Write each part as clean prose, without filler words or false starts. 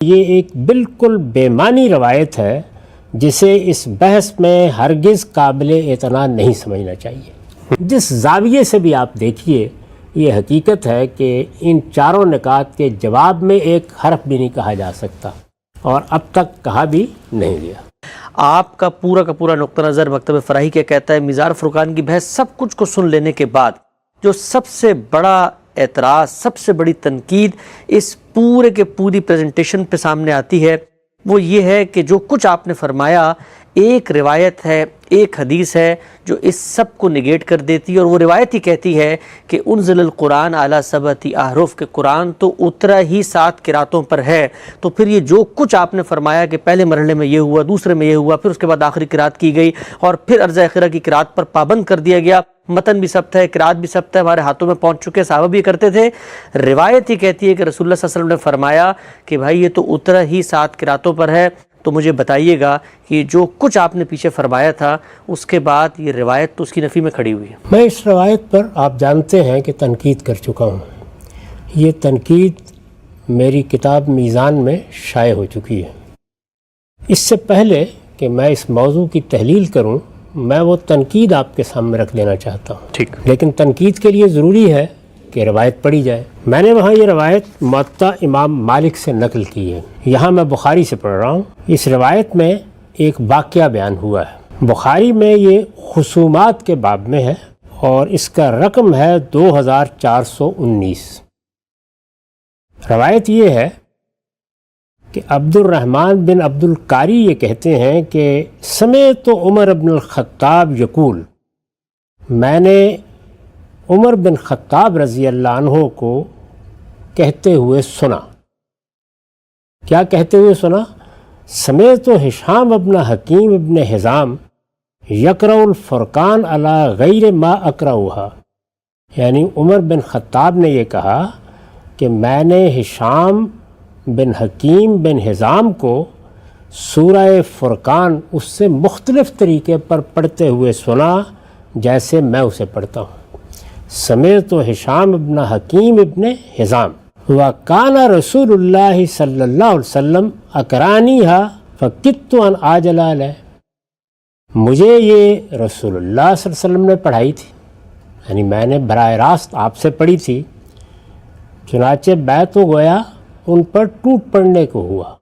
یہ ایک بالکل بے معنی روایت ہے جسے اس بحث میں ہرگز قابل اعتنا نہیں سمجھنا چاہیے۔ جس زاویے سے بھی آپ دیکھیے، یہ حقیقت ہے کہ ان چاروں نکات کے جواب میں ایک حرف بھی نہیں کہا جا سکتا، اور اب تک کہا بھی نہیں گیا۔ آپ کا پورا نقطہ نظر مکتب فراہی کیا کہتا ہے؟ مزار فرقان کی بحث سب کچھ کو سن لینے کے بعد جو سب سے بڑا اعتراض، سب سے بڑی تنقید اس پورے کے پوری پریزنٹیشن پہ سامنے آتی ہے، وہ یہ ہے کہ جو کچھ آپ نے فرمایا ایک روایت ہے، ایک حدیث ہے جو اس سب کو نگیٹ کر دیتی ہے، اور وہ روایت ہی کہتی ہے کہ انزل القرآن علی سبعۃ احرف، کہ قرآن تو اترا ہی 7 قراتوں پر ہے۔ تو پھر یہ جو کچھ آپ نے فرمایا کہ پہلے مرحلے میں یہ ہوا، دوسرے میں یہ ہوا، پھر اس کے بعد آخری قرات کی گئی، اور پھر عرض اخیرہ کی قرات پر پابند کر دیا گیا، متن بھی ثبت ہے، قرات بھی ثبت ہے، ہمارے ہاتھوں میں پہنچ چکے، صحابہ بھی کرتے تھے۔ روایت ہی کہتی ہے کہ رسول اللہ صلی اللہ علیہ وسلم نے فرمایا کہ بھائی یہ تو اترا ہی 7 قراتوں پر ہے۔ تو مجھے بتائیے گا کہ جو کچھ آپ نے پیچھے فرمایا تھا اس کے بعد یہ روایت تو اس کی نفی میں کھڑی ہوئی ہے۔ میں اس روایت پر آپ جانتے ہیں کہ تنقید کر چکا ہوں۔ یہ تنقید میری کتاب میزان میں شائع ہو چکی ہے۔ اس سے پہلے کہ میں اس موضوع کی تحلیل کروں، میں وہ تنقید آپ کے سامنے رکھ دینا چاہتا ہوں۔ ٹھیک، لیکن تنقید کے لیے ضروری ہے کہ روایت پڑھی جائے۔ میں نے وہاں یہ روایت موطا امام مالک سے نقل کی ہے، یہاں میں بخاری سے پڑھ رہا ہوں۔ اس روایت میں ایک واقعہ بیان ہوا ہے۔ بخاری میں یہ خصومات کے باب میں ہے، اور اس کا رقم ہے 2419۔ روایت یہ ہے کہ عبد الرحمن بن عبد القاری یہ کہتے ہیں کہ سمعت عمر بن الخطاب یقول، میں نے عمر بن خطاب رضی اللہ عنہ کو کہتے ہوئے سنا۔ کیا کہتے ہوئے سنا؟ سمعت ہشام ابن حکیم ابن حزام یقرأ الفرقان علی غیر ما اقرأھا، یعنی عمر بن خطاب نے یہ کہا کہ میں نے ہشام بن حکیم بن حزام کو سورہ فرقان اس سے مختلف طریقے پر پڑھتے ہوئے سنا جیسے میں اسے پڑھتا ہوں۔ سمعت ہشام ابن حکیم ابن حزام وکان رسول اللہ صلی اللہ علیہ وسلم اقرانیھا فکدت ان اعجل علیہ، مجھے یہ رسول اللہ صلی اللہ علیہ وسلم نے پڑھائی تھی، یعنی میں نے براہ راست آپ سے پڑھی تھی، چنانچہ میں تو گویا ان پر ٹوٹ پڑنے کو ہوا۔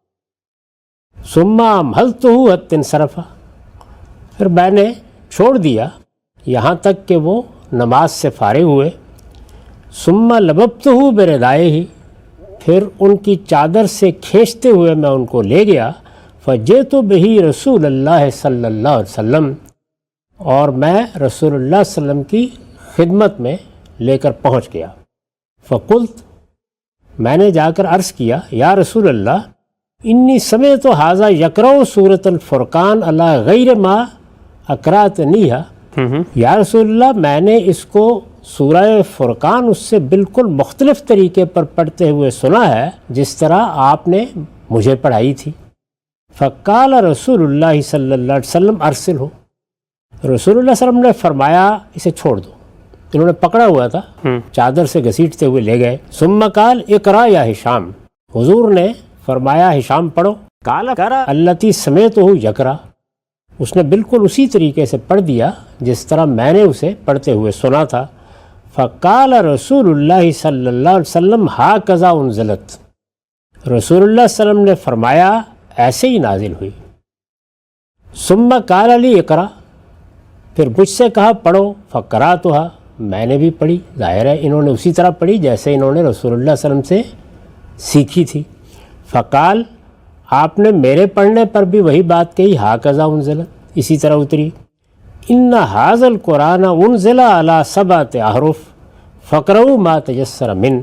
ثم امہلتہ حتی انصرف، پھر میں نے چھوڑ دیا یہاں تک کہ وہ نماز سے فارغ ہوئے۔ ثم لببتہ بردائہ، پھر ان کی چادر سے کھینچتے ہوئے میں ان کو لے گیا۔ فجئت بہ رسول اللہ صلی اللہ علیہ وسلم، اور میں رسول اللہ صلی اللہ علیہ وسلم کی خدمت میں لے کر پہنچ گیا۔ فقلت، میں نے جا کر عرض کیا، یا رسول اللہ انی سمعت ھذا یقرأ سورۃ الفرقان علی غیر ما اقرأتنیھا، یا رسول اللہ میں نے اس کو سورہ فرقان اس سے بالکل مختلف طریقے پر پڑھتے ہوئے سنا ہے جس طرح آپ نے مجھے پڑھائی تھی۔ فقال رسول اللہ صلی اللہ علیہ وسلم ارسلہ، رسول اللہ صلی اللہ علیہ وسلم نے فرمایا اسے چھوڑ دو۔ انہوں نے پکڑا ہوا تھا، چادر سے گھسیٹتے ہوئے لے گئے۔ ثم قال اقرا یا ہشام، حضور نے فرمایا ہشام پڑھو۔ قال اقرا التی سمعتہ یقرا، اس نے بالکل اسی طریقے سے پڑھ دیا جس طرح میں نے اسے پڑھتے ہوئے سنا تھا۔ فقال رسول اللہ صلی اللہ علیہ وسلم ھکذا انزلت، رسول اللہ صلی اللہ علیہ وسلم نے فرمایا ایسے ہی نازل ہوئی۔ ثم قال لی اقرا، پھر مجھ سے کہا پڑھو۔ فقرأتھا، میں نے بھی پڑھی، ظاہر ہے انہوں نے اسی طرح پڑھی جیسے انہوں نے رسول اللہ صلی اللہ علیہ وسلم سے سیکھی تھی۔ فقال، آپ نے میرے پڑھنے پر بھی وہی بات کہی، ھکذا انزلت، اسی طرح اتری۔ ان ھذا القرآن انزل علی 7 احرف فقرؤوا ما تیسر من،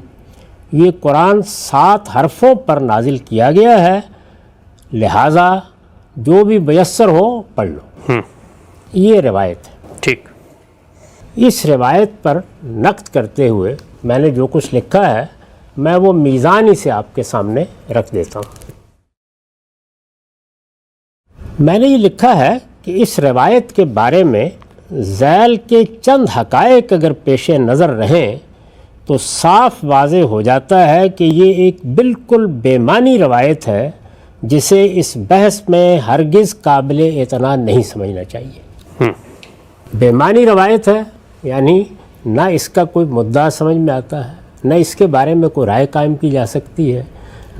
یہ قرآن 7 حرفوں پر نازل کیا گیا ہے، لہٰذا جو بھی میسر ہو پڑھ لو۔ یہ روایت ہے۔ ٹھیک، اس روایت پر نقد کرتے ہوئے میں نے جو کچھ لکھا ہے میں وہ میزانی سے آپ کے سامنے رکھ دیتا ہوں۔ میں نے یہ لکھا ہے کہ اس روایت کے بارے میں ذیل کے چند حقائق اگر پیش نظر رہیں تو صاف واضح ہو جاتا ہے کہ یہ ایک بالکل بے معنی روایت ہے جسے اس بحث میں ہرگز قابل اعتنا نہیں سمجھنا چاہیے۔ بے معنی روایت ہے، یعنی نہ اس کا کوئی مدعا سمجھ میں آتا ہے، نہ اس کے بارے میں کوئی رائے قائم کی جا سکتی ہے،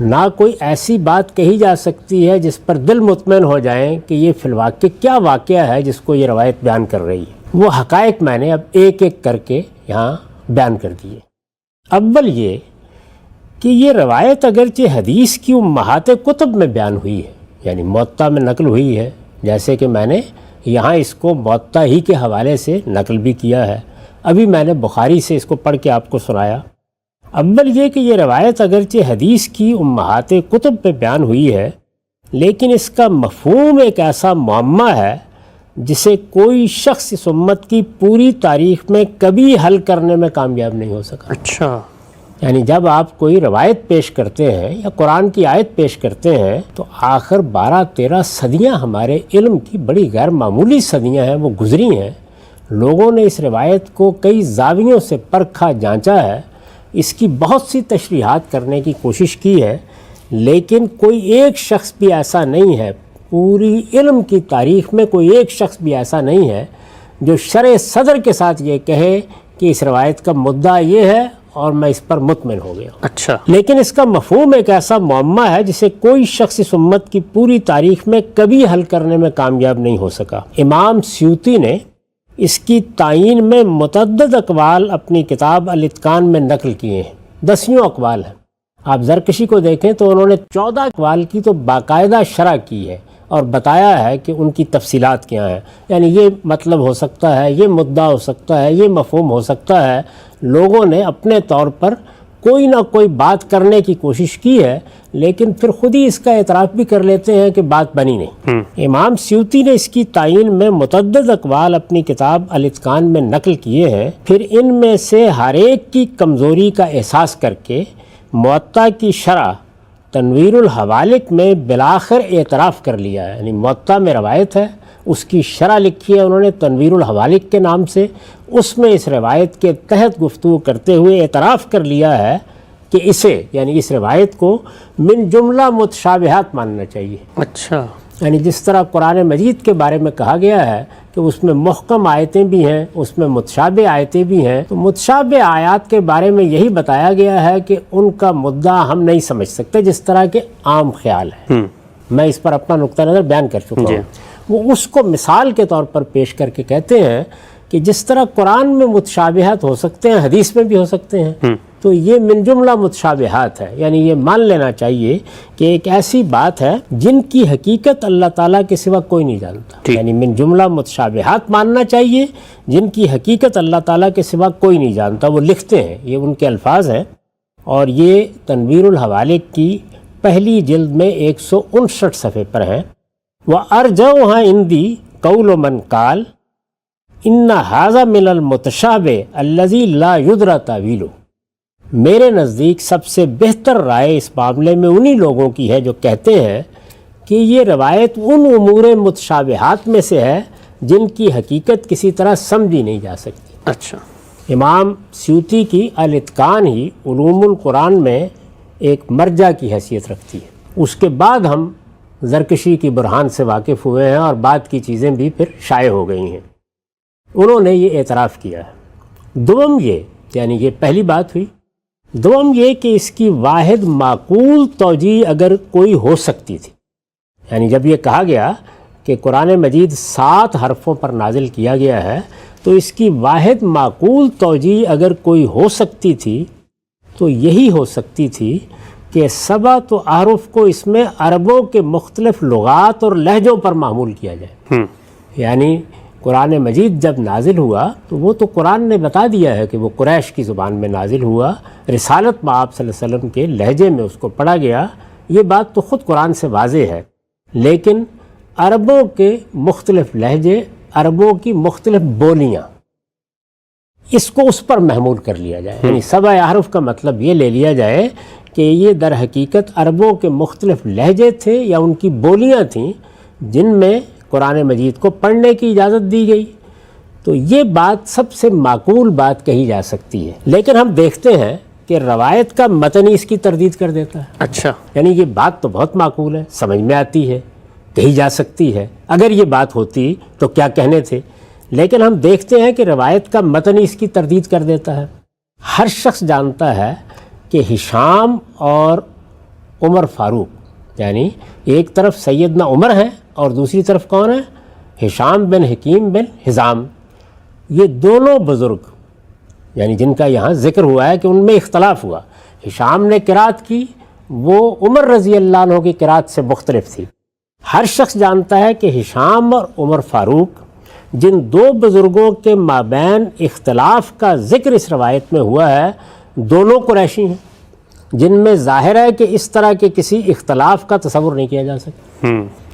نہ کوئی ایسی بات کہی جا سکتی ہے جس پر دل مطمئن ہو جائیں کہ یہ فی الواقع کیا واقعہ ہے جس کو یہ روایت بیان کر رہی ہے۔ وہ حقائق میں نے اب ایک ایک کر کے یہاں بیان کر دیے۔ اول یہ کہ یہ روایت اگرچہ حدیث کی امہات کتب میں بیان ہوئی ہے، یعنی موطا میں نقل ہوئی ہے، جیسے کہ میں نے یہاں اس کو موطا ہی کے حوالے سے نقل بھی کیا ہے، ابھی میں نے بخاری سے اس کو پڑھ کے آپ کو سنایا۔ اول یہ کہ یہ روایت اگرچہ حدیث کی امہات کتب میں بیان ہوئی ہے، لیکن اس کا مفہوم ایک ایسا معمہ ہے جسے کوئی شخص اس امت کی پوری تاریخ میں کبھی حل کرنے میں کامیاب نہیں ہو سکا۔ اچھا، یعنی جب آپ کوئی روایت پیش کرتے ہیں یا قرآن کی آیت پیش کرتے ہیں تو آخر 12-13 صدیاں ہمارے علم کی بڑی غیر معمولی صدیاں ہیں، وہ گزری ہیں۔ لوگوں نے اس روایت کو کئی زاویوں سے پرکھا جانچا ہے، اس کی بہت سی تشریحات کرنے کی کوشش کی ہے، لیکن کوئی ایک شخص بھی ایسا نہیں ہے، پوری علم کی تاریخ میں کوئی ایک شخص بھی ایسا نہیں ہے جو شرح صدر کے ساتھ یہ کہے کہ اس روایت کا مدعا یہ ہے اور میں اس پر مطمئن ہو گیا۔ اچھا، لیکن اس کا مفہوم ایک ایسا معمہ ہے جسے کوئی شخص اس امت کی پوری تاریخ میں کبھی حل کرنے میں کامیاب نہیں ہو سکا۔ امام سیوطی نے اس کی تعین میں متعدد اقوال اپنی کتاب الاتقان میں نقل کیے ہیں، 10 اقوال ہیں۔ آپ زرکشی کو دیکھیں تو انہوں نے 14 اقوال کی تو باقاعدہ شرح کی ہے اور بتایا ہے کہ ان کی تفصیلات کیا ہیں، یعنی یہ مطلب ہو سکتا ہے، یہ مدعا ہو سکتا ہے، یہ مفہوم ہو سکتا ہے۔ لوگوں نے اپنے طور پر کوئی نہ کوئی بات کرنے کی کوشش کی ہے، لیکن پھر خود ہی اس کا اعتراف بھی کر لیتے ہیں کہ بات بنی نہیں۔ امام سیوطی نے اس کی تعین میں متعدد اقوال اپنی کتاب الاتقان میں نقل کیے ہیں، پھر ان میں سے ہر ایک کی کمزوری کا احساس کر کے موطا کی شرح تنویر الحوالق میں بالآخر اعتراف کر لیا ہے۔ یعنی موطا میں روایت ہے، اس کی شرح لکھی ہے انہوں نے تنویر الحوالق کے نام سے، اس میں اس روایت کے تحت گفتگو کرتے ہوئے اعتراف کر لیا ہے کہ اسے یعنی اس روایت کو من جملہ متشابہات ماننا چاہیے۔ اچھا، یعنی جس طرح قرآن مجید کے بارے میں کہا گیا ہے کہ اس میں محکم آیتیں بھی ہیں، اس میں متشابہ آیتیں بھی ہیں، تو متشابہ آیات کے بارے میں یہی بتایا گیا ہے کہ ان کا مدعا ہم نہیں سمجھ سکتے جس طرح کے عام خیال ہے۔ میں اس پر اپنا نقطہ نظر بیان کر چکا ہوں۔ وہ اس کو مثال کے طور پر پیش کر کے کہتے ہیں کہ جس طرح قرآن میں متشابہات ہو سکتے ہیں، حدیث میں بھی ہو سکتے ہیں، تو یہ من جملہ متشابہات ہے، یعنی یہ مان لینا چاہیے کہ ایک ایسی بات ہے جن کی حقیقت اللہ تعالیٰ کے سوا کوئی نہیں جانتا۔ یعنی من جملہ متشابہات ماننا چاہیے جن کی حقیقت اللہ تعالیٰ کے سوا کوئی نہیں جانتا۔ وہ لکھتے ہیں، یہ ان کے الفاظ ہیں، اور یہ تنویر الحوالق کی پہلی جلد میں 159 صفحے پر ہیں۔ وَأَرْجَوْهَا عِنْدِي قَوْلُ مَنْ قَالَ إِنَّ هَذَا مِنَ الْمُتَشَابِهِ الَّذِي لَا يُدْرَى تَأْوِيلُهُ۔ میرے نزدیک سب سے بہتر رائے اس معاملے میں انہی لوگوں کی ہے جو کہتے ہیں کہ یہ روایت ان امور متشابہات میں سے ہے جن کی حقیقت کسی طرح سمجھی نہیں جا سکتی۔ اچھا، امام سیوطی کی الاتقان ہی علوم القرآن میں ایک مرجع کی حیثیت رکھتی ہے۔ اس کے بعد ہم زرکشی کی برہان سے واقف ہوئے ہیں اور بعد کی چیزیں بھی پھر شائع ہو گئی ہیں۔ انہوں نے یہ اعتراف کیا ہے۔ دوم یہ، یعنی یہ پہلی بات ہوئی۔ دوم یہ کہ اس کی واحد معقول توجیہ اگر کوئی ہو سکتی تھی، یعنی جب یہ کہا گیا کہ قرآن مجید 7 حرفوں پر نازل کیا گیا ہے تو اس کی واحد معقول توجیہ اگر کوئی ہو سکتی تھی تو یہی ہو سکتی تھی کہ 7 احرف کو اس میں عربوں کے مختلف لغات اور لہجوں پر معمول کیا جائے۔ یعنی قرآن مجید جب نازل ہوا تو وہ تو قرآن نے بتا دیا ہے کہ وہ قریش کی زبان میں نازل ہوا، رسالت میں آپ صلی اللہ علیہ وسلم کے لہجے میں اس کو پڑھا گیا، یہ بات تو خود قرآن سے واضح ہے، لیکن عربوں کے مختلف لہجے، عربوں کی مختلف بولیاں، اس کو اس پر محمول کر لیا جائے۔ یعنی 7 احرف کا مطلب یہ لے لیا جائے کہ یہ در حقیقت عربوں کے مختلف لہجے تھے یا ان کی بولیاں تھیں جن میں قرآن مجید کو پڑھنے کی اجازت دی گئی۔ تو یہ بات سب سے معقول بات کہی جا سکتی ہے، لیکن ہم دیکھتے ہیں کہ روایت کا متن ہی اس کی تردید کر دیتا ہے۔ اچھا، یعنی یہ بات تو بہت معقول ہے، سمجھ میں آتی ہے، کہی جا سکتی ہے، اگر یہ بات ہوتی تو کیا کہنے تھے، لیکن ہم دیکھتے ہیں کہ روایت کا متن ہی اس کی تردید کر دیتا ہے۔ ہر شخص جانتا ہے کہ ہشام اور عمر فاروق، یعنی ایک طرف سیدنا عمر ہیں اور دوسری طرف کون ہے؟ ہشام بن حکیم بن حزام۔ یہ دونوں بزرگ یعنی جن کا یہاں ذکر ہوا ہے کہ ان میں اختلاف ہوا، ہشام نے قرات کی، وہ عمر رضی اللہ عنہ کی قرات سے مختلف تھی۔ ہر شخص جانتا ہے کہ ہشام اور عمر فاروق جن دو بزرگوں کے مابین اختلاف کا ذکر اس روایت میں ہوا ہے، دونوں قریشی ہیں، جن میں ظاہر ہے کہ اس طرح کے کسی اختلاف کا تصور نہیں کیا جا سکتا،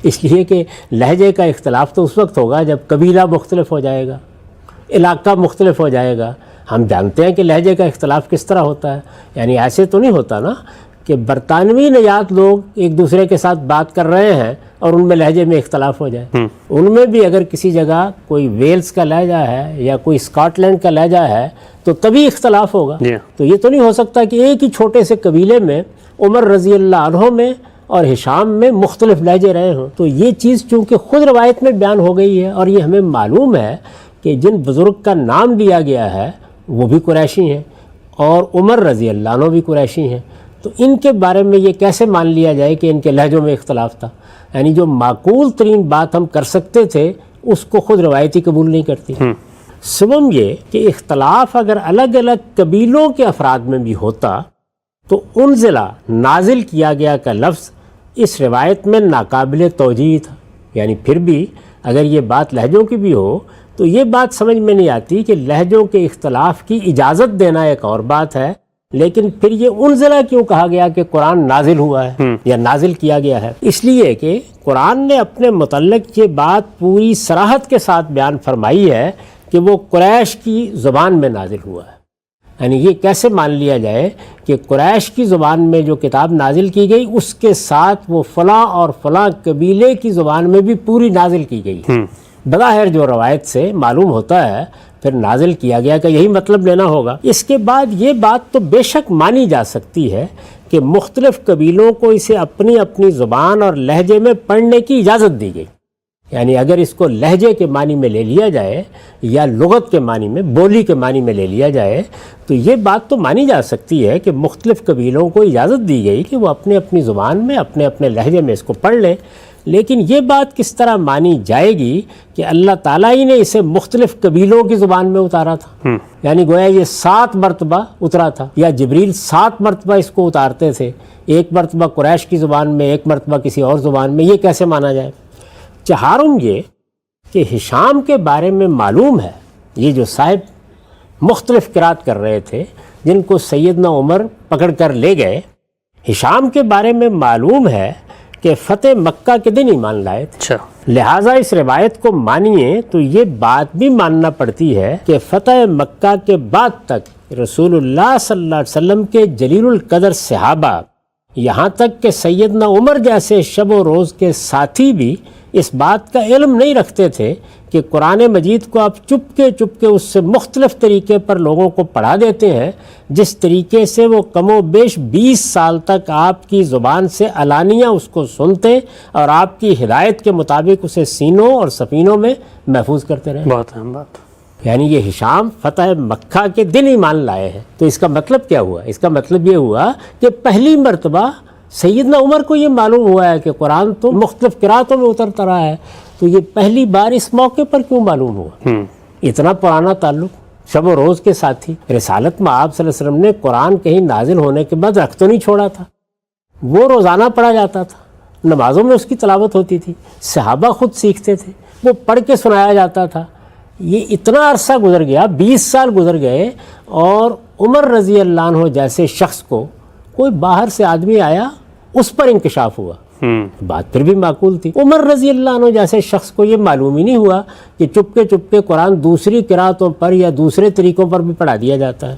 اس لیے کہ لہجے کا اختلاف تو اس وقت ہوگا جب قبیلہ مختلف ہو جائے گا، علاقہ مختلف ہو جائے گا۔ ہم جانتے ہیں کہ لہجے کا اختلاف کس طرح ہوتا ہے، یعنی ایسے تو نہیں ہوتا نا کہ برطانوی نژاد لوگ ایک دوسرے کے ساتھ بات کر رہے ہیں اور ان میں لہجے میں اختلاف ہو جائے۔ ان میں بھی اگر کسی جگہ کوئی ویلز کا لہجہ ہے یا کوئی اسکاٹ لینڈ کا لہجہ ہے تو تبھی اختلاف ہوگا۔ تو یہ تو نہیں ہو سکتا کہ ایک ہی چھوٹے سے قبیلے میں عمر رضی اللہ عنہ میں اور ہشام میں مختلف لہجے رہے ہوں۔ تو یہ چیز چونکہ خود روایت میں بیان ہو گئی ہے اور یہ ہمیں معلوم ہے کہ جن بزرگ کا نام لیا گیا ہے وہ بھی قریشی ہیں اور عمر رضی اللہ عنہ بھی قریشی ہیں، تو ان کے بارے میں یہ کیسے مان لیا جائے کہ ان کے لہجوں میں اختلاف تھا؟ یعنی جو معقول ترین بات ہم کر سکتے تھے اس کو خود روایتی قبول نہیں کرتی۔ سوم یہ کہ اختلاف اگر الگ الگ قبیلوں کے افراد میں بھی ہوتا تو انزلہ نازل کیا گیا کا لفظ اس روایت میں ناقابل توجیہ تھا، یعنی پھر بھی اگر یہ بات لہجوں کی بھی ہو تو یہ بات سمجھ میں نہیں آتی کہ لہجوں کے اختلاف کی اجازت دینا ایک اور بات ہے، لیکن پھر یہ انزلہ کیوں کہا گیا کہ قرآن نازل ہوا ہے یا نازل کیا گیا ہے؟ اس لیے کہ قرآن نے اپنے متعلق یہ بات پوری صراحت کے ساتھ بیان فرمائی ہے کہ وہ قریش کی زبان میں نازل ہوا ہے۔ یعنی یہ کیسے مان لیا جائے کہ قریش کی زبان میں جو کتاب نازل کی گئی اس کے ساتھ وہ فلاں اور فلاں قبیلے کی زبان میں بھی پوری نازل کی گئی؟ بظاہر جو روایت سے معلوم ہوتا ہے پھر نازل کیا گیا کا یہی مطلب لینا ہوگا۔ اس کے بعد یہ بات تو بے شک مانی جا سکتی ہے کہ مختلف قبیلوں کو اسے اپنی اپنی زبان اور لہجے میں پڑھنے کی اجازت دی گئی، یعنی اگر اس کو لہجے کے معنی میں لے لیا جائے یا لغت کے معنی میں، بولی کے معنی میں لے لیا جائے تو یہ بات تو مانی جا سکتی ہے کہ مختلف قبیلوں کو اجازت دی گئی کہ وہ اپنے اپنی زبان میں اپنے اپنے لہجے میں اس کو پڑھ لیں، لیکن یہ بات کس طرح مانی جائے گی کہ اللہ تعالیٰ ہی نے اسے مختلف قبیلوں کی زبان میں اتارا تھا؟ یعنی گویا یہ 7 مرتبہ اترا تھا یا جبریل 7 مرتبہ اس کو اتارتے تھے، ایک مرتبہ قریش کی زبان میں، ایک مرتبہ کسی اور زبان میں، یہ کیسے مانا جائے؟ چہارم یہ کہ ہشام کے بارے میں معلوم ہے، یہ جو صاحب مختلف قرات کر رہے تھے جن کو سیدنا عمر پکڑ کر لے گئے، ہشام کے بارے میں معلوم ہے کہ فتح مکہ کے دن ایمان لائے تھے۔ لہٰذا اس روایت کو مانیے تو یہ بات بھی ماننا پڑتی ہے کہ فتح مکہ کے بعد تک رسول اللہ صلی اللہ علیہ وسلم کے جلیل القدر صحابہ، یہاں تک کہ سیدنا عمر جیسے شب و روز کے ساتھی بھی اس بات کا علم نہیں رکھتے تھے کہ قرآن مجید کو آپ چپکے اس سے مختلف طریقے پر لوگوں کو پڑھا دیتے ہیں، جس طریقے سے وہ کم و بیش 20 سال تک آپ کی زبان سے علانیہ اس کو سنتے اور آپ کی ہدایت کے مطابق اسے سینوں اور سفینوں میں محفوظ کرتے رہے۔ بہت اہم بات۔ یعنی یہ ہشام فتح مکہ کے دن ایمان لائے ہیں، تو اس کا مطلب کیا ہوا؟ اس کا مطلب یہ ہوا کہ پہلی مرتبہ سیدنا عمر کو یہ معلوم ہوا ہے کہ قرآن تو مختلف قراتوں میں اترتا رہا ہے، تو یہ پہلی بار اس موقع پر کیوں معلوم ہوا؟ اتنا پرانا تعلق شب و روز کے ساتھی، رسالت میں آپ صلی اللہ علیہ وسلم نے قرآن کہیں نازل ہونے کے بعد رکھ تو نہیں چھوڑا تھا، وہ روزانہ پڑھا جاتا تھا، نمازوں میں اس کی تلاوت ہوتی تھی، صحابہ خود سیکھتے تھے، وہ پڑھ کے سنایا جاتا تھا۔ یہ اتنا عرصہ گزر گیا، 20 سال گزر گئے، اور عمر رضی اللہ عنہ جیسے شخص کو کوئی باہر سے آدمی آیا، اس پر انکشاف ہوا، بات پھر بھی معقول تھی۔ عمر رضی اللہ عنہ جیسے شخص کو یہ معلوم ہی نہیں ہوا کہ چپکے قرآن دوسری قراتوں پر یا دوسرے طریقوں پر بھی پڑھا دیا جاتا ہے۔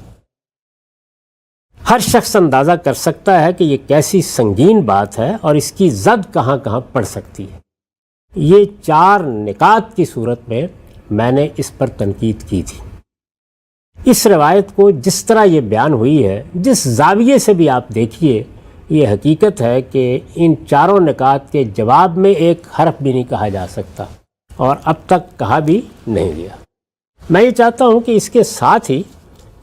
ہر شخص اندازہ کر سکتا ہے کہ یہ کیسی سنگین بات ہے اور اس کی زد کہاں کہاں پڑ سکتی ہے۔ یہ 4 نکات کی صورت میں میں نے اس پر تنقید کی تھی۔ اس روایت کو جس طرح یہ بیان ہوئی ہے، جس زاویے سے بھی آپ دیکھیے، یہ حقیقت ہے کہ ان چاروں نکات کے جواب میں ایک حرف بھی نہیں کہا جا سکتا، اور اب تک کہا بھی نہیں گیا۔ میں یہ چاہتا ہوں کہ اس کے ساتھ ہی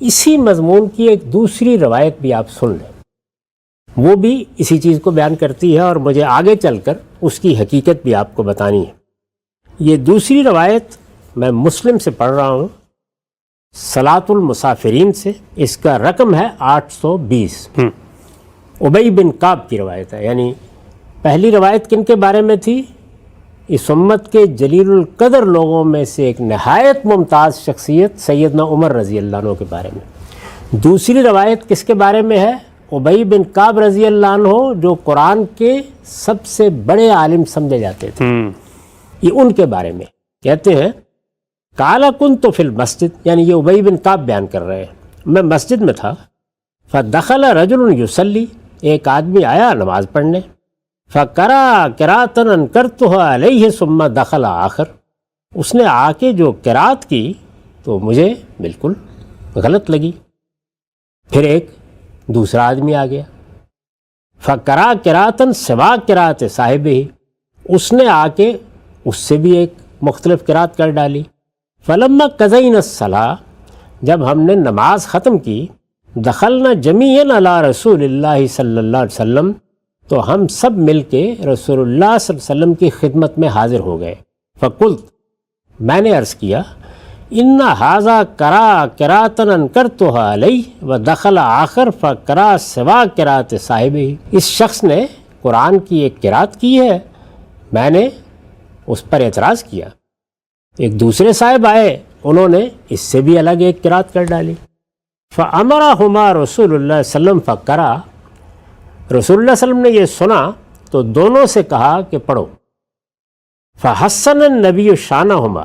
اسی مضمون کی ایک دوسری روایت بھی آپ سن لیں، وہ بھی اسی چیز کو بیان کرتی ہے، اور مجھے آگے چل کر اس کی حقیقت بھی آپ کو بتانی ہے۔ یہ دوسری روایت میں مسلم سے پڑھ رہا ہوں، صلاۃ المسافرین سے، اس کا رقم ہے 820۔ ابی بن کعب کی روایت ہے۔ یعنی پہلی روایت کن کے بارے میں تھی؟ اس امت کے جلیل القدر لوگوں میں سے ایک نہایت ممتاز شخصیت سیدنا عمر رضی اللہ عنہ کے بارے میں۔ دوسری روایت کس کے بارے میں ہے؟ ابی بن کعب رضی اللہ عنہ، جو قرآن کے سب سے بڑے عالم سمجھے جاتے تھے، یہ ان کے بارے میں کہتے ہیں، قال کنت فی المسجد، یعنی یہ ابی بن کعب بیان کر رہے ہیں، میں مسجد میں تھا، فدخل رجل یصلی، ایک آدمی آیا نماز پڑھنے، فقرأ قراءۃ انکرتها علیہ ثم دخل آخر، اس نے آ کے جو قراءت کی تو مجھے بالکل غلط لگی۔ پھر ایک دوسرا آدمی آ گیا، فقرأ قراءۃ سوا قراءۃ صاحبہ، اس نے آ کے اس سے بھی ایک مختلف قراءت کر ڈالی۔ فلما قضینا الصلاۃ، جب ہم نے نماز ختم کی، دخلنا جمیعا علی رسول اللہ صلی اللہ علیہ وسلم، تو ہم سب مل کے رسول اللہ صلی اللہ علیہ وسلم کی خدمت میں حاضر ہو گئے۔ فقلت، میں نے عرض کیا، ان ھذا قرأ قراءۃ انکرتها علیہ ودخل آخر فقرأ سوا قراءۃ صاحبہ، اس شخص نے قرآن کی ایک قراءت کی ہے، میں نے اس پر اعتراض کیا۔ ایک دوسرے صاحب آئے، انہوں نے اس سے بھی الگ ایک قراءت کر ڈالی۔ فأمرہما رسول اللہ صلی اللہ علیہ وسلم فقرأ، رسول اللہ صلی اللہ علیہ وسلم نے یہ سنا تو دونوں سے کہا کہ پڑھو۔ فحسن النبی شانہما،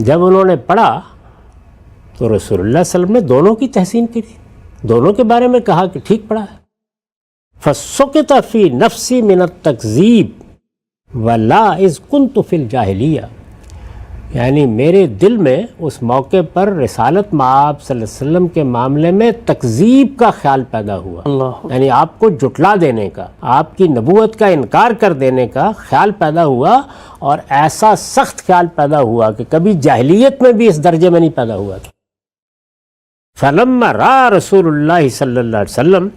جب انہوں نے پڑھا تو رسول اللہ صلی اللہ علیہ وسلم نے دونوں کی تحسین کی، دونوں کے بارے میں کہا کہ ٹھیک پڑھا ہے۔ فسکت فی نفسی من التکذیب ولا اذ کنت فی الجاہلیہ، یعنی میرے دل میں اس موقع پر رسالت مآب صلی اللہ علیہ وسلم کے معاملے میں تکذیب کا خیال پیدا ہوا، یعنی آپ کو جھٹلا دینے کا، آپ کی نبوت کا انکار کر دینے کا خیال پیدا ہوا، اور ایسا سخت خیال پیدا ہوا کہ کبھی جاہلیت میں بھی اس درجے میں نہیں پیدا ہوا تھا۔ فلما رأى رسول اللہ صلی اللہ علیہ وسلم،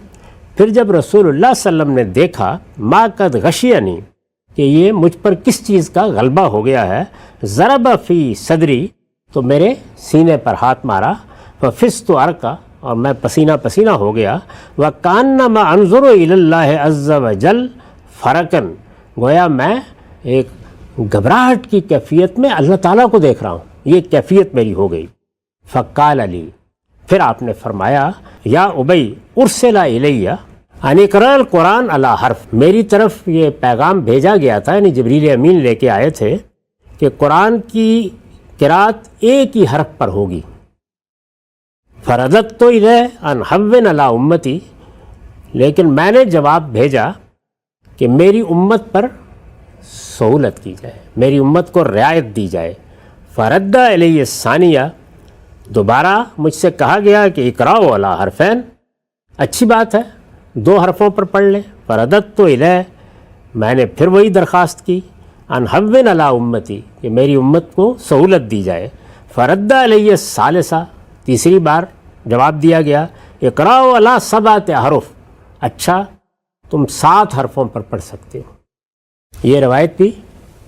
پھر جب رسول اللہ صلی اللہ علیہ وسلم نے دیکھا، ما قد غشیانی، کہ یہ مجھ پر کس چیز کا غلبہ ہو گیا ہے، ضرب فی صدری، تو میرے سینے پر ہاتھ مارا، ففزت عرقا، اور میں پسینہ پسینہ ہو گیا، وکأنما انظر الی اللہ عز وجل فرقن، گویا میں ایک گھبراہٹ کی کیفیت میں اللہ تعالیٰ کو دیکھ رہا ہوں، یہ کیفیت میری ہو گئی۔ فقال علی، پھر آپ نے فرمایا، یا ابی ارسل الیہ ان اقرأ القرآن علی حرف، میری طرف یہ پیغام بھیجا گیا تھا، یعنی جبریل امین لے کے آئے تھے کہ قرآن کی قرأت ایک ہی حرف پر ہوگی۔ فرددت الیہ ان حون علی امتی، لیکن میں نے جواب بھیجا کہ میری امت پر سہولت کی جائے، میری امت کو رعایت دی جائے۔ فرد علیہ الثانیہ، دوبارہ مجھ سے کہا گیا کہ اقرأوا علی حرفین، اچھی بات ہے، 2 حرفوں پر پڑھ لیں۔ فرددت الیہ، میں نے پھر وہی درخواست کی، ان حون علی امتی، کہ میری امت کو سہولت دی جائے۔ فرد علیہ الثالثہ، تیسری بار جواب دیا گیا، اقرأوا علی 7 احرف، اچھا تم 7 حرفوں پر پڑھ سکتے ہو۔ یہ روایت بھی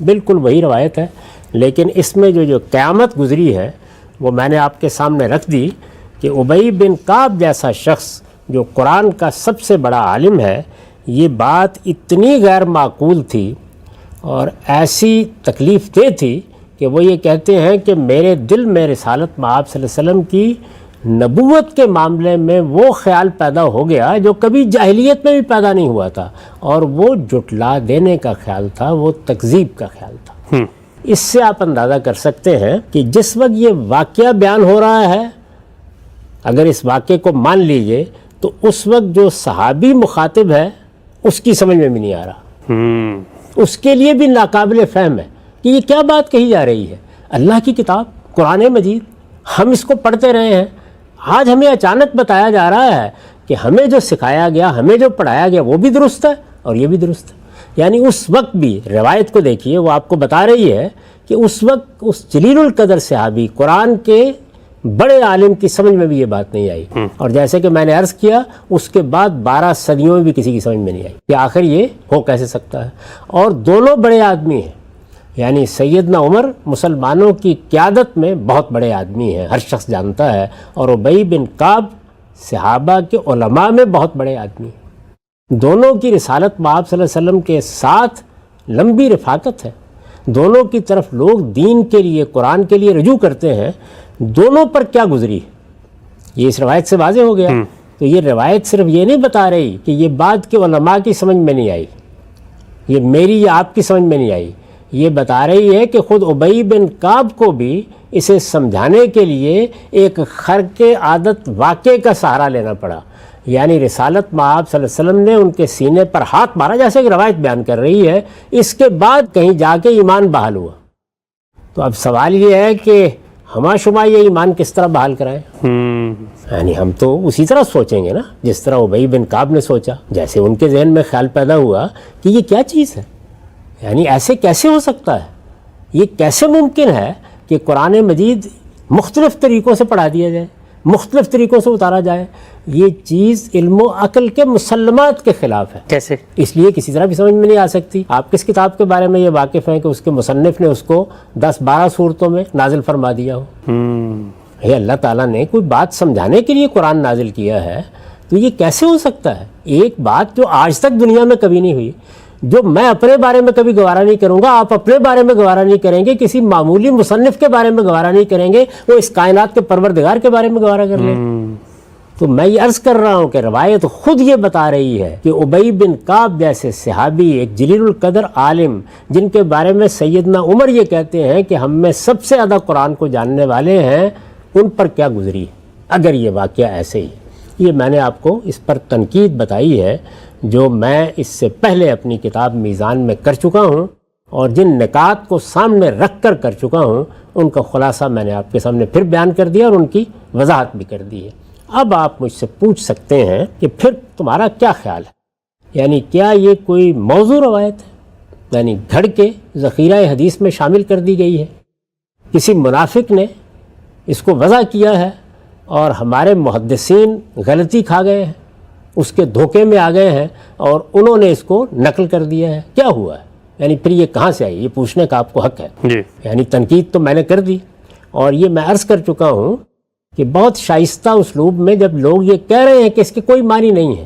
بالکل وہی روایت ہے، لیکن اس میں جو قیامت گزری ہے وہ میں نے آپ کے سامنے رکھ دی کہ ابی بن کعب جیسا شخص جو قرآن کا سب سے بڑا عالم ہے، یہ بات اتنی غیر معقول تھی اور ایسی تکلیف دہ تھی کہ وہ یہ کہتے ہیں کہ میرے دل میں رسالت مآب صلی اللہ علیہ وسلم کی نبوت کے معاملے میں وہ خیال پیدا ہو گیا جو کبھی جاہلیت میں بھی پیدا نہیں ہوا تھا، اور وہ جھٹلا دینے کا خیال تھا، وہ تکذیب کا خیال تھا۔ اس سے آپ اندازہ کر سکتے ہیں کہ جس وقت یہ واقعہ بیان ہو رہا ہے، اگر اس واقعے کو مان لیجئے تو اس وقت جو صحابی مخاطب ہے اس کی سمجھ میں بھی نہیں آ رہا، اس کے لیے بھی ناقابل فہم ہے کہ یہ کیا بات کہی جا رہی ہے۔ اللہ کی کتاب قرآن مجید، ہم اس کو پڑھتے رہے ہیں، آج ہمیں اچانک بتایا جا رہا ہے کہ ہمیں جو سکھایا گیا، ہمیں جو پڑھایا گیا وہ بھی درست ہے اور یہ بھی درست ہے۔ یعنی اس وقت بھی روایت کو دیکھیے، وہ آپ کو بتا رہی ہے کہ اس وقت اس جلیل القدر صحابی، قرآن کے بڑے عالم کی سمجھ میں بھی یہ بات نہیں آئی، اور جیسے کہ میں نے عرض کیا اس کے بعد 12 صدیوں میں بھی کسی کی سمجھ میں نہیں آئی کہ آخر یہ ہو کیسے سکتا ہے۔ اور دونوں بڑے آدمی ہیں، یعنی سیدنا عمر مسلمانوں کی قیادت میں بہت بڑے آدمی ہیں، ہر شخص جانتا ہے، اور ابی بن کعب صحابہ کے علماء میں بہت بڑے آدمی ہیں۔ دونوں کی رسالت آپ صلی اللہ علیہ وسلم کے ساتھ لمبی رفاقت ہے، دونوں کی طرف لوگ دین کے لیے، قرآن کے لیے رجوع کرتے ہیں، دونوں پر کیا گزری یہ اس روایت سے واضح ہو گیا۔ تو یہ روایت صرف یہ نہیں بتا رہی کہ یہ بات کہ علماء کی سمجھ میں نہیں آئی، یہ میری یا آپ کی سمجھ میں نہیں آئی، یہ بتا رہی ہے کہ خود ابی بن کعب کو بھی اسے سمجھانے کے لیے ایک خرق عادت واقعے کا سہارا لینا پڑا۔ یعنی رسالت مآب صلی اللہ علیہ وسلم نے ان کے سینے پر ہاتھ مارا، جیسے ایک روایت بیان کر رہی ہے، اس کے بعد کہیں جا کے ایمان بحال ہوا۔ تو اب سوال یہ ہے کہ ہما شما یہ ایمان کس طرح بحال کرائیں؟ یعنی ہم تو اسی طرح سوچیں گے نا جس طرح ابی بن کعب نے سوچا، جیسے ان کے ذہن میں خیال پیدا ہوا کہ یہ کیا چیز ہے، یعنی ایسے کیسے ہو سکتا ہے، یہ کیسے ممکن ہے کہ قرآن مجید مختلف طریقوں سے پڑھا دیا جائے، مختلف طریقوں سے اتارا جائے، یہ چیز علم و عقل کے مسلمات کے خلاف ہے۔ کیسے؟ اس لیے کسی طرح بھی سمجھ میں نہیں آ سکتی۔ آپ کس کتاب کے بارے میں یہ واقف ہیں کہ اس کے مصنف نے اس کو 10-12 صورتوں میں نازل فرما دیا ہو؟ یہ اللہ تعالیٰ نے کوئی بات سمجھانے کے لیے قرآن نازل کیا ہے، تو یہ کیسے ہو سکتا ہے؟ ایک بات جو آج تک دنیا میں کبھی نہیں ہوئی، جو میں اپنے بارے میں کبھی گوارا نہیں کروں گا، آپ اپنے بارے میں گوارا نہیں کریں گے، کسی معمولی مصنف کے بارے میں گوارا نہیں کریں گے، وہ اس کائنات کے پروردگار کے بارے میں گوارا کر لیں۔ تو میں یہ عرض کر رہا ہوں کہ روایت خود یہ بتا رہی ہے کہ ابی بن کعب جیسے صحابی، ایک جلیل القدر عالم، جن کے بارے میں سیدنا عمر یہ کہتے ہیں کہ ہم میں سب سے زیادہ قرآن کو جاننے والے ہیں، ان پر کیا گزری اگر یہ واقعہ ایسے ہی۔ یہ میں نے آپ کو اس پر تنقید بتائی ہے جو میں اس سے پہلے اپنی کتاب میزان میں کر چکا ہوں، اور جن نکات کو سامنے رکھ کر چکا ہوں ان کا خلاصہ میں نے آپ کے سامنے پھر بیان کر دیا اور ان کی وضاحت بھی کر دی ہے۔ اب آپ مجھ سے پوچھ سکتے ہیں کہ پھر تمہارا کیا خیال ہے، یعنی کیا یہ کوئی موضوع روایت ہے، یعنی گھڑ کے ذخیرہ حدیث میں شامل کر دی گئی ہے، کسی منافق نے اس کو وضع کیا ہے اور ہمارے محدثین غلطی کھا گئے ہیں، اس کے دھوکے میں آ گئے ہیں اور انہوں نے اس کو نقل کر دیا ہے، کیا ہوا ہے؟ یعنی پھر یہ کہاں سے آئی؟ یہ پوچھنے کا آپ کو حق ہے جی۔ یعنی تنقید تو میں نے کر دی، اور یہ میں عرض کر چکا ہوں کہ بہت شائستہ اسلوب میں جب لوگ یہ کہہ رہے ہیں کہ اس کے کوئی معنی نہیں ہے،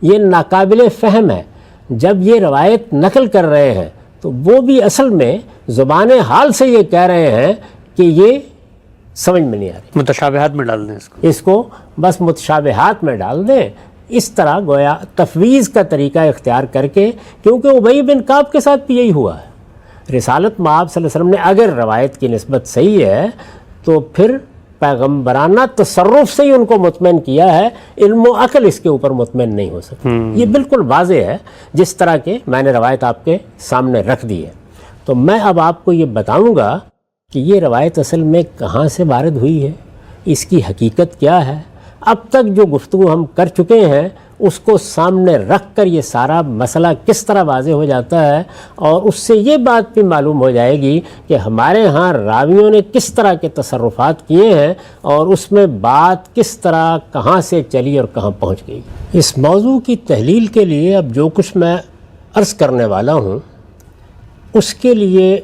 یہ ناقابل فہم ہے، جب یہ روایت نقل کر رہے ہیں تو وہ بھی اصل میں زبان حال سے یہ کہہ رہے ہیں کہ یہ سمجھ میں نہیں آ رہی، متشابہات میں ڈال دیں اس کو بس متشابہات میں ڈال دیں، اس طرح گویا تفویض کا طریقہ اختیار کر کے، کیونکہ ابی بن کعب کے ساتھ بھی یہی ہوا ہے۔ رسالت مآب صلی اللہ علیہ وسلم نے اگر روایت کی نسبت صحیح ہے تو پھر پیغمبرانہ تصرف سے ہی ان کو مطمئن کیا ہے، علم و عقل اس کے اوپر مطمئن نہیں ہو سکتا۔ یہ بالکل واضح ہے جس طرح کہ میں نے روایت آپ کے سامنے رکھ دی ہے۔ تو میں اب آپ کو یہ بتاؤں گا کہ یہ روایت اصل میں کہاں سے وارد ہوئی ہے، اس کی حقیقت کیا ہے۔ اب تک جو گفتگو ہم کر چکے ہیں اس کو سامنے رکھ کر یہ سارا مسئلہ کس طرح واضح ہو جاتا ہے، اور اس سے یہ بات بھی معلوم ہو جائے گی کہ ہمارے ہاں راویوں نے کس طرح کے تصرفات کیے ہیں اور اس میں بات کس طرح کہاں سے چلی اور کہاں پہنچ گئی۔ اس موضوع کی تحلیل کے لیے اب جو کچھ میں عرض کرنے والا ہوں اس کے لیے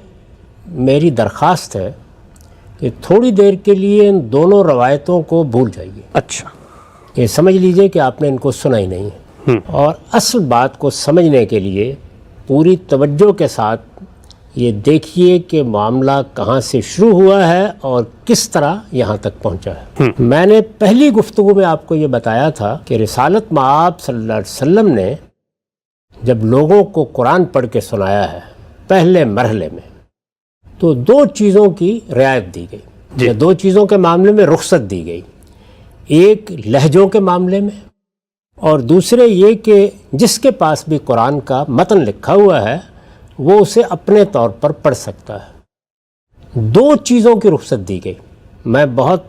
میری درخواست ہے کہ تھوڑی دیر کے لیے ان دونوں روایتوں کو بھول جائیے۔ اچھا، یہ سمجھ لیجئے کہ آپ نے ان کو سنا ہی نہیں ہے، اور اصل بات کو سمجھنے کے لیے پوری توجہ کے ساتھ یہ دیکھیے کہ معاملہ کہاں سے شروع ہوا ہے اور کس طرح یہاں تک پہنچا ہے۔ میں نے پہلی گفتگو میں آپ کو یہ بتایا تھا کہ رسالت مآب صلی اللہ علیہ وسلم نے جب لوگوں کو قرآن پڑھ کے سنایا ہے پہلے مرحلے میں، تو دو چیزوں کی رعایت دی گئی، یا دو چیزوں کے معاملے میں رخصت دی گئی، ایک لہجوں کے معاملے میں، اور دوسرے یہ کہ جس کے پاس بھی قرآن کا متن لکھا ہوا ہے وہ اسے اپنے طور پر پڑھ سکتا ہے۔ دو چیزوں کی رخصت دی گئی. میں بہت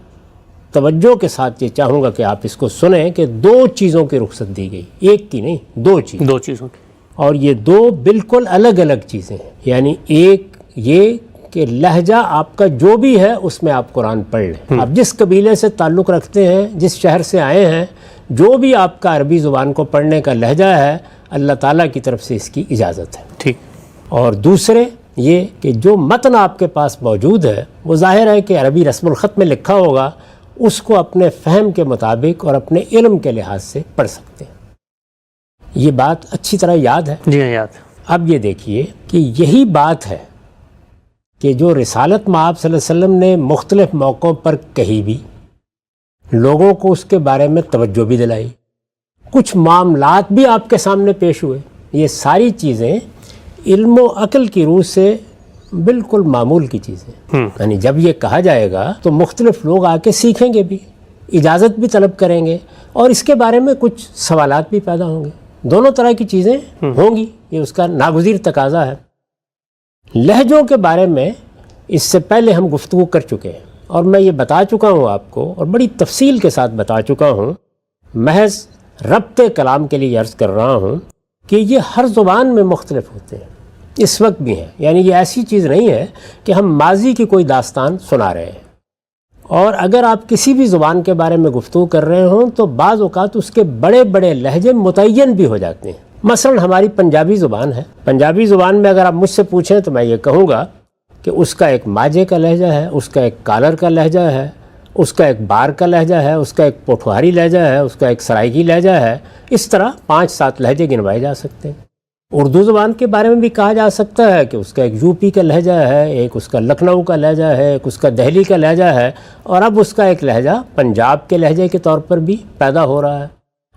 توجہ کے ساتھ یہ چاہوں گا کہ آپ اس کو سنیں کہ دو چیزوں کی رخصت دی گئی, ایک کی نہیں, دو چیزوں کی. اور یہ دو بالکل الگ الگ چیزیں ہیں. یعنی ایک یہ کہ لہجہ آپ کا جو بھی ہے اس میں آپ قرآن پڑھ لیں. آپ جس قبیلے سے تعلق رکھتے ہیں, جس شہر سے آئے ہیں, جو بھی آپ کا عربی زبان کو پڑھنے کا لہجہ ہے, اللہ تعالیٰ کی طرف سے اس کی اجازت ہے. ٹھیک. اور دوسرے یہ کہ جو متن آپ کے پاس موجود ہے وہ ظاہر ہے کہ عربی رسم الخط میں لکھا ہوگا, اس کو اپنے فہم کے مطابق اور اپنے علم کے لحاظ سے پڑھ سکتے ہیں. یہ بات اچھی طرح یاد ہے؟ جی ہاں یاد. اب یہ دیکھیے کہ یہی بات ہے کہ جو رسالت مآب صلی اللہ علیہ وسلم نے مختلف موقعوں پر کہی بھی, لوگوں کو اس کے بارے میں توجہ بھی دلائی, کچھ معاملات بھی آپ کے سامنے پیش ہوئے. یہ ساری چیزیں علم و عقل کی روح سے بالکل معمول کی چیزیں. یعنی جب یہ کہا جائے گا تو مختلف لوگ آ کے سیکھیں گے بھی, اجازت بھی طلب کریں گے, اور اس کے بارے میں کچھ سوالات بھی پیدا ہوں گے. دونوں طرح کی چیزیں ہوں گی, یہ اس کا ناگزیر تقاضا ہے. لہجوں کے بارے میں اس سے پہلے ہم گفتگو کر چکے ہیں, اور میں یہ بتا چکا ہوں آپ کو, اور بڑی تفصیل کے ساتھ بتا چکا ہوں. محض ربط کلام کے لیے عرض کر رہا ہوں کہ یہ ہر زبان میں مختلف ہوتے ہیں, اس وقت بھی ہیں. یعنی یہ ایسی چیز نہیں ہے کہ ہم ماضی کی کوئی داستان سنا رہے ہیں, اور اگر آپ کسی بھی زبان کے بارے میں گفتگو کر رہے ہوں تو بعض اوقات اس کے بڑے بڑے لہجے متعین بھی ہو جاتے ہیں. مثلا ہماری پنجابی زبان ہے, پنجابی زبان میں اگر آپ مجھ سے پوچھیں تو میں یہ کہوں گا کہ اس کا ایک ماجھے کا لہجہ ہے, اس کا ایک کالر کا لہجہ ہے, اس کا ایک بار کا لہجہ ہے, اس کا ایک پوٹھواری لہجہ ہے, اس کا ایک سرائیکی لہجہ ہے. اس طرح 5-7 لہجے گنوائے جا سکتے ہیں. اردو زبان کے بارے میں بھی کہا جا سکتا ہے کہ اس کا ایک یو پی کا لہجہ ہے, ایک اس کا لکھنؤ کا لہجہ ہے, ایک اس کا دہلی کا لہجہ ہے, اور اب اس کا ایک لہجہ پنجاب کے لہجے کے طور پر بھی پیدا ہو رہا ہے.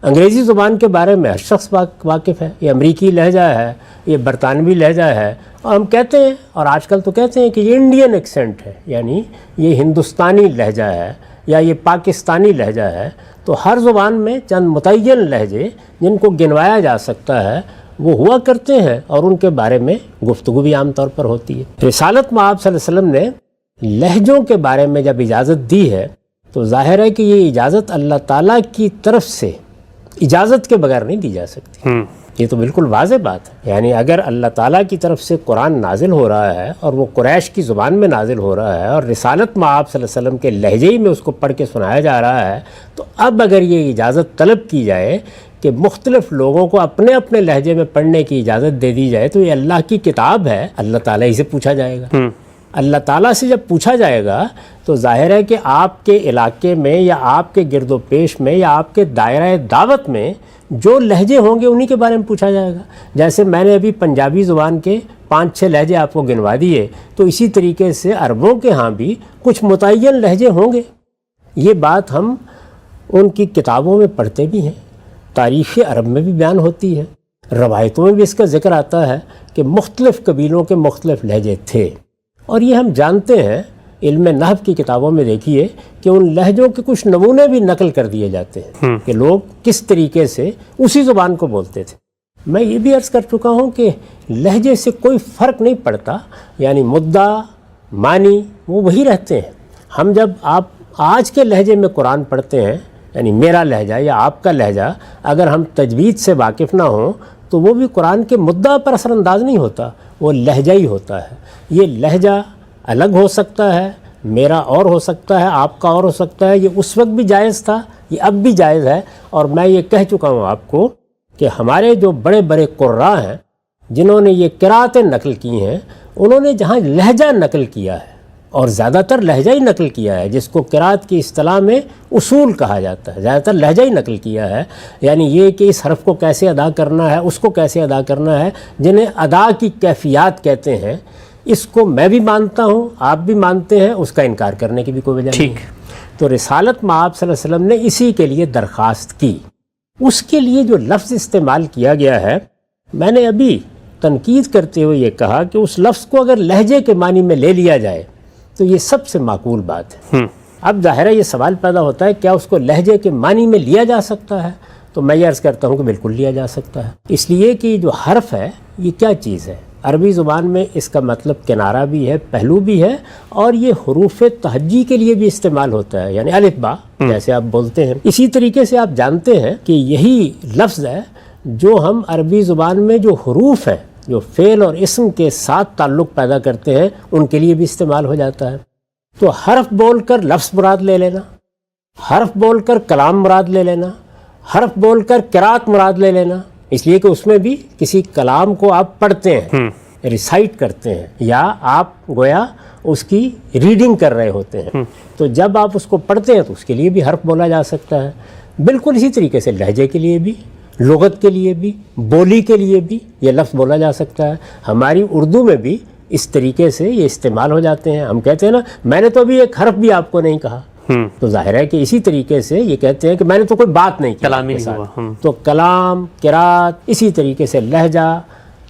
انگریزی زبان کے بارے میں ہر شخص واقف ہے, یہ امریکی لہجہ ہے, یہ برطانوی لہجہ ہے, اور ہم کہتے ہیں, اور آج کل تو کہتے ہیں کہ یہ انڈین ایکسنٹ ہے, یعنی یہ ہندوستانی لہجہ ہے یا یہ پاکستانی لہجہ ہے. تو ہر زبان میں چند متعین لہجے جن کو گنوایا جا سکتا ہے وہ ہوا کرتے ہیں, اور ان کے بارے میں گفتگو بھی عام طور پر ہوتی ہے. رسالت مآب صلی اللہ علیہ وسلم نے لہجوں کے بارے میں جب اجازت دی ہے تو ظاہر ہے کہ یہ اجازت اللہ تعالیٰ کی طرف سے اجازت کے بغیر نہیں دی جا سکتی. یہ تو بالکل واضح بات ہے. یعنی اگر اللہ تعالیٰ کی طرف سے قرآن نازل ہو رہا ہے اور وہ قریش کی زبان میں نازل ہو رہا ہے, اور رسالت مآب صلی اللہ علیہ وسلم کے لہجے ہی میں اس کو پڑھ کے سنایا جا رہا ہے, تو اب اگر یہ اجازت طلب کی جائے کہ مختلف لوگوں کو اپنے اپنے لہجے میں پڑھنے کی اجازت دے دی جائے, تو یہ اللہ کی کتاب ہے, اللہ تعالیٰ ہی سے پوچھا جائے گا. اللہ تعالیٰ سے جب پوچھا جائے گا تو ظاہر ہے کہ آپ کے علاقے میں یا آپ کے گرد و پیش میں یا آپ کے دائرہ دعوت میں جو لہجے ہوں گے انہی کے بارے میں پوچھا جائے گا. جیسے میں نے ابھی پنجابی زبان کے 5-6 لہجے آپ کو گنوا دیے, تو اسی طریقے سے عربوں کے ہاں بھی کچھ متعین لہجے ہوں گے. یہ بات ہم ان کی کتابوں میں پڑھتے بھی ہیں, تاریخ عرب میں بھی بیان ہوتی ہے, روایتوں میں بھی اس کا ذکر آتا ہے کہ مختلف قبیلوں کے مختلف لہجے تھے. اور یہ ہم جانتے ہیں, علم نحو کی کتابوں میں دیکھیے کہ ان لہجوں کے کچھ نمونے بھی نقل کر دیے جاتے ہیں کہ لوگ کس طریقے سے اسی زبان کو بولتے تھے. میں یہ بھی عرض کر چکا ہوں کہ لہجے سے کوئی فرق نہیں پڑتا, یعنی مدعا معنی وہ وہی رہتے ہیں. ہم جب آپ آج کے لہجے میں قرآن پڑھتے ہیں, یعنی میرا لہجہ یا آپ کا لہجہ, اگر ہم تجوید سے واقف نہ ہوں تو وہ بھی قرآن کے مدعا پر اثر انداز نہیں ہوتا, وہ لہجہ ہی ہوتا ہے. یہ لہجہ الگ ہو سکتا ہے, میرا اور ہو سکتا ہے, آپ کا اور ہو سکتا ہے. یہ اس وقت بھی جائز تھا, یہ اب بھی جائز ہے. اور میں یہ کہہ چکا ہوں آپ کو کہ ہمارے جو بڑے بڑے قراء ہیں جنہوں نے یہ قراءتیں نقل کی ہیں, انہوں نے جہاں لہجہ نقل کیا ہے, اور زیادہ تر لہجہ ہی نقل کیا ہے, جس کو قراءت کی اصطلاح میں اصول کہا جاتا ہے, زیادہ تر لہجہ ہی نقل کیا ہے. یعنی یہ کہ اس حرف کو کیسے ادا کرنا ہے, اس کو کیسے ادا کرنا ہے, جنہیں ادا کی کیفیات کہتے ہیں. اس کو میں بھی مانتا ہوں, آپ بھی مانتے ہیں, اس کا انکار کرنے کی بھی کوئی وجہ نہیں. تو رسالت مآب صلی اللہ علیہ وسلم نے اسی کے لیے درخواست کی. اس کے لیے جو لفظ استعمال کیا گیا ہے, میں نے ابھی تنقید کرتے ہوئے یہ کہا کہ اس لفظ کو اگر لہجے کے معنی میں لے لیا جائے تو یہ سب سے معقول بات ہے. اب ظاہر ہے یہ سوال پیدا ہوتا ہے, کیا اس کو لہجے کے معنی میں لیا جا سکتا ہے؟ تو میں یہ عرض کرتا ہوں کہ بالکل لیا جا سکتا ہے. اس لیے کہ جو حرف ہے یہ کیا چیز ہے؟ عربی زبان میں اس کا مطلب کنارہ بھی ہے، پہلو بھی ہے، اور یہ حروف تہجی کے لیے بھی استعمال ہوتا ہے، یعنی الف با جیسے آپ بولتے ہیں۔ اسی طریقے سے آپ جانتے ہیں کہ یہی لفظ ہے جو ہم عربی زبان میں جو حروف ہیں جو فعل اور اسم کے ساتھ تعلق پیدا کرتے ہیں ان کے لیے بھی استعمال ہو جاتا ہے۔ تو حرف بول کر لفظ مراد لے لینا، حرف بول کر کلام مراد لے لینا، حرف بول کر قرات مراد لے لینا، اس لیے کہ اس میں بھی کسی کلام کو آپ پڑھتے ہیں، ریسائٹ کرتے ہیں، یا آپ گویا اس کی ریڈنگ کر رہے ہوتے ہیں، تو جب آپ اس کو پڑھتے ہیں تو اس کے لیے بھی حرف بولا جا سکتا ہے۔ بالکل اسی طریقے سے لہجے کے لیے بھی، لغت کے لیے بھی، بولی کے لیے بھی یہ لفظ بولا جا سکتا ہے۔ ہماری اردو میں بھی اس طریقے سے یہ استعمال ہو جاتے ہیں۔ ہم کہتے ہیں نا میں نے تو ابھی ایک حرف بھی آپ کو نہیں کہا، تو ظاہر ہے کہ اسی طریقے سے یہ کہتے ہیں کہ میں نے تو کوئی بات نہیں کی، کلام ہی نہیں ہوا۔ تو کلام، قرات، اسی طریقے سے لہجہ،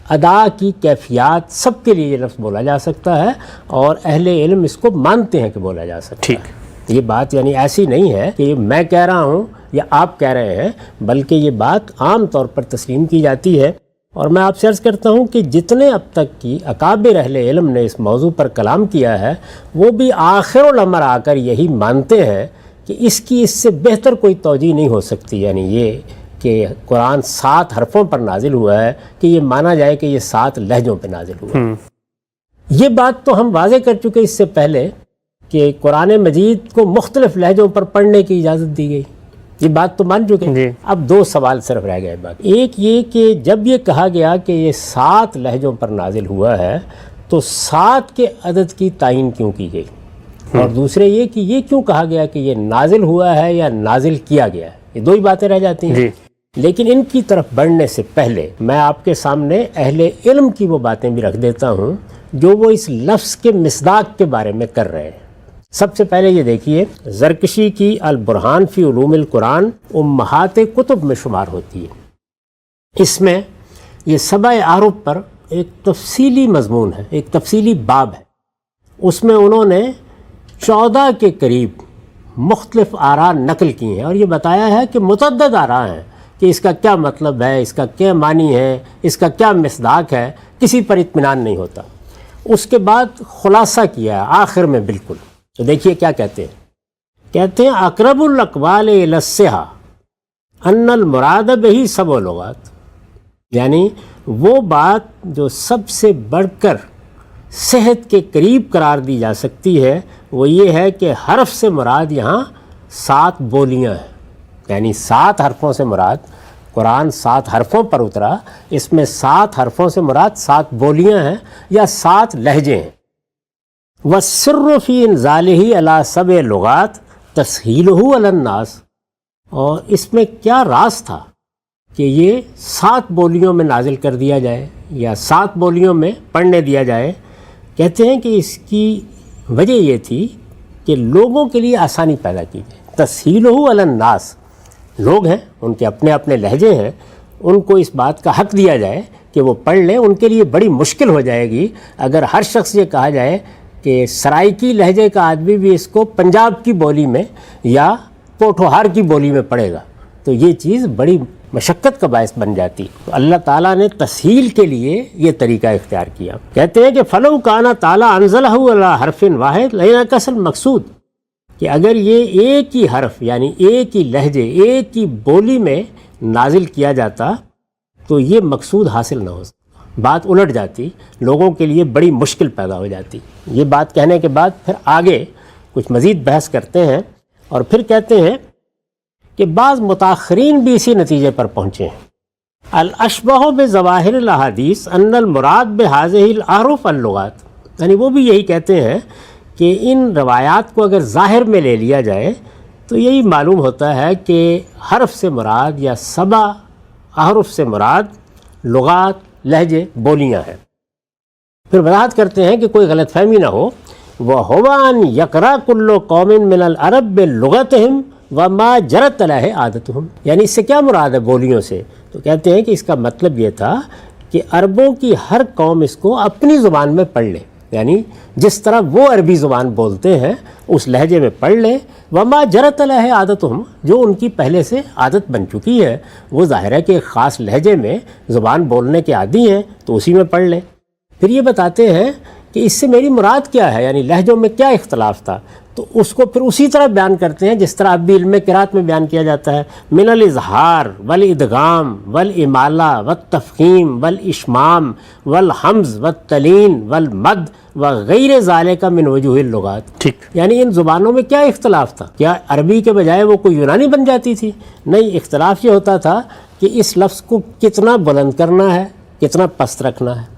ادا کی کیفیات، سب کے لیے یہ لفظ بولا جا سکتا ہے، اور اہل علم اس کو مانتے ہیں کہ بولا جا سکتا ہے۔ یہ بات یعنی ایسی نہیں ہے کہ میں کہہ رہا ہوں یا آپ کہہ رہے ہیں، بلکہ یہ بات عام طور پر تسلیم کی جاتی ہے۔ اور میں آپ سے عرض کرتا ہوں کہ جتنے اب تک کی اکابر اہل علم نے اس موضوع پر کلام کیا ہے، وہ بھی آخر الامر آ کر یہی مانتے ہیں کہ اس سے بہتر کوئی توجیہ نہیں ہو سکتی، یعنی یہ کہ قرآن 7 حرفوں پر نازل ہوا ہے کہ یہ مانا جائے کہ یہ 7 لہجوں پہ نازل ہوا ہے۔ یہ بات تو ہم واضح کر چکے اس سے پہلے کہ قرآن مجید کو مختلف لہجوں پر پڑھنے کی اجازت دی گئی، یہ بات تو مان چکے۔ اب 2 سوال صرف رہ گئے باقی۔ ایک یہ کہ جب یہ کہا گیا کہ یہ 7 لہجوں پر نازل ہوا ہے تو 7 کے عدد کی تعین کیوں کی گئی، اور دوسرے یہ کہ یہ کیوں کہا گیا کہ یہ نازل ہوا ہے یا نازل کیا گیا ہے، یہ 2 ہی باتیں رہ جاتی ہیں۔ لیکن ان کی طرف بڑھنے سے پہلے میں آپ کے سامنے اہل علم کی وہ باتیں بھی رکھ دیتا ہوں جو وہ اس لفظ کے مصداق کے بارے میں کر رہے ہیں۔ سب سے پہلے یہ دیکھیے، زرکشی کی البرہان فی علوم القرآن امہات کتب میں شمار ہوتی ہے۔ اس میں یہ 7 احرف پر ایک تفصیلی مضمون ہے، ایک تفصیلی باب ہے، اس میں انہوں نے 14 کے قریب مختلف آراء نقل کی ہیں، اور یہ بتایا ہے کہ متعدد آراء ہیں کہ اس کا کیا مطلب ہے، اس کا کیا معنی ہے، اس کا کیا مصداق ہے، کسی پر اطمینان نہیں ہوتا۔ اس کے بعد خلاصہ کیا ہے آخر میں بالکل، تو دیکھیے کیا کہتے ہیں اقرب الاقوال الی الصحہ ان المراد بہ 7 لغات، یعنی وہ بات جو سب سے بڑھ کر صحت کے قریب قرار دی جا سکتی ہے وہ یہ ہے کہ حرف سے مراد یہاں 7 بولیاں ہیں، یعنی 7 حرفوں سے مراد، قرآن 7 حرفوں پر اترا، اس میں 7 حرفوں سے مراد 7 بولیاں ہیں یا 7 لہجے ہیں۔ وَالسِّرُّ فِي إِنزَالِهِ عَلَى 7 لغات تَسْهِيلُهُ عَلَى النَّاسِ، اور اس میں کیا راز تھا کہ یہ 7 بولیوں میں نازل کر دیا جائے یا 7 بولیوں میں پڑھنے دیا جائے۔ کہتے ہیں کہ اس کی وجہ یہ تھی کہ لوگوں کے لیے آسانی پیدا کی جائے، تَسْهِيلُهُ عَلَى النَّاسِ، لوگ ہیں ان کے اپنے اپنے لہجے ہیں، ان کو اس بات کا حق دیا جائے کہ وہ پڑھ لیں۔ ان کے لیے بڑی مشکل ہو جائے گی اگر ہر شخص یہ کہا جائے کہ سرائکی لہجے کا آدمی بھی اس کو پنجاب کی بولی میں یا پوٹھوہار کی بولی میں پڑھے گا، تو یہ چیز بڑی مشقت کا باعث بن جاتی۔ تو اللہ تعالیٰ نے تسہیل کے لیے یہ طریقہ اختیار کیا۔ کہتے ہیں کہ فَلَوْ كَانَ تَعَالَىٰ أَنزَلَهُ عَلَىٰ حَرْفٍ وَاحِدٍ لَيَنْعَكَسَ الْمَقْصُودُ، کہ اگر یہ ایک ہی حرف یعنی ایک ہی لہجے، ایک ہی بولی میں نازل کیا جاتا تو یہ مقصود حاصل نہ ہو سکتا، بات الٹ جاتی، لوگوں کے لیے بڑی مشکل پیدا ہو جاتی۔ یہ بات کہنے کے بعد پھر آگے کچھ مزید بحث کرتے ہیں، اور پھر کہتے ہیں کہ بعض متاخرین بھی اسی نتیجے پر پہنچے ہیں۔ الاشبہ بظواہر الاحادیث ان المراد بہذہ الاحرف اللغات، یعنی وہ بھی یہی کہتے ہیں کہ ان روایات کو اگر ظاہر میں لے لیا جائے تو یہی معلوم ہوتا ہے کہ حرف سے مراد یا 7 احرف سے مراد لغات، لہجے، بولیاں ہیں۔ پھر وضاحت کرتے ہیں کہ کوئی غلط فہمی نہ ہو، وَهُوَ أَنْ يَقْرَأَ كُلُّ قَوْمٍ مِّنَ الْعَرَبِ بِلُغَتِهِمْ وَمَا جَرَتْ عَلَيْهِ عَادَتُهُمْ، یعنی اس سے کیا مراد ہے بولیوں سے؟ تو کہتے ہیں کہ اس کا مطلب یہ تھا کہ عربوں کی ہر قوم اس کو اپنی زبان میں پڑھ لے، یعنی جس طرح وہ عربی زبان بولتے ہیں اس لہجے میں پڑھ لے۔ وَمَا جَرَتْ عَلَيْهِ عَادَتُهُمْ، جو ان کی پہلے سے عادت بن چکی ہے، وہ ظاہر ہے کہ ایک خاص لہجے میں زبان بولنے کے عادی ہیں تو اسی میں پڑھ لے۔ پھر یہ بتاتے ہیں کہ اس سے میری مراد کیا ہے، یعنی لہجوں میں کیا اختلاف تھا، تو اس کو پھر اسی طرح بیان کرتے ہیں جس طرح اب بھی علم قرات میں بیان کیا جاتا ہے، من الاظہار والادغام والامالہ والتفخیم والاشمام والحمز والتلین والمد وغیر ذالک من وجوہ اللغات. ٹھیک. یعنی ان زبانوں میں کیا اختلاف تھا؟ کیا عربی کے بجائے وہ کوئی یونانی بن جاتی تھی؟ نہیں، اختلاف یہ ہوتا تھا کہ اس لفظ کو کتنا بلند کرنا ہے، کتنا پست رکھنا ہے.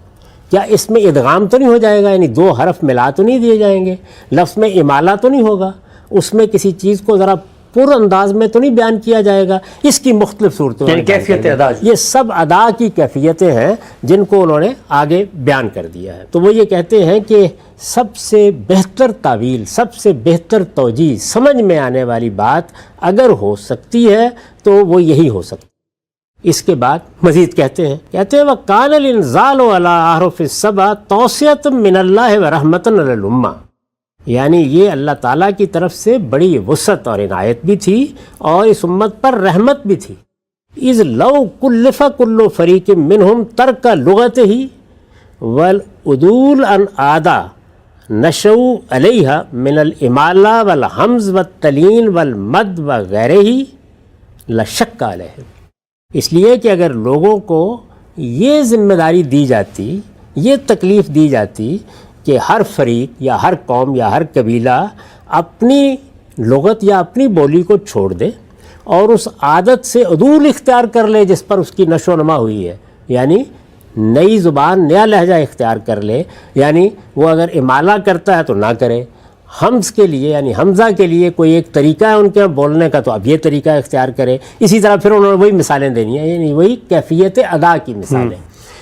کیا اس میں ادغام تو نہیں ہو جائے گا، یعنی دو حرف ملا تو نہیں دیے جائیں گے؟ لفظ میں امالہ تو نہیں ہوگا؟ اس میں کسی چیز کو ذرا پر انداز میں تو نہیں بیان کیا جائے گا؟ اس کی مختلف صورتوں یعنی کیفیت ادا. یہ سب ادا کی کیفیتیں ہیں جن کو انہوں نے آگے بیان کر دیا ہے. تو وہ یہ کہتے ہیں کہ سب سے بہتر تعویل، سب سے بہتر توجیہ، سمجھ میں آنے والی بات اگر ہو سکتی ہے تو وہ یہی ہو سکتی ہے. اس کے بعد مزید کہتے ہیں وَقَانَ الْإِنزَالُ عَلَىٰ أَحْرُفِ السَّبْعِ تَوْصِيَةٌ مِّنَ اللَّهِ وَرَحْمَةً عَلَى الْأُمَّةِ، یعنی یہ اللہ تعالیٰ کی طرف سے بڑی وسعت اور عنایت بھی تھی اور اس امت پر رحمت بھی تھی. اِذْ لَوْ كُلِّفَ كُلُّ فَرِيقٍ مِّنْهُمْ تَرْكَ لُغَتِهِ وَالْعُدُولَ عَنْ عَادَةٍ نَشَوْا عَلَيْهَا مِنَ الْإِمَالَةِ وَالْحَمْزِ وَالتَّلِينِ وَالْمَدِّ وَغَيْرِهِ لَشَقَّ عَلَيْهِمْ. اس لیے کہ اگر لوگوں کو یہ ذمہ داری دی جاتی، یہ تکلیف دی جاتی کہ ہر فریق یا ہر قوم یا ہر قبیلہ اپنی لغت یا اپنی بولی کو چھوڑ دے اور اس عادت سے عدول اختیار کر لے جس پر اس کی نشو و نما ہوئی ہے، یعنی نئی زبان، نیا لہجہ اختیار کر لے. یعنی وہ اگر امالہ کرتا ہے تو نہ کرے، حمز کے لیے یعنی حمزہ کے لیے کوئی ایک طریقہ ہے ان کے بولنے کا تو اب یہ طریقہ اختیار کرے. اسی طرح پھر انہوں نے وہی مثالیں دینی ہیں، یعنی وہی کیفیت ادا کی مثالیں.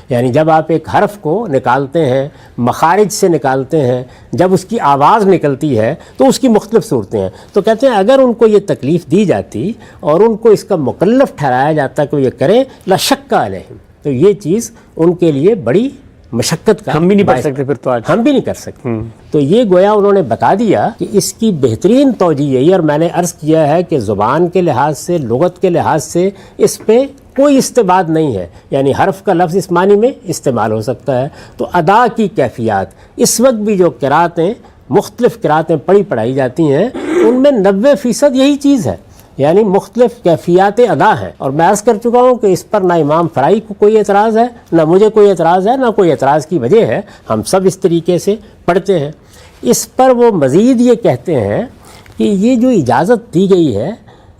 یعنی جب آپ ایک حرف کو نکالتے ہیں، مخارج سے نکالتے ہیں، جب اس کی آواز نکلتی ہے تو اس کی مختلف صورتیں ہیں. تو کہتے ہیں اگر ان کو یہ تکلیف دی جاتی اور ان کو اس کا مکلف ٹھہرایا جاتا کہ وہ یہ کریں، لشق علیہم، تو یہ چیز ان کے لیے بڑی مشقت کا، ہم بھی نہیں پڑھ سکتے پھر تو آج ہم بھی نہیں کر سکتے. تو یہ گویا انہوں نے بتا دیا کہ اس کی بہترین توجیہ یہی، اور میں نے عرض کیا ہے کہ زبان کے لحاظ سے، لغت کے لحاظ سے اس پہ کوئی استبعاد نہیں ہے، یعنی حرف کا لفظ اس معنی میں استعمال ہو سکتا ہے. تو ادا کی کیفیات، اس وقت بھی جو قراتیں، مختلف قراتیں پڑھائی جاتی ہیں، ان میں 90% یہی چیز ہے، یعنی مختلف کیفیات ادا ہیں. اور میں عرض کر چکا ہوں کہ اس پر نہ امام فرائی کو کوئی اعتراض ہے، نہ مجھے کوئی اعتراض ہے، نہ کوئی اعتراض کی وجہ ہے، ہم سب اس طریقے سے پڑھتے ہیں. اس پر وہ مزید یہ کہتے ہیں کہ یہ جو اجازت دی گئی ہے،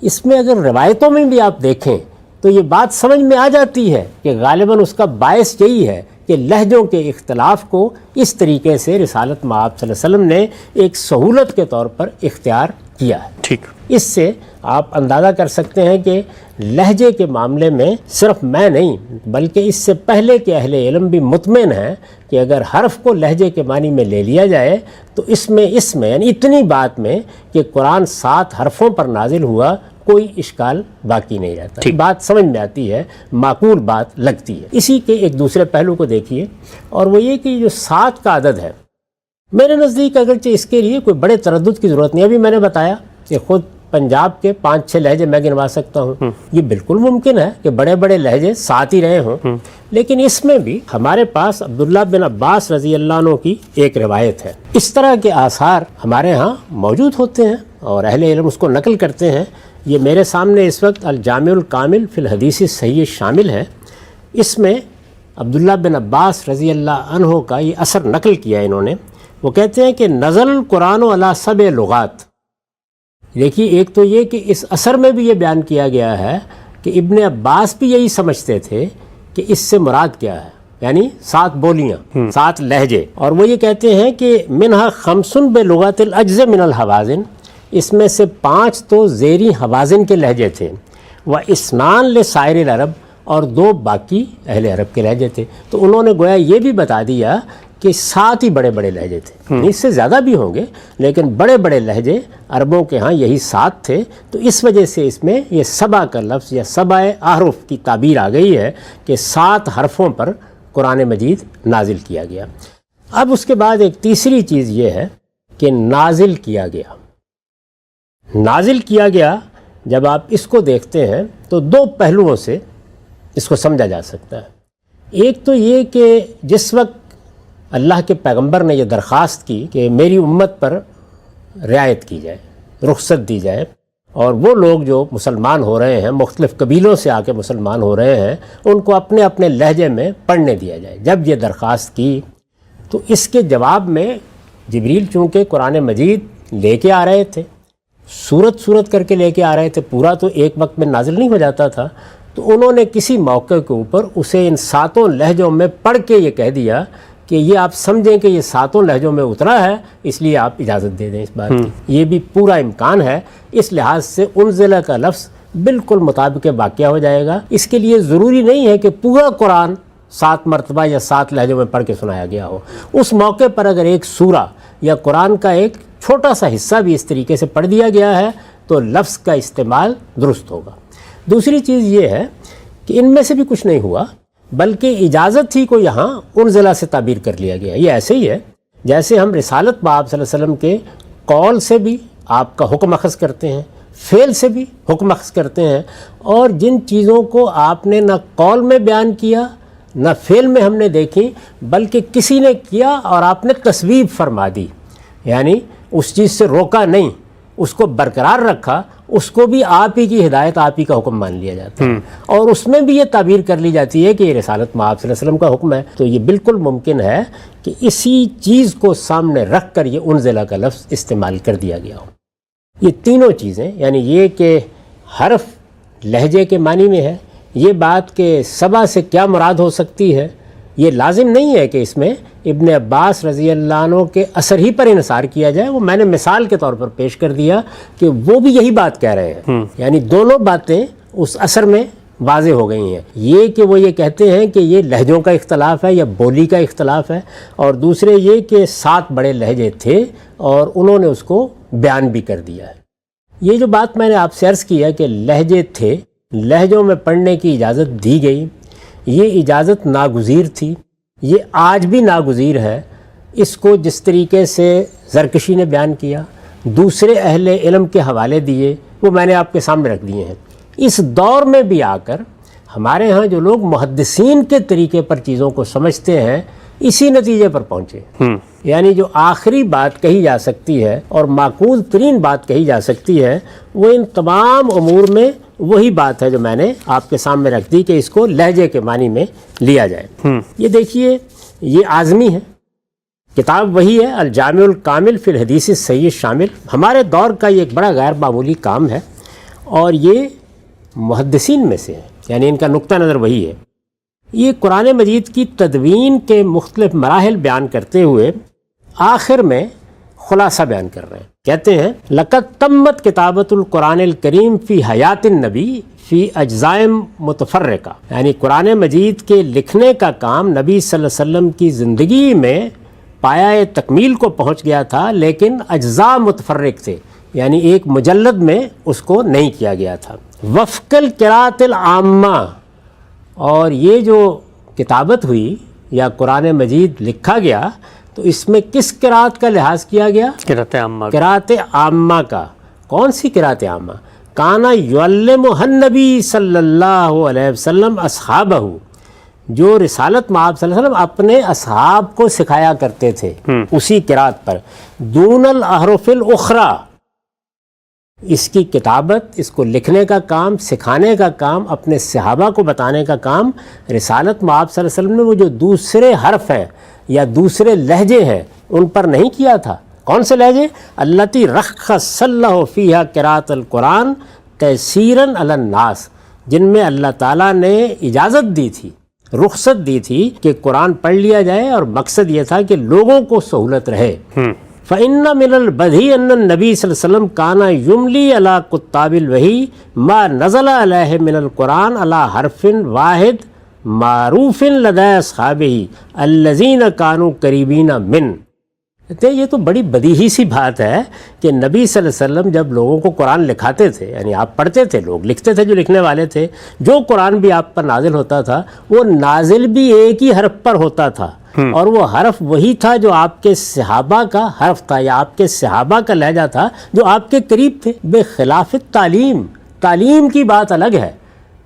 اس میں اگر روایتوں میں بھی آپ دیکھیں تو یہ بات سمجھ میں آ جاتی ہے کہ غالباً اس کا باعث یہی ہے کہ لہجوں کے اختلاف کو اس طریقے سے رسالت مآب صلی اللہ علیہ وسلم نے ایک سہولت کے طور پر اختیار کیا ہے. ٹھیک. اس سے آپ اندازہ کر سکتے ہیں کہ لہجے کے معاملے میں صرف میں نہیں بلکہ اس سے پہلے کے اہل علم بھی مطمئن ہیں کہ اگر حرف کو لہجے کے معنی میں لے لیا جائے تو اس میں یعنی اتنی بات میں کہ قرآن 7 حرفوں پر نازل ہوا، کوئی اشکال باقی نہیں رہتا. بات سمجھ میں آتی ہے، معقول بات لگتی ہے. اسی کے ایک دوسرے پہلو کو دیکھیے، اور وہ یہ کہ جو 7 کا عدد ہے، میرے نزدیک اگرچہ اس کے لیے کوئی بڑے تردد کی ضرورت نہیں. ابھی میں نے بتایا کہ خود پنجاب کے 5-6 لہجے میں گنوا سکتا ہوں. یہ بالکل ممکن ہے کہ بڑے بڑے لہجے 7 ہی رہے ہوں، لیکن اس میں بھی ہمارے پاس عبداللہ بن عباس رضی اللہ عنہ کی ایک روایت ہے. اس طرح کے آثار ہمارے ہاں موجود ہوتے ہیں اور اہل علم اس کو نقل کرتے ہیں. یہ میرے سامنے اس وقت الجامع الکامل فی الحدیث الصحیح شامل ہے. اس میں عبداللہ بن عباس رضی اللہ عنہ کا یہ اثر نقل کیا ہے انہوں نے. وہ کہتے ہیں کہ نزل القرآن علی 7 لغات. دیکھیے، ایک تو یہ کہ اس اثر میں بھی یہ بیان کیا گیا ہے کہ ابن عباس بھی یہی سمجھتے تھے کہ اس سے مراد کیا ہے، یعنی 7 بولیاں، 7 لہجے. اور وہ یہ کہتے ہیں کہ منہا 5 بلغات الاجز من الحوازن، اس میں سے 5 تو زیری حوازن کے لہجے تھے، واسنان لسائر العرب، اور 2 باقی اہل عرب کے لہجے تھے. تو انہوں نے گویا یہ بھی بتا دیا کہ 7 ہی بڑے بڑے لہجے تھے. اس سے زیادہ بھی ہوں گے لیکن بڑے بڑے لہجے عربوں کے ہاں یہی 7 تھے. تو اس وجہ سے اس میں یہ 7 کا لفظ یا 7 احرف کی تعبیر آ گئی ہے کہ 7 حرفوں پر قرآن مجید نازل کیا گیا. اب اس کے بعد ایک تیسری چیز یہ ہے کہ نازل کیا گیا. نازل کیا گیا جب آپ اس کو دیکھتے ہیں تو 2 پہلوؤں سے اس کو سمجھا جا سکتا ہے. ایک تو یہ کہ جس وقت اللہ کے پیغمبر نے یہ درخواست کی کہ میری امت پر رعایت کی جائے، رخصت دی جائے، اور وہ لوگ جو مسلمان ہو رہے ہیں، مختلف قبیلوں سے آ کے مسلمان ہو رہے ہیں، ان کو اپنے اپنے لہجے میں پڑھنے دیا جائے۔ جب یہ درخواست کی تو اس کے جواب میں جبریل چونکہ قرآن مجید لے کے آ رہے تھے، سورت کر کے لے کے آ رہے تھے، پورا تو ایک وقت میں نازل نہیں ہو جاتا تھا، تو انہوں نے کسی موقع کے اوپر اسے ان 7 لہجوں میں پڑھ کے یہ کہہ دیا کہ یہ آپ سمجھیں کہ یہ 7 لہجوں میں اترا ہے، اس لیے آپ اجازت دے دیں اس بات کی۔ یہ بھی پورا امکان ہے، اس لحاظ سے انزلہ کا لفظ بالکل مطابق واقعہ ہو جائے گا۔ اس کے لیے ضروری نہیں ہے کہ پورا قرآن 7 مرتبہ یا 7 لہجوں میں پڑھ کے سنایا گیا ہو۔ اس موقع پر اگر ایک سورہ یا قرآن کا ایک چھوٹا سا حصہ بھی اس طریقے سے پڑھ دیا گیا ہے تو لفظ کا استعمال درست ہوگا۔ دوسری چیز یہ ہے کہ ان میں سے بھی کچھ نہیں ہوا، بلکہ اجازت ہی کو یہاں انزلہ سے تعبیر کر لیا گیا۔ یہ ایسے ہی ہے جیسے ہم رسالت باب صلی اللہ علیہ وسلم کے قول سے بھی آپ کا حکم اخذ کرتے ہیں، فعل سے بھی حکم اخذ کرتے ہیں، اور جن چیزوں کو آپ نے نہ قول میں بیان کیا نہ فعل میں ہم نے دیکھی، بلکہ کسی نے کیا اور آپ نے تصویب فرما دی، یعنی اس چیز سے روکا نہیں، اس کو برقرار رکھا، اس کو بھی آپ ہی کی ہدایت، آپ ہی کا حکم مان لیا جاتا ہے، اور اس میں بھی یہ تعبیر کر لی جاتی ہے کہ یہ رسالت مآب صلی اللہ علیہ وسلم کا حکم ہے۔ تو یہ بالکل ممکن ہے کہ اسی چیز کو سامنے رکھ کر یہ انزلہ کا لفظ استعمال کر دیا گیا ہو۔ یہ تینوں چیزیں، یعنی یہ کہ حرف لہجے کے معنی میں ہے، یہ بات کہ سبا سے کیا مراد ہو سکتی ہے، یہ لازم نہیں ہے کہ اس میں ابن عباس رضی اللہ عنہ کے اثر ہی پر انحصار کیا جائے۔ وہ میں نے مثال کے طور پر پیش کر دیا کہ وہ بھی یہی بات کہہ رہے ہیں، یعنی دونوں باتیں اس اثر میں واضح ہو گئی ہیں۔ یہ کہ وہ یہ کہتے ہیں کہ یہ لہجوں کا اختلاف ہے یا بولی کا اختلاف ہے، اور دوسرے یہ کہ 7 بڑے لہجے تھے اور انہوں نے اس کو بیان بھی کر دیا ہے۔ یہ جو بات میں نے آپ سے عرض کیا کہ لہجے تھے، لہجوں میں پڑھنے کی اجازت دی گئی، یہ اجازت ناگزیر تھی، یہ آج بھی ناگزیر ہے۔ اس کو جس طریقے سے زرکشی نے بیان کیا، دوسرے اہل علم کے حوالے دیے، وہ میں نے آپ کے سامنے رکھ دیے ہیں۔ اس دور میں بھی آ کر ہمارے ہاں جو لوگ محدثین کے طریقے پر چیزوں کو سمجھتے ہیں، اسی نتیجے پر پہنچے، یعنی جو آخری بات کہی جا سکتی ہے اور معقول ترین بات کہی جا سکتی ہے، وہ ان تمام امور میں وہی بات ہے جو میں نے آپ کے سامنے رکھ دی کہ اس کو لہجے کے معنی میں لیا جائے۔ یہ دیکھیے، یہ اعظمی ہے، کتاب وہی ہے، الجامع الکامل فی الحدیث الصحیح شامل، ہمارے دور کا یہ ایک بڑا غیر معمولی کام ہے، اور یہ محدثین میں سے ہے، یعنی ان کا نقطہ نظر وہی ہے۔ یہ قرآن مجید کی تدوین کے مختلف مراحل بیان کرتے ہوئے آخر میں خلاصہ بیان کر رہے ہیں۔ کہتے ہیں لقد تمت کتابت القرآن الکریم فی حیات النبی فی اجزاء متفرقہ، یعنی قرآن مجید کے لکھنے کا کام نبی صلی اللہ علیہ وسلم کی زندگی میں پایہ تکمیل کو پہنچ گیا تھا، لیکن اجزاء متفرق تھے، یعنی ایک مجلد میں اس کو نہیں کیا گیا تھا۔ وفق القراءۃ العامہ، اور یہ جو کتابت ہوئی یا قرآن مجید لکھا گیا تو اس میں کس قراءت کا لحاظ کیا گیا؟ قراءت عامہ کا۔ کون سی قراءت عامہ؟ کانا یعلمہ النبی صلی اللہ علیہ وسلم اصحابہ، جو رسالت مآب صلی اللہ علیہ وسلم اپنے اصحاب کو سکھایا کرتے تھے اسی قراءت پر، دون الاحرف الاخری۔ اس کی کتابت، اس کو لکھنے کا کام، سکھانے کا کام، اپنے صحابہ کو بتانے کا کام رسالت مآب صلی اللہ علیہ وسلم نے وہ جو دوسرے حرف ہیں یا دوسرے لہجے ہیں ان پر نہیں کیا تھا۔ کون سے لہجے؟ اللتی رخص اللہ فیہا قراءۃ القرآن تیسیراً علی الناس، جن میں اللہ تعالیٰ نے اجازت دی تھی، رخصت دی تھی کہ قرآن پڑھ لیا جائے، اور مقصد یہ تھا کہ لوگوں کو سہولت رہے۔ فَإِنَّ مِنَ الْبَدِيعِ أَنَّ النَّبِيَّ صلی اللہ علیہ وسلم كَانَ يُمْلِي عَلَى كُتَّابِ الْوَحْيِ مَا نَزَلَ عَلَيْهِ مِنَ الْقُرْآنِ عَلَى حَرْفٍ وَاحِدٍ معروف لدى اصحابه الذين كانوا قريبين من۔ یہ تو بڑی بدیہی سی بات ہے کہ نبی صلی اللہ علیہ وسلم جب لوگوں کو قرآن لکھاتے تھے، یعنی آپ پڑھتے تھے، لوگ لکھتے تھے جو لکھنے والے تھے، جو قرآن بھی آپ پر نازل ہوتا تھا وہ نازل بھی ایک ہی حرف پر ہوتا تھا، اور وہ حرف وہی تھا جو آپ کے صحابہ کا حرف تھا یا آپ کے صحابہ کا لہجہ تھا جو آپ کے قریب تھے۔ بخلاف تعلیم، تعلیم کی بات الگ ہے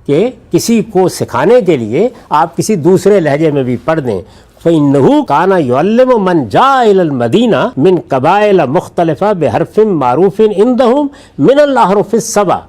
کہ کسی کو سکھانے کے لیے آپ کسی دوسرے لہجے میں بھی پڑھ دیں۔ فإنه كان يعلم من جاء إلى المدينة من قبائل مختلفة بحرف معروف عندهم من الأحرف السبع.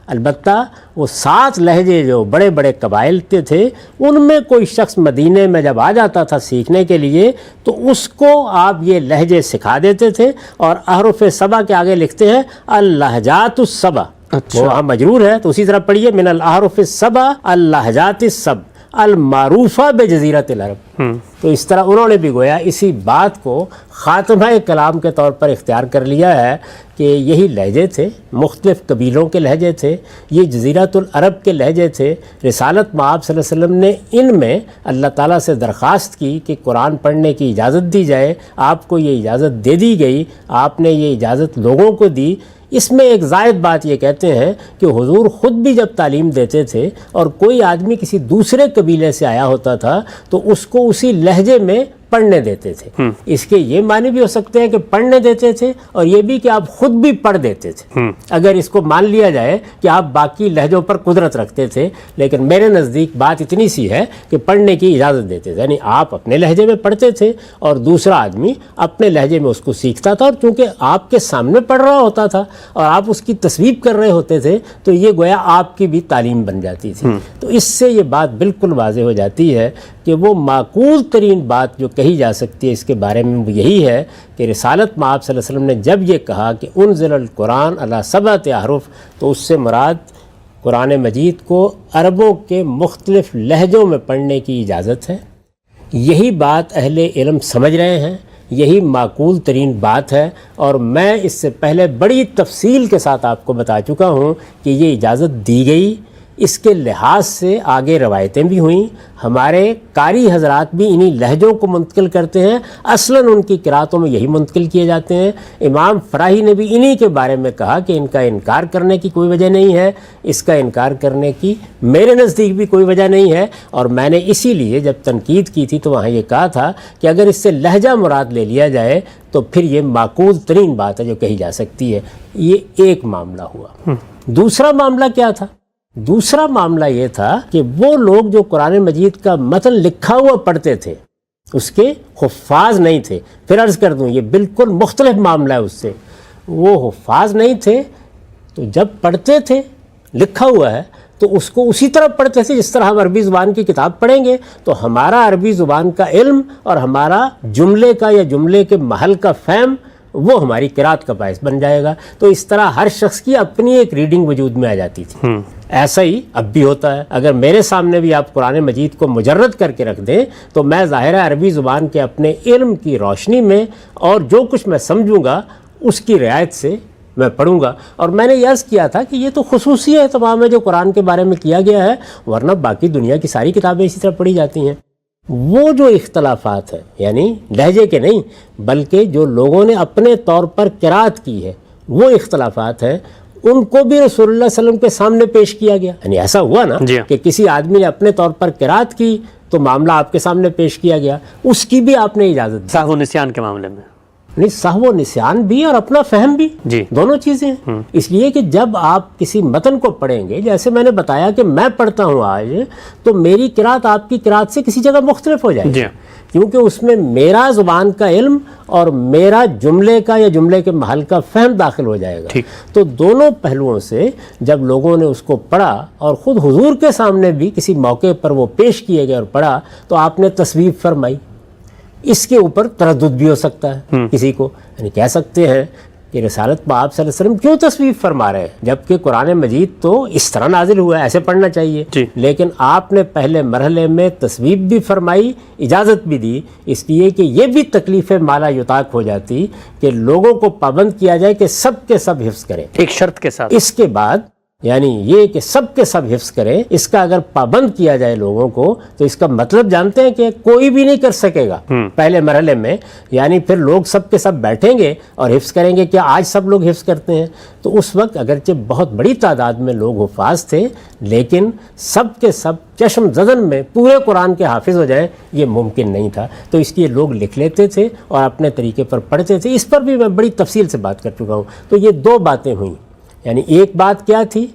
البتہ وہ 7 لہجے جو بڑے بڑے قبائل کے تھے ان میں کوئی شخص مدینے میں جب آ جاتا تھا سیکھنے کے لیے تو اس کو آپ یہ لہجے سکھا دیتے تھے. اور احرف 7 کے آگے لکھتے ہیں اللہجات السبع. وہ وہاں مجرور ہے تو اسی طرح پڑھیے من الاحرف السبع اللہجات السبع المعروفہ بجزیرۃ العرب. تو اس طرح انہوں نے بھی گویا اسی بات کو خاتمہ کلام کے طور پر اختیار کر لیا ہے کہ یہی لہجے تھے، مختلف قبیلوں کے لہجے تھے، یہ جزیرۃ العرب کے لہجے تھے. رسالت میں آپ صلی اللہ علیہ وسلم نے ان میں اللہ تعالیٰ سے درخواست کی کہ قرآن پڑھنے کی اجازت دی جائے. آپ کو یہ اجازت دے دی گئی، آپ نے یہ اجازت لوگوں کو دی. اس میں ایک زائد بات یہ کہتے ہیں کہ حضور خود بھی جب تعلیم دیتے تھے اور کوئی آدمی کسی دوسرے قبیلے سے آیا ہوتا تھا تو اس کو اسی لہجے میں پڑھنے دیتے تھے. اس کے یہ معنی بھی ہو سکتے ہیں کہ پڑھنے دیتے تھے اور یہ بھی کہ آپ خود بھی پڑھ دیتے تھے. اگر اس کو مان لیا جائے کہ آپ باقی لہجوں پر قدرت رکھتے تھے، لیکن میرے نزدیک بات اتنی سی ہے کہ پڑھنے کی اجازت دیتے تھے. یعنی آپ اپنے لہجے میں پڑھتے تھے اور دوسرا آدمی اپنے لہجے میں اس کو سیکھتا تھا. اور چونکہ آپ کے سامنے پڑھ رہا ہوتا تھا اور آپ اس کی تصویب کر رہے ہوتے تھے تو یہ گویا آپ کی بھی تعلیم بن جاتی تھی. تو اس سے یہ بات بالکل واضح ہو جاتی ہے کہ وہ معقول ترین بات جو کہی جا سکتی ہے اس کے بارے میں یہی ہے کہ رسالت میں آپ صلی اللہ علیہ وسلم نے جب یہ کہا کہ انزل القرآن علی 7 احرف تو اس سے مراد قرآن مجید کو عربوں کے مختلف لہجوں میں پڑھنے کی اجازت ہے. یہی بات اہل علم سمجھ رہے ہیں، یہی معقول ترین بات ہے. اور میں اس سے پہلے بڑی تفصیل کے ساتھ آپ کو بتا چکا ہوں کہ یہ اجازت دی گئی. اس کے لحاظ سے آگے روایتیں بھی ہوئیں. ہمارے قاری حضرات بھی انہی لہجوں کو منتقل کرتے ہیں، اصلاً ان کی قراتوں میں یہی منتقل کیے جاتے ہیں. امام فراہی نے بھی انہی کے بارے میں کہا کہ ان کا انکار کرنے کی کوئی وجہ نہیں ہے، اس کا انکار کرنے کی میرے نزدیک بھی کوئی وجہ نہیں ہے. اور میں نے اسی لیے جب تنقید کی تھی تو وہاں یہ کہا تھا کہ اگر اس سے لہجہ مراد لے لیا جائے تو پھر یہ معقول ترین بات ہے جو کہی جا سکتی ہے. یہ ایک معاملہ ہوا. دوسرا معاملہ کیا تھا؟ دوسرا معاملہ یہ تھا کہ وہ لوگ جو قرآن مجید کا متن لکھا ہوا پڑھتے تھے اس کے حفاظ نہیں تھے. پھر عرض کر دوں یہ بالکل مختلف معاملہ ہے اس سے. وہ حفاظ نہیں تھے تو جب پڑھتے تھے لکھا ہوا ہے تو اس کو اسی طرح پڑھتے تھے جس طرح ہم عربی زبان کی کتاب پڑھیں گے تو ہمارا عربی زبان کا علم اور ہمارا جملے کا یا جملے کے محل کا فہم وہ ہماری قرات کا باعث بن جائے گا. تو اس طرح ہر شخص کی اپنی ایک ریڈنگ وجود میں آ جاتی تھی. ایسا ہی اب بھی ہوتا ہے. اگر میرے سامنے بھی آپ قرآن مجید کو مجرد کر کے رکھ دیں تو میں ظاہرہ عربی زبان کے اپنے علم کی روشنی میں اور جو کچھ میں سمجھوں گا اس کی رعایت سے میں پڑھوں گا. اور میں نے یہ عرض کیا تھا کہ یہ تو خصوصی ہے تمام ہے جو قرآن کے بارے میں کیا گیا ہے، ورنہ باقی دنیا کی ساری کتابیں اسی طرح پڑھی جاتی ہیں. وہ جو اختلافات ہیں یعنی لہجے کے نہیں بلکہ جو لوگوں نے اپنے طور پر قرات کی ہے وہ اختلافات ہیں، ان کو بھی رسول اللہ صلی اللہ علیہ وسلم کے سامنے پیش کیا گیا. یعنی ایسا ہوا نا کہ کسی آدمی نے اپنے طور پر قرات کی تو معاملہ آپ کے سامنے پیش کیا گیا، اس کی بھی آپ نے اجازت دی. سہو نسیان کے معاملے میں نہیں، سہو و نسیان بھی اور اپنا فہم بھی دونوں چیزیں ہیں. اس لیے کہ جب آپ کسی متن کو پڑھیں گے جیسے میں نے بتایا کہ میں پڑھتا ہوں آج تو میری قرات آپ کی قرات سے کسی جگہ مختلف ہو جائے گی کیونکہ اس میں میرا زبان کا علم اور میرا جملے کا یا جملے کے محل کا فہم داخل ہو جائے گا. تو دونوں پہلوؤں سے جب لوگوں نے اس کو پڑھا اور خود حضور کے سامنے بھی کسی موقع پر وہ پیش کیے گئے اور پڑھا تو آپ نے تصویب فرمائی. اس کے اوپر تردد بھی ہو سکتا ہے کسی کو، یعنی کہہ سکتے ہیں کہ رسالت میں آپ صلی اللہ علیہ وسلم کیوں تصویب فرما رہے ہیں جبکہ قرآن مجید تو اس طرح نازل ہوا ہے، ایسے پڑھنا چاہیے. لیکن آپ نے پہلے مرحلے میں تصویب بھی فرمائی، اجازت بھی دی، اس لیے کہ یہ بھی تکلیف مالا یطاق ہو جاتی کہ لوگوں کو پابند کیا جائے کہ سب کے سب حفظ کریں ایک شرط کے ساتھ. اس کے بعد یعنی یہ کہ سب کے سب حفظ کریں، اس کا اگر پابند کیا جائے لوگوں کو تو اس کا مطلب جانتے ہیں کہ کوئی بھی نہیں کر سکے گا پہلے مرحلے میں. یعنی پھر لوگ سب کے سب بیٹھیں گے اور حفظ کریں گے. کیا آج سب لوگ حفظ کرتے ہیں؟ تو اس وقت اگرچہ بہت بڑی تعداد میں لوگ حفاظ تھے لیکن سب کے سب چشم زدن میں پورے قرآن کے حافظ ہو جائیں یہ ممکن نہیں تھا. تو اس لیے لوگ لکھ لیتے تھے اور اپنے طریقے پر پڑھتے تھے. اس پر بھی میں بڑی تفصیل سے بات کر چکا ہوں. تو یہ دو باتیں ہوئیں. یعنی ایک بات کیا تھی؟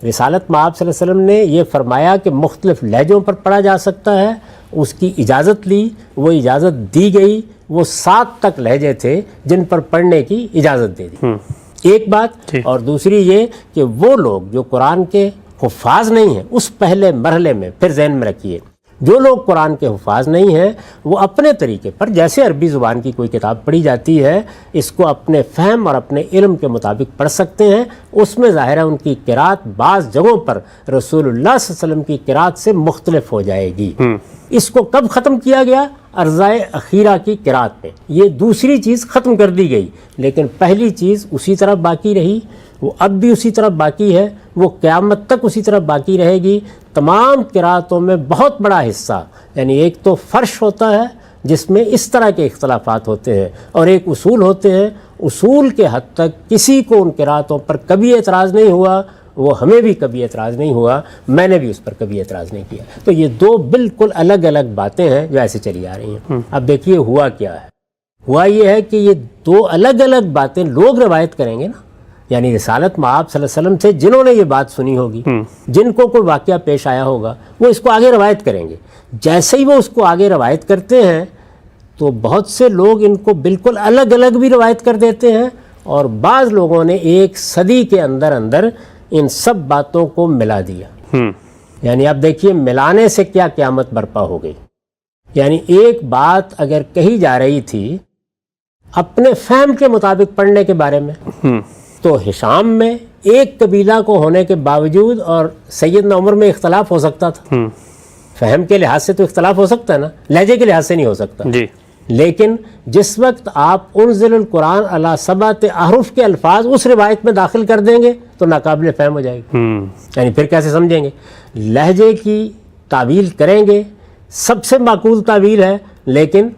رسالت میں آپ صلی اللہ علیہ وسلم نے یہ فرمایا کہ مختلف لہجوں پر پڑھا جا سکتا ہے، اس کی اجازت لی، وہ اجازت دی گئی، وہ 7 تک لہجے تھے جن پر پڑھنے کی اجازت دے دی، ایک بات۔ اور دوسری یہ کہ وہ لوگ جو قرآن کے حفاظ نہیں ہیں، اس پہلے مرحلے میں پھر ذہن میں رکھیے، جو لوگ قرآن کے حفاظ نہیں ہیں وہ اپنے طریقے پر، جیسے عربی زبان کی کوئی کتاب پڑھی جاتی ہے، اس کو اپنے فہم اور اپنے علم کے مطابق پڑھ سکتے ہیں۔ اس میں ظاہر ہے ان کی قرات بعض جگہوں پر رسول اللہ صلی اللہ علیہ وسلم کی قرات سے مختلف ہو جائے گی۔ اس کو کب ختم کیا گیا؟ ارضائے اخیرہ کی قرات میں یہ دوسری چیز ختم کر دی گئی، لیکن پہلی چیز اسی طرح باقی رہی، وہ اب بھی اسی طرح باقی ہے، وہ قیامت تک اسی طرح باقی رہے گی۔ تمام قراتوں میں بہت بڑا حصہ، یعنی ایک تو فرش ہوتا ہے جس میں اس طرح کے اختلافات ہوتے ہیں، اور ایک اصول ہوتے ہیں، اصول کے حد تک کسی کو ان قراتوں پر کبھی اعتراض نہیں ہوا، وہ ہمیں بھی کبھی اعتراض نہیں ہوا، میں نے بھی اس پر کبھی اعتراض نہیں کیا۔ تو یہ دو بالکل الگ الگ باتیں ہیں جو ایسے چلی آ رہی ہیں۔ اب دیکھیے ہوا کیا ہے، ہوا یہ ہے کہ یہ دو الگ الگ باتیں لوگ روایت کریں گے نا، یعنی رسالت مآب صلی اللہ علیہ وسلم سے جنہوں نے یہ بات سنی ہوگی، جن کو کوئی واقعہ پیش آیا ہوگا، وہ اس کو آگے روایت کریں گے۔ جیسے ہی وہ اس کو آگے روایت کرتے ہیں تو بہت سے لوگ ان کو بالکل الگ الگ بھی روایت کر دیتے ہیں، اور بعض لوگوں نے ایک صدی کے اندر اندر ان سب باتوں کو ملا دیا۔ یعنی اب دیکھیے ملانے سے کیا قیامت برپا ہو گئی۔ یعنی ایک بات اگر کہی جا رہی تھی اپنے فہم کے مطابق پڑھنے کے بارے میں، تو ہشام میں ایک قبیلہ کو ہونے کے باوجود اور سیدنا عمر میں اختلاف ہو سکتا تھا۔ فہم کے لحاظ سے تو اختلاف ہو سکتا ہے نا، لہجے کے لحاظ سے نہیں ہو سکتا۔ لیکن جس وقت آپ انزل القرآن علی 7 احرف کے الفاظ اس روایت میں داخل کر دیں گے تو ناقابل فہم ہو جائے گی۔ یعنی پھر کیسے سمجھیں گے؟ لہجے کی تعویل کریں گے، سب سے معقول تعویل ہے، لیکن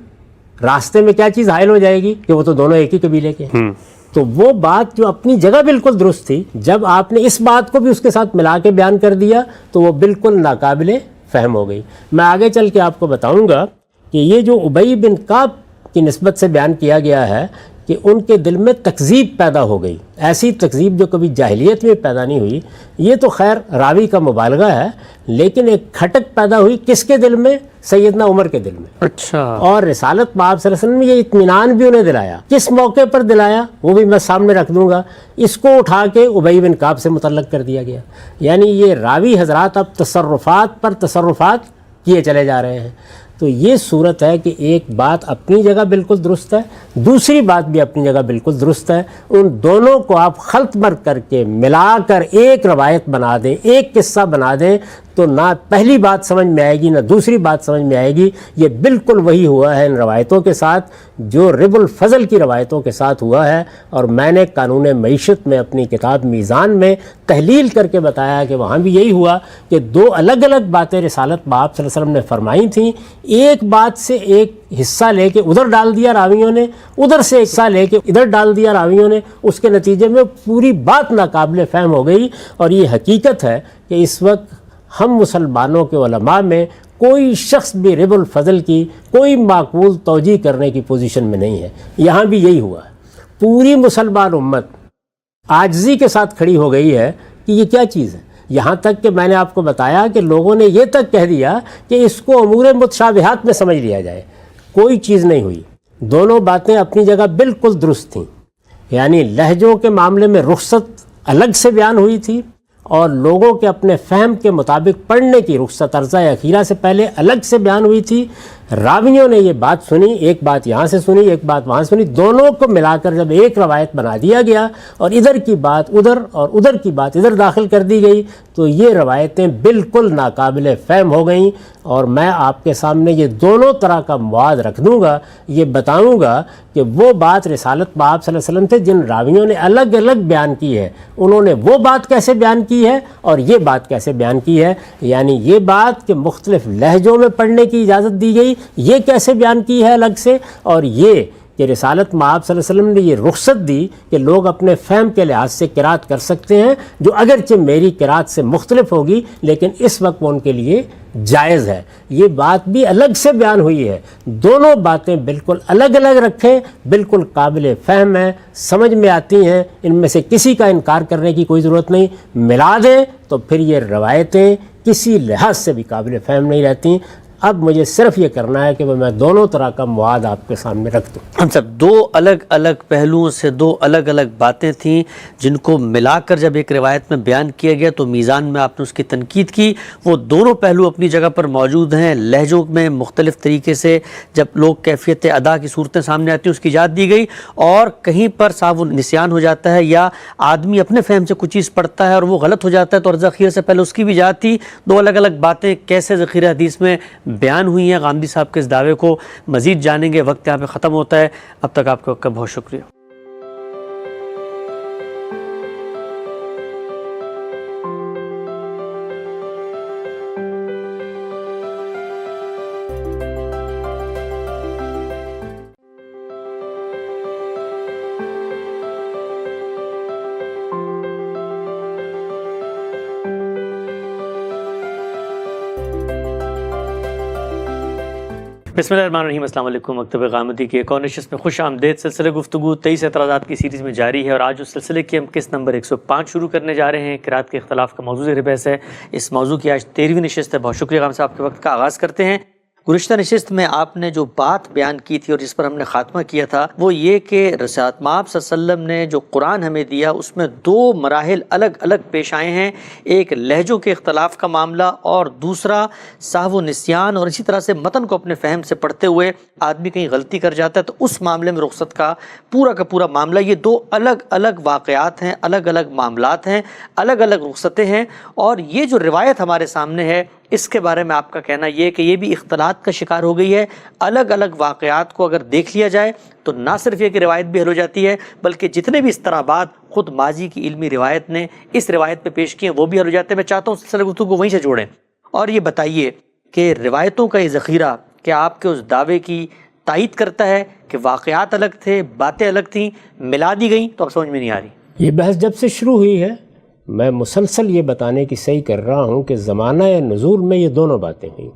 راستے میں کیا چیز حائل ہو جائے گی کہ وہ تو دونوں ایک ہی قبیلے کے ہیں۔ تو وہ بات جو اپنی جگہ بالکل درست تھی، جب آپ نے اس بات کو بھی اس کے ساتھ ملا کے بیان کر دیا تو وہ بالکل ناقابل فہم ہو گئی۔ میں آگے چل کے آپ کو بتاؤں گا کہ یہ جو ابی بن کعب کی نسبت سے بیان کیا گیا ہے کہ ان کے دل میں تکذیب پیدا ہو گئی، ایسی تکذیب جو کبھی جاہلیت میں پیدا نہیں ہوئی، یہ تو خیر راوی کا مبالغہ ہے، لیکن ایک کھٹک پیدا ہوئی کس کے دل میں؟ سیدنا عمر کے دل میں۔ اچھا۔ اور رسالت مآب صلی اللہ علیہ وسلم نے یہ اطمینان بھی انہیں دلایا، کس موقع پر دلایا وہ بھی میں سامنے رکھ دوں گا۔ اس کو اٹھا کے ابی بن کعب سے متعلق کر دیا گیا۔ یعنی یہ راوی حضرات اب تصرفات پر تصرفات کیے چلے جا رہے ہیں۔ تو یہ صورت ہے کہ ایک بات اپنی جگہ بالکل درست ہے، دوسری بات بھی اپنی جگہ بالکل درست ہے، ان دونوں کو آپ خلط مرد کر کے ملا کر ایک روایت بنا دیں، ایک قصہ بنا دیں، تو نہ پہلی بات سمجھ میں آئے گی نہ دوسری بات سمجھ میں آئے گی۔ یہ بالکل وہی ہوا ہے ان روایتوں کے ساتھ جو رب الفضل کی روایتوں کے ساتھ ہوا ہے، اور میں نے قانون معیشت میں اپنی کتاب میزان میں تحلیل کر کے بتایا کہ وہاں بھی یہی ہوا کہ دو الگ الگ باتیں رسالت مآب صلی اللہ علیہ وسلم نے فرمائی تھیں، ایک بات سے ایک حصہ لے کے ادھر ڈال دیا راویوں نے، ادھر سے ایک حصہ لے کے ادھر ڈال دیا راویوں نے، اس کے نتیجے میں پوری بات ناقابل فہم ہو گئی۔ اور یہ حقیقت ہے کہ اس وقت ہم مسلمانوں کے علماء میں کوئی شخص بھی رب الفضل کی کوئی معقول توجیہ کرنے کی پوزیشن میں نہیں ہے۔ یہاں بھی یہی ہوا ہے، پوری مسلمان امت عاجزی کے ساتھ کھڑی ہو گئی ہے کہ یہ کیا چیز ہے، یہاں تک کہ میں نے آپ کو بتایا کہ لوگوں نے یہ تک کہہ دیا کہ اس کو امور متشابہات میں سمجھ لیا جائے۔ کوئی چیز نہیں ہوئی، دونوں باتیں اپنی جگہ بالکل درست تھیں۔ یعنی لہجوں کے معاملے میں رخصت الگ سے بیان ہوئی تھی، اور لوگوں کے اپنے فہم کے مطابق پڑھنے کی رخصت ارضائے اخیرہ سے پہلے الگ سے بیان ہوئی تھی۔ راویوں نے یہ بات سنی، ایک بات یہاں سے سنی ایک بات وہاں سے سنی، دونوں کو ملا کر جب ایک روایت بنا دیا گیا اور ادھر کی بات ادھر اور ادھر کی بات ادھر داخل کر دی گئی تو یہ روایتیں بالکل ناقابل فہم ہو گئیں۔ اور میں آپ کے سامنے یہ دونوں طرح کا مواد رکھ دوں گا، یہ بتاؤں گا کہ وہ بات رسالت مآب صلی اللہ علیہ وسلم سے جن راویوں نے الگ الگ بیان کی ہے، انہوں نے وہ بات کیسے بیان کی ہے اور یہ بات کیسے بیان کی ہے۔ یعنی یہ بات کہ مختلف لہجوں میں پڑھنے کی اجازت دی گئی، یہ کیسے بیان کی ہے الگ سے، اور یہ کہ رسالت مآب صلی اللہ علیہ وسلم نے یہ رخصت دی کہ لوگ اپنے فہم کے لحاظ سے قرات کر سکتے ہیں، جو اگرچہ میری قرات سے مختلف ہوگی لیکن اس وقت وہ ان کے لیے جائز ہے۔ یہ بات بھی الگ سے بیان ہوئی ہے، دونوں باتیں بالکل الگ الگ رکھیں، بالکل قابل فہم ہیں، سمجھ میں آتی ہیں، ان میں سے کسی کا انکار کرنے کی کوئی ضرورت نہیں۔ ملا دیں تو پھر یہ روایتیں کسی لحاظ سے بھی قابل فہم نہیں رہتی۔ اب مجھے صرف یہ کرنا ہے کہ میں دونوں طرح کا مواد آپ کے سامنے رکھ دوں۔ ہم سب دو الگ الگ پہلوؤں سے دو الگ الگ باتیں تھیں جن کو ملا کر جب ایک روایت میں بیان کیا گیا تو میزان میں آپ نے اس کی تنقید کی۔ وہ دونوں پہلو اپنی جگہ پر موجود ہیں، لہجوں میں مختلف طریقے سے جب لوگ کیفیت ادا کی صورتیں سامنے آتی ہیں اس کی یاد دی گئی، اور کہیں پر صاحب نسیان ہو جاتا ہے یا آدمی اپنے فہم سے کچھ چیز پڑھتا ہے اور وہ غلط ہو جاتا ہے تو ذخیرہ سے پہلے اس کی بھی یاد تھی۔ دو الگ الگ باتیں کیسے ذخیرہ حدیث میں بیان ہوئی ہیں، غامدی صاحب کے اس دعوے کو مزید جانیں گے۔ وقت یہاں پہ ختم ہوتا ہے، اب تک آپ کا بہت شکریہ۔ بسم اللہ الرحمن الرحیم، السلام علیکم۔ مکتب غامدی کی ایک اور نشست میں خوش آمدید۔ سلسلہ گفتگو 23 اعتراضات کی سیریز میں جاری ہے، اور آج اس سلسلے کی ہم قسط نمبر 105 شروع کرنے جا رہے ہیں۔ قرات کے اختلاف کا موضوع زیر بحث ہے، اس موضوع کی آج 13ویں نشست ہے۔ بہت شکریہ غام صاحب کے وقت کا آغاز کرتے ہیں۔ گزشتہ نشست میں آپ نے جو بات بیان کی تھی اور جس پر ہم نے خاتمہ کیا تھا وہ یہ کہ رسالت مآب صلی اللہ علیہ وسلم نے جو قرآن ہمیں دیا اس میں دو مراحل الگ الگ پیش آئے ہیں، ایک لہجوں کے اختلاف کا معاملہ اور دوسرا سہو و نسیان، اور اسی طرح سے متن کو اپنے فہم سے پڑھتے ہوئے آدمی کہیں غلطی کر جاتا ہے تو اس معاملے میں رخصت کا پورا معاملہ۔ یہ دو الگ الگ واقعات ہیں، الگ الگ معاملات ہیں، الگ الگ رخصتیں ہیں، اور یہ جو روایت ہمارے سامنے ہے اس کے بارے میں آپ کا کہنا یہ کہ یہ بھی اختلاط کا شکار ہو گئی ہے۔ الگ الگ واقعات کو اگر دیکھ لیا جائے تو نہ صرف یہ کہ روایت بھی حل ہو جاتی ہے بلکہ جتنے بھی اضطرابات خود ماضی کی علمی روایت نے اس روایت پہ پیش کیے ہیں وہ بھی حل ہو جاتے ہیں۔ میں چاہتا ہوں سلسلہ گفتگو کو وہیں سے جوڑیں اور یہ بتائیے کہ روایتوں کا یہ ذخیرہ کیا آپ کے اس دعوے کی تائید کرتا ہے کہ واقعات الگ تھے، باتیں الگ تھیں، ملا دی گئیں؟ تو اب سمجھ میں نہیں آ رہی۔ یہ بحث جب سے شروع ہوئی ہے میں مسلسل یہ بتانے کی صحیح کر رہا ہوں کہ زمانہ نزول میں یہ دونوں باتیں ہوئیں،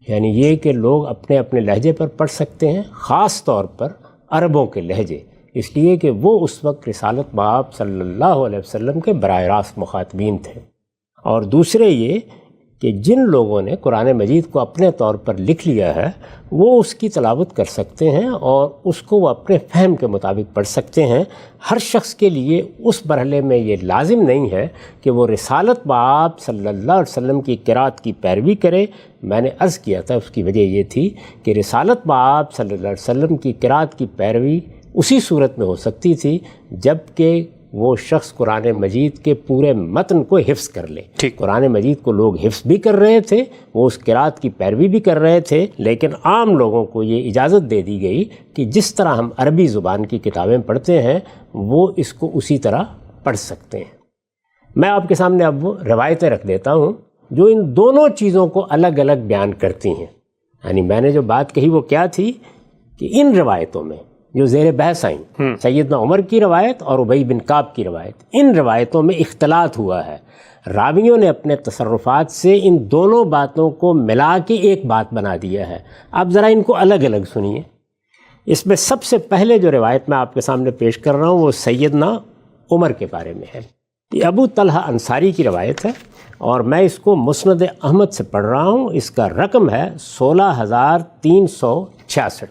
یعنی یہ کہ لوگ اپنے اپنے لہجے پر پڑھ سکتے ہیں، خاص طور پر عربوں کے لہجے، اس لیے کہ وہ اس وقت رسالت مآب صلی اللہ علیہ وسلم کے براہ راست مخاطبین تھے، اور دوسرے یہ کہ جن لوگوں نے قرآن مجید کو اپنے طور پر لکھ لیا ہے وہ اس کی تلاوت کر سکتے ہیں اور اس کو وہ اپنے فہم کے مطابق پڑھ سکتے ہیں۔ ہر شخص کے لیے اس مرحلے میں یہ لازم نہیں ہے کہ وہ رسالت مآب صلی اللہ علیہ وسلم کی قرات کی پیروی کرے۔ میں نے عرض کیا تھا اس کی وجہ یہ تھی کہ رسالت مآب صلی اللہ علیہ وسلم کی قرات کی پیروی اسی صورت میں ہو سکتی تھی جب کہ وہ شخص قرآن مجید کے پورے متن کو حفظ کر لے۔ قرآن مجید کو لوگ حفظ بھی کر رہے تھے، وہ اس قرات کی پیروی بھی کر رہے تھے، لیکن عام لوگوں کو یہ اجازت دے دی گئی کہ جس طرح ہم عربی زبان کی کتابیں پڑھتے ہیں وہ اس کو اسی طرح پڑھ سکتے ہیں۔ میں آپ کے سامنے اب وہ روایتیں رکھ دیتا ہوں جو ان دونوں چیزوں کو الگ الگ بیان کرتی ہیں۔ یعنی میں نے جو بات کہی وہ کیا تھی کہ ان روایتوں میں جو زیر بحث آئیں، سیدنا عمر کی روایت اور ابی بن کعب کی روایت، ان روایتوں میں اختلاط ہوا ہے۔ راویوں نے اپنے تصرفات سے ان دونوں باتوں کو ملا کے ایک بات بنا دیا ہے۔ آپ ذرا ان کو الگ الگ سنیے۔ اس میں سب سے پہلے جو روایت میں آپ کے سامنے پیش کر رہا ہوں وہ سیدنا عمر کے بارے میں ہے۔ یہ ابو طلحہ انصاری کی روایت ہے اور میں اس کو مسند احمد سے پڑھ رہا ہوں۔ اس کا رقم ہے 16366۔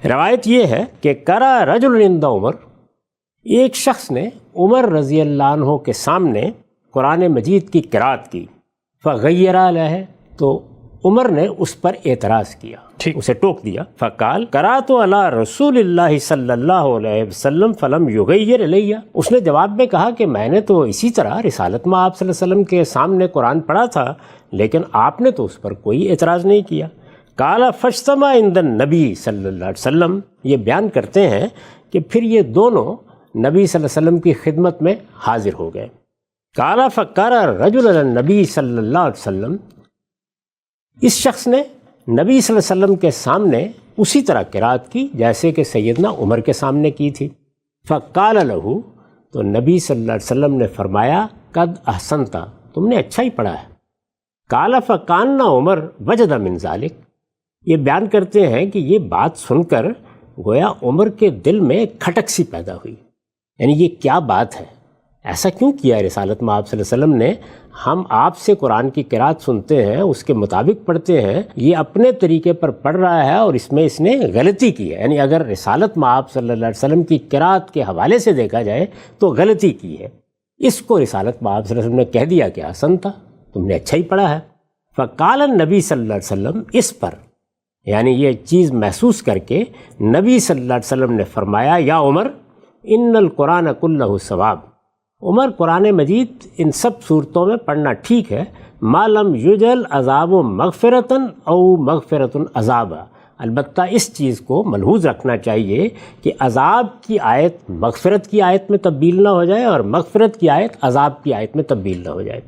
روایت یہ ہے کہ کرا رجل عند عمر، ایک شخص نے عمر رضی اللہ عنہ کے سامنے قرآن مجید کی قرات کی، فغیر علیہ، تو عمر نے اس پر اعتراض کیا، اسے ٹوک دیا۔ فقال قرأت علی رسول اللہ صلی اللہ علیہ وسلم فلم یغیر علیہ، اس نے جواب میں کہا کہ میں نے تو اسی طرح رسالت مآب صلی اللہ علیہ وسلم کے سامنے قرآن پڑھا تھا لیکن آپ نے تو اس پر کوئی اعتراض نہیں کیا۔ قال فاجتمع عند النبی صلی اللہ علیہ وسلم، یہ بیان کرتے ہیں کہ پھر یہ دونوں نبی صلی اللہ علیہ وسلم کی خدمت میں حاضر ہو گئے۔ قال فقرأ رجل علی النبی صلی اللہ علیہ وسلم، اس شخص نے نبی صلی اللہ علیہ وسلم کے سامنے اسی طرح قرات کی جیسے کہ سیدنا عمر کے سامنے کی تھی۔ فقال لہ، تو نبی صلی اللہ علیہ وسلم نے فرمایا قد احسنت، تم نے اچھا ہی پڑھا ہے۔ قال فکان عمر وجد من ذلک، یہ بیان کرتے ہیں کہ یہ بات سن کر گویا عمر کے دل میں کھٹک سی پیدا ہوئی، یعنی یہ کیا بات ہے، ایسا کیوں کیا ہے رسالت میں آپ صلی اللہ علیہ وسلم نے؟ ہم آپ سے قرآن کی قرات سنتے ہیں، اس کے مطابق پڑھتے ہیں، یہ اپنے طریقے پر پڑھ رہا ہے اور اس میں اس نے غلطی کی ہے، یعنی اگر رسالت میں آپ صلی اللہ علیہ وسلم کی قرات کے حوالے سے دیکھا جائے تو غلطی کی ہے، اس کو رسالت میں آپ صلی اللہ علیہ وسلم نے کہہ دیا کہ حسن تھا، تم نے اچھا ہی پڑھا ہے۔ فقال النبی صلی اللہ علیہ وسلم، اس پر یعنی یہ چیز محسوس کر کے نبی صلی اللہ علیہ وسلم نے فرمایا یا عمر ان القرآن کلہ ثواب، عمر قرآن مجید ان سب صورتوں میں پڑھنا ٹھیک ہے، ما لم یجل عذاب مغفرتاً او مغفرۃ عذابا، البتہ اس چیز کو ملحوظ رکھنا چاہیے کہ عذاب کی آیت مغفرت کی آیت میں تبدیل نہ ہو جائے اور مغفرت کی آیت عذاب کی آیت میں تبدیل نہ ہو جائے۔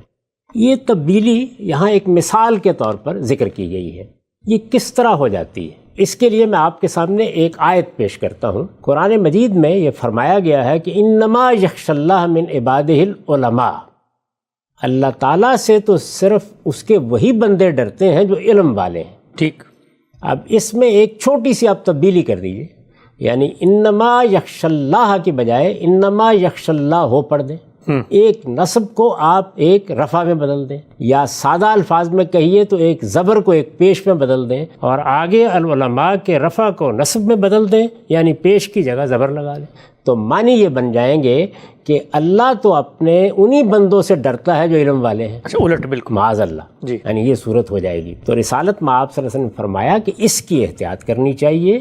یہ تبدیلی یہاں ایک مثال کے طور پر ذکر کی گئی ہے، یہ کس طرح ہو جاتی ہے؟ اس کے لیے میں آپ کے سامنے ایک آیت پیش کرتا ہوں۔ قرآن مجید میں یہ فرمایا گیا ہے کہ انما یخشی اللہ من عبادہ العلماء، اللہ تعالیٰ سے تو صرف اس کے وہی بندے ڈرتے ہیں جو علم والے ہیں۔ ٹھیک، اب اس میں ایک چھوٹی سی آپ تبدیلی کر دیجئے، یعنی انما یخشی اللہ کی بجائے انما یخشی اللہ ہو پڑھ دیں، ایک نصب کو آپ ایک رفع میں بدل دیں، یا سادہ الفاظ میں کہیے تو ایک زبر کو ایک پیش میں بدل دیں، اور آگے العلماء کے رفع کو نصب میں بدل دیں، یعنی پیش کی جگہ زبر لگا لیں، تو معنی یہ بن جائیں گے کہ اللہ تو اپنے انہی بندوں سے ڈرتا ہے جو علم والے ہیں۔ اچھا، الٹ بالکل، معاذ اللہ جی، یعنی یہ صورت ہو جائے گی۔ تو رسالت میں آپ صلی اللہ علیہ وسلم نے فرمایا کہ اس کی احتیاط کرنی چاہیے،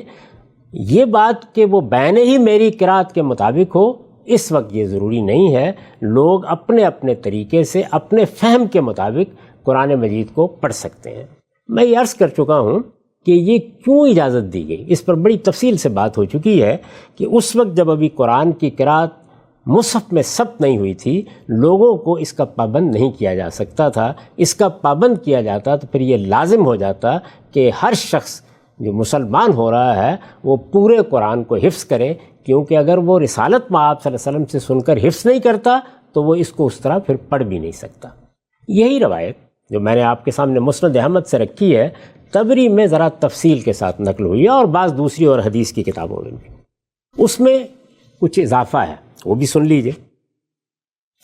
یہ بات کہ وہ بین ہی میری قرات کے مطابق ہو اس وقت یہ ضروری نہیں ہے، لوگ اپنے اپنے طریقے سے اپنے فہم کے مطابق قرآن مجید کو پڑھ سکتے ہیں۔ میں یہ عرض کر چکا ہوں کہ یہ کیوں اجازت دی گئی، اس پر بڑی تفصیل سے بات ہو چکی ہے کہ اس وقت جب ابھی قرآن کی قرات مصحف میں ثبت نہیں ہوئی تھی، لوگوں کو اس کا پابند نہیں کیا جا سکتا تھا، اس کا پابند کیا جاتا تو پھر یہ لازم ہو جاتا کہ ہر شخص جو مسلمان ہو رہا ہے وہ پورے قرآن کو حفظ کرے، کیونکہ اگر وہ رسالت میں آپ صلی اللہ علیہ وسلم سے سن کر حفظ نہیں کرتا تو وہ اس کو اس طرح پھر پڑھ بھی نہیں سکتا۔ یہی روایت جو میں نے آپ کے سامنے مسند احمد سے رکھی ہے، طبری میں ذرا تفصیل کے ساتھ نقل ہوئی ہے اور بعض دوسری اور حدیث کی کتابوں میں بھی، اس میں کچھ اضافہ ہے، وہ بھی سن لیجئے۔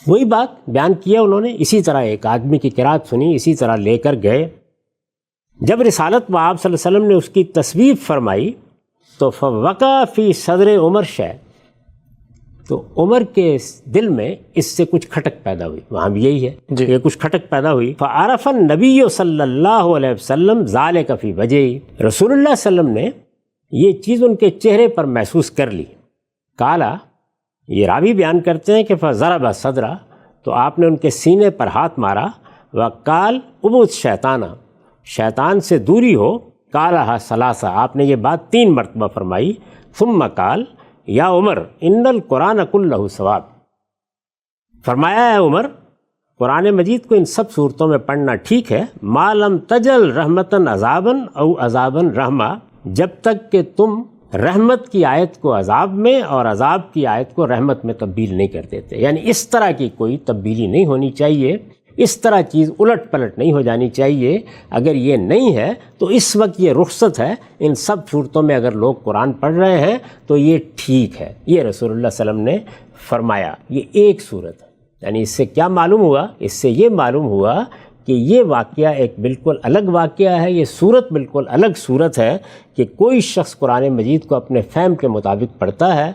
وہی بات بیان کیا انہوں نے، اسی طرح ایک آدمی کی قرات سنی، اسی طرح لے کر گئے، جب رسالت میں آپ صلی اللہ علیہ وسلم نے اس کی تصویب فرمائی تو فوقع فی صدر عمر شیء، تو عمر کے دل میں اس سے کچھ کھٹک پیدا ہوئی، وہاں بھی یہی ہے کہ کچھ کھٹک پیدا ہوئی۔ فعرف النبی صلی اللہ علیہ وسلم ذالک فی وجہہ، رسول اللہ صلی اللہ علیہ وسلم نے یہ چیز ان کے چہرے پر محسوس کر لی۔ کالا، یہ راوی بیان کرتے ہیں کہ فضرب صدرہ، تو آپ نے ان کے سینے پر ہاتھ مارا، وقال ابعد شیطانہ، شیطان سے دوری ہو، کالہ ثلاثہ، آپ نے یہ بات 3 مرتبہ فرمائی، ثم قال یا عمر ان القرآن کلہ ثواب، فرمایا ہے عمر قرآن مجید کو ان سب صورتوں میں پڑھنا ٹھیک ہے، ما لم تجل رحمتاً عذاباً او عذاباً رحمہ، جب تک کہ تم رحمت کی آیت کو عذاب میں اور عذاب کی آیت کو رحمت میں تبدیل نہیں کر دیتے، یعنی اس طرح کی کوئی تبدیلی نہیں ہونی چاہیے، اس طرح چیز الٹ پلٹ نہیں ہو جانی چاہیے۔ اگر یہ نہیں ہے تو اس وقت یہ رخصت ہے، ان سب صورتوں میں اگر لوگ قرآن پڑھ رہے ہیں تو یہ ٹھیک ہے، یہ رسول اللہ صلی اللہ علیہ وسلم نے فرمایا۔ یہ ایک صورت ہے، یعنی اس سے کیا معلوم ہوا؟ اس سے یہ معلوم ہوا کہ یہ واقعہ ایک بالکل الگ واقعہ ہے، یہ صورت بالکل الگ صورت ہے کہ کوئی شخص قرآن مجید کو اپنے فہم کے مطابق پڑھتا ہے،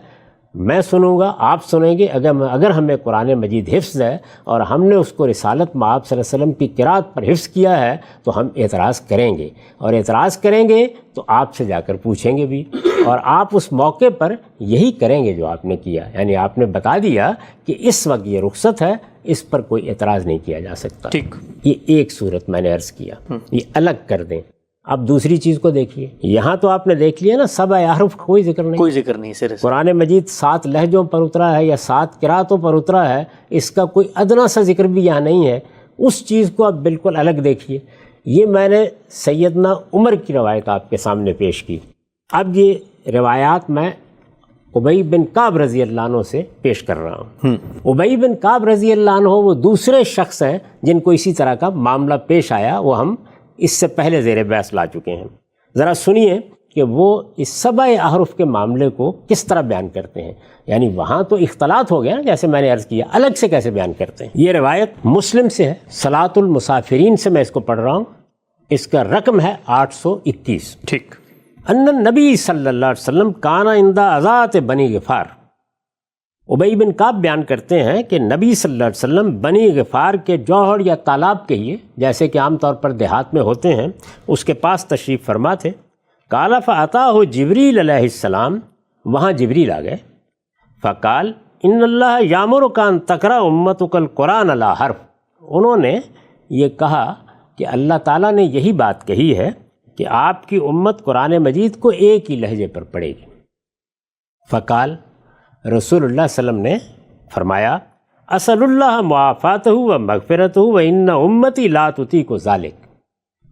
میں سنوں گا، آپ سنیں گے، اگر ہمیں قرآن مجید حفظ ہے اور ہم نے اس کو رسالت میں آپ صلی اللہ علیہ وسلم کی قرات پر حفظ کیا ہے تو ہم اعتراض کریں گے، اور اعتراض کریں گے تو آپ سے جا کر پوچھیں گے بھی، اور آپ اس موقع پر یہی کریں گے جو آپ نے کیا، یعنی آپ نے بتا دیا کہ اس وقت یہ رخصت ہے، اس پر کوئی اعتراض نہیں کیا جا سکتا۔ ٹھیک، یہ ایک صورت میں نے عرض کیا، یہ الگ کر دیں۔ اب دوسری چیز کو دیکھیے، یہاں تو آپ نے دیکھ لیا نا، 7 احرف کا کوئی ذکر نہیں، کوئی ذکر نہیں سر، قرآن مجید 7 لہجوں پر اترا ہے یا 7 قراتوں پر اترا ہے، اس کا کوئی ادنا سا ذکر بھی یہاں نہیں ہے، اس چیز کو آپ بالکل الگ دیکھیے۔ یہ میں نے سیدنا عمر کی روایت آپ کے سامنے پیش کی اب یہ روایات میں ابی بن کعب رضی اللہ عنہ سے پیش کر رہا ہوں۔ ابی بن کعب رضی اللہ عنہ وہ دوسرے شخص ہیں جن کو اسی طرح کا معاملہ پیش آیا، وہ ہم اس سے پہلے زیر بحث لا چکے ہیں۔ ذرا سنیے کہ وہ اس 7 احرف کے معاملے کو کس طرح بیان کرتے ہیں، یعنی وہاں تو اختلاط ہو گیا نا، جیسے میں نے عرض کیا، الگ سے کیسے بیان کرتے ہیں۔ یہ روایت مسلم سے ہے، صلاۃ المسافرین سے میں اس کو پڑھ رہا ہوں، اس کا رقم ہے 821۔ ٹھیک۔ ان النبی صلی اللہ علیہ وسلم کان عند اذات بنی غفار، ابی بن کعب بیان کرتے ہیں کہ نبی صلی اللہ علیہ وسلم بنی غفار کے جوہر یا تالاب کہیے، جیسے کہ عام طور پر دیہات میں ہوتے ہیں، اس کے پاس تشریف فرما تھے۔ قال فاتاہ جبریل علیہ السلام، وہاں جبریل آ گئے۔ فقال ان اللہ یامرک ان تقرأ امتک القرآن علی حرف، انہوں نے یہ کہا کہ اللہ تعالیٰ نے یہی بات کہی ہے کہ آپ کی امت قرآن مجید کو ایک ہی لہجے پر پڑھے گی۔ فقال، رسول اللہ صلی اللہ علیہ وسلم نے فرمایا، اسأل اللہ معافاتہ و مغفرتہ و ان امتی لا تطیق ذلک،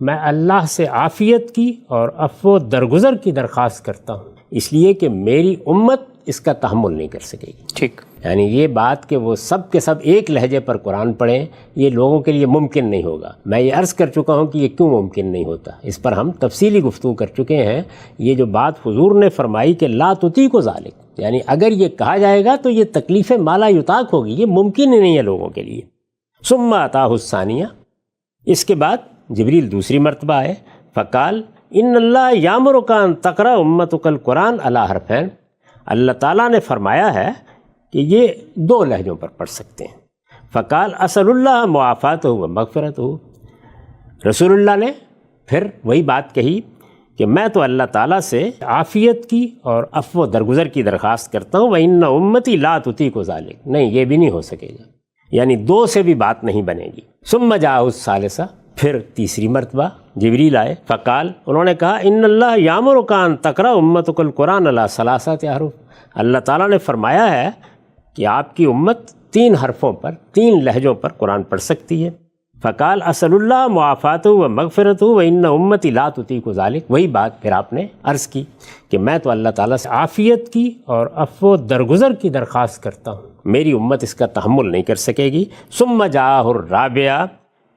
میں اللہ سے عافیت کی اور عفو و درگزر کی درخواست کرتا ہوں، اس لیے کہ میری امت اس کا تحمل نہیں کر سکے گی۔ ٹھیک۔ یعنی یہ بات کہ وہ سب کے سب ایک لہجے پر قرآن پڑھیں، یہ لوگوں کے لیے ممکن نہیں ہوگا۔ میں یہ عرض کر چکا ہوں کہ یہ کیوں ممکن نہیں ہوتا، اس پر ہم تفصیلی گفتگو کر چکے ہیں۔ یہ جو بات حضور نے فرمائی کہ لا تطیق ذلک، یعنی اگر یہ کہا جائے گا تو یہ تکلیف مالا یطاق ہوگی، یہ ممکن ہی نہیں ہے لوگوں کے لیے۔ ثم اتاہ الثانیہ، اس کے بعد جبریل دوسری مرتبہ آئے۔ فقال ان اللہ یامرک ان تقرأ امتک القرآن علی حرفین، اللہ تعالیٰ نے فرمایا ہے کہ یہ 2 لہجوں پر پڑھ سکتے ہیں۔ فقال اسأل اللہ معافاتہ و مغفرتہ، رسول اللہ نے پھر وہی بات کہی کہ میں تو اللہ تعالیٰ سے عافیت کی اور عفو و درگزر کی درخواست کرتا ہوں، وَإِنَّ أُمَّتِي لَا تُطِيقُ ذَلِكَ، نہیں یہ بھی نہیں ہو سکے گا، یعنی 2 سے بھی بات نہیں بنے گی۔ ثم جاءہ الثالثہ، پھر تیسری مرتبہ جبریل آئے۔ فقال، انہوں نے کہا ان اللہ یامرک ان تقرأ امتک القرآن علی 3 احرف، اللہ تعالیٰ نے فرمایا ہے کہ آپ کی امت 3 حرفوں پر، 3 لہجوں پر قرآن پڑھ سکتی ہے۔ فقال اسأل اللہ معافاتہ و مغفرتہ و ان امتی لا تطیق ذلک، وہی بات پھر آپ نے عرض کی کہ میں تو اللہ تعالیٰ سے عافیت کی اور عفو و درگزر کی درخواست کرتا ہوں، میری امت اس کا تحمل نہیں کر سکے گی۔ ثم جاءہ الرابعہ،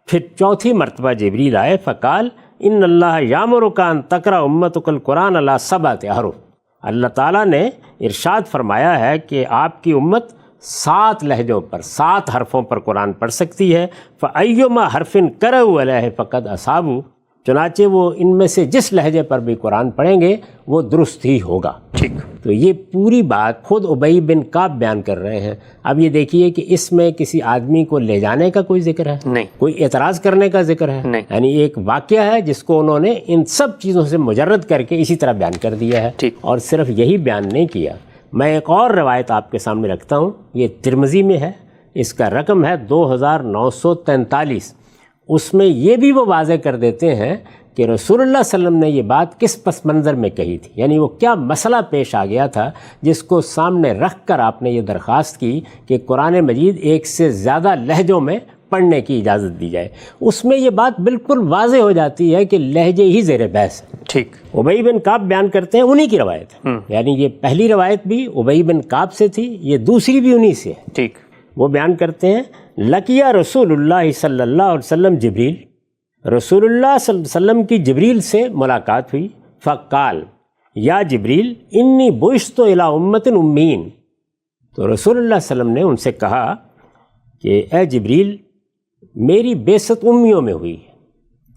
پھر 4تھی مرتبہ جبریل آئے۔ فقال ان اللہ یامرک ان تقرأ امتک القرآن علی 7 احرف، اللہ تعالیٰ نے ارشاد فرمایا ہے کہ آپ کی امت 7 لہجوں پر، 7 حرفوں پر قرآن پڑھ سکتی ہے۔ فَأَيُّمَا حَرْفٍ قَرَأُوا عَلَيْهِ فَقَدْ أَصَابُوا، چنانچہ وہ ان میں سے جس لہجے پر بھی قرآن پڑھیں گے وہ درست ہی ہوگا۔ ٹھیک۔ تو یہ پوری بات خود ابی بن کعب بیان کر رہے ہیں۔ اب یہ دیکھیے کہ اس میں کسی آدمی کو لے جانے کا کوئی ذکر ہے نہیں، کوئی اعتراض کرنے کا ذکر ہے نہیں، یعنی ایک واقعہ ہے جس کو انہوں نے ان سب چیزوں سے مجرد کر کے اسی طرح بیان کر دیا ہے۔ ٹھیک۔ اور صرف یہی بیان نہیں کیا، میں ایک اور روایت آپ کے سامنے رکھتا ہوں، یہ ترمذی میں ہے، اس کا رقم ہے 2943۔ اس میں یہ بھی وہ واضح کر دیتے ہیں کہ رسول اللہ صلی اللہ علیہ وسلم نے یہ بات کس پس منظر میں کہی تھی، یعنی وہ کیا مسئلہ پیش آ گیا تھا جس کو سامنے رکھ کر آپ نے یہ درخواست کی کہ قرآن مجید 1 سے زیادہ لہجوں میں پڑھنے کی اجازت دی جائے۔ اس میں یہ بات بالکل واضح ہو جاتی ہے کہ لہجے ہی زیر بحث ہے۔ ٹھیک۔ ابی بن کعب بیان کرتے ہیں، انہی کی روایت ہے، یعنی یہ پہلی روایت بھی ابی بن کعب سے تھی، یہ دوسری بھی انہی سے ہے۔ ٹھیک۔ وہ بیان کرتے ہیں لقیہ رسول اللہ صلی اللہ علیہ وسلم جبریل، رسول اللہ صلی اللہ علیہ وسلم کی جبریل سے ملاقات ہوئی۔ فقال یا جبریل انی بعثت الی امت امین، تو رسول اللہ صلی اللہ علیہ وسلم نے ان سے کہا کہ اے جبریل میری بعثت امیوں میں ہوئی ہے۔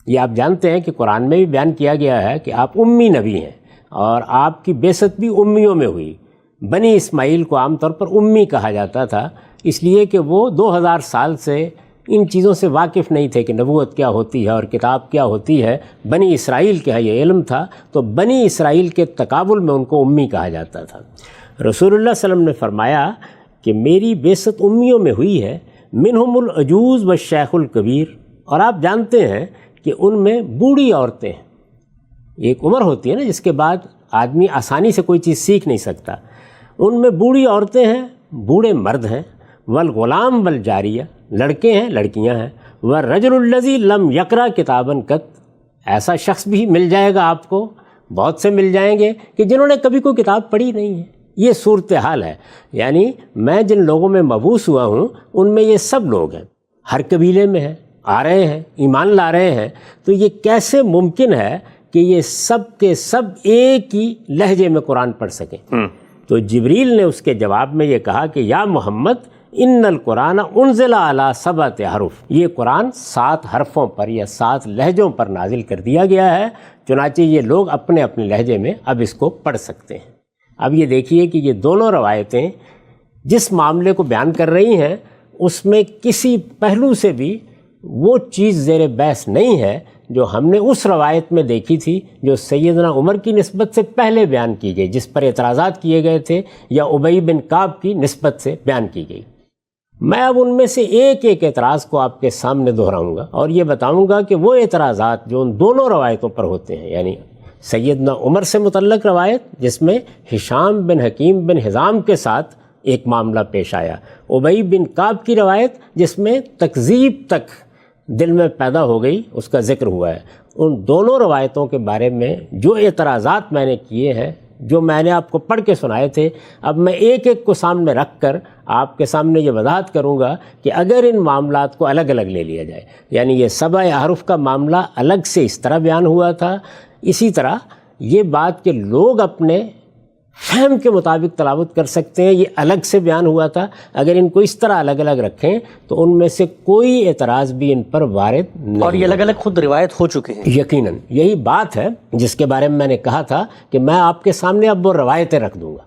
یہ آپ جانتے ہیں کہ قرآن میں بھی بیان کیا گیا ہے کہ آپ امی نبی ہیں اور آپ کی بعثت بھی امیوں میں ہوئی۔ بنی اسماعیل کو عام طور پر امی کہا جاتا تھا، اس لیے کہ وہ 2000 سال سے ان چیزوں سے واقف نہیں تھے کہ نبوت کیا ہوتی ہے اور کتاب کیا ہوتی ہے۔ بنی اسرائیل کا یہ علم تھا، تو بنی اسرائیل کے تقابل میں ان کو امی کہا جاتا تھا۔ رسول اللہ صلی اللہ علیہ وسلم نے فرمایا کہ میری بعثت امیوں میں ہوئی ہے، منہم العجوز والشیخ الکبیر، اور آپ جانتے ہیں کہ ان میں بوڑھی عورتیں ہیں۔ ایک عمر ہوتی ہے نا جس کے بعد آدمی آسانی سے کوئی چیز سیکھ نہیں سکتا، ان میں بوڑھی عورتیں ہیں، بوڑھے مرد ہیں، والغلام والجاریہ، لڑکے ہیں لڑکیاں ہیں، والرجل الذی لم یقرأ کتابا قط، ایسا شخص بھی مل جائے گا آپ کو بہت سے مل جائیں گے کہ جنہوں نے کبھی کوئی کتاب پڑھی نہیں ہے. یہ صورتحال ہے. یعنی میں جن لوگوں میں مبعوث ہوا ہوں ان میں یہ سب لوگ ہیں, ہر قبیلے میں ہیں, آ رہے ہیں, ایمان لا رہے ہیں. تو یہ کیسے ممکن ہے کہ یہ سب کے سب ایک ہی لہجے میں قرآن پڑھ سکیں؟ تو جبریل نے اس کے جواب میں یہ کہا کہ یا محمد ان القرآن انزل علی 7 حروف, یہ قرآن 7 حرفوں پر یا 7 لہجوں پر نازل کر دیا گیا ہے, چنانچہ یہ لوگ اپنے اپنے لہجے میں اب اس کو پڑھ سکتے ہیں. اب یہ دیکھیے کہ یہ دونوں روایتیں جس معاملے کو بیان کر رہی ہیں اس میں کسی پہلو سے بھی وہ چیز زیر بحث نہیں ہے جو ہم نے اس روایت میں دیکھی تھی جو سیدنا عمر کی نسبت سے پہلے بیان کی گئی, جس پر اعتراضات کیے گئے تھے, یا ابی بن کعب کی نسبت سے بیان کی گئی. میں اب ان میں سے ایک ایک اعتراض کو آپ کے سامنے دہراؤں گا اور یہ بتاؤں گا کہ وہ اعتراضات جو ان دونوں روایتوں پر ہوتے ہیں, یعنی سیدنا عمر سے متعلق روایت جس میں ہشام بن حکیم بن حزام کے ساتھ ایک معاملہ پیش آیا, ابی بن کعب کی روایت جس میں تکذیب تک دل میں پیدا ہو گئی, اس کا ذکر ہوا ہے. ان دونوں روایتوں کے بارے میں جو اعتراضات میں نے کیے ہیں, جو میں نے آپ کو پڑھ کے سنائے تھے, اب میں ایک ایک کو سامنے رکھ کر آپ کے سامنے یہ وضاحت کروں گا کہ اگر ان معاملات کو الگ الگ لے لیا جائے, یعنی یہ 7 احرف کا معاملہ الگ سے اس طرح بیان ہوا تھا, اسی طرح یہ بات کہ لوگ اپنے فہم کے مطابق تلاوت کر سکتے ہیں یہ الگ سے بیان ہوا تھا. اگر ان کو اس طرح الگ الگ رکھیں تو ان میں سے کوئی اعتراض بھی ان پر وارد نہیں, اور یہ الگ الگ خود روایت ہو چکے ہیں. یقیناً یہی بات ہے جس کے بارے میں نے کہا تھا کہ میں آپ کے سامنے اب وہ روایتیں رکھ دوں گا.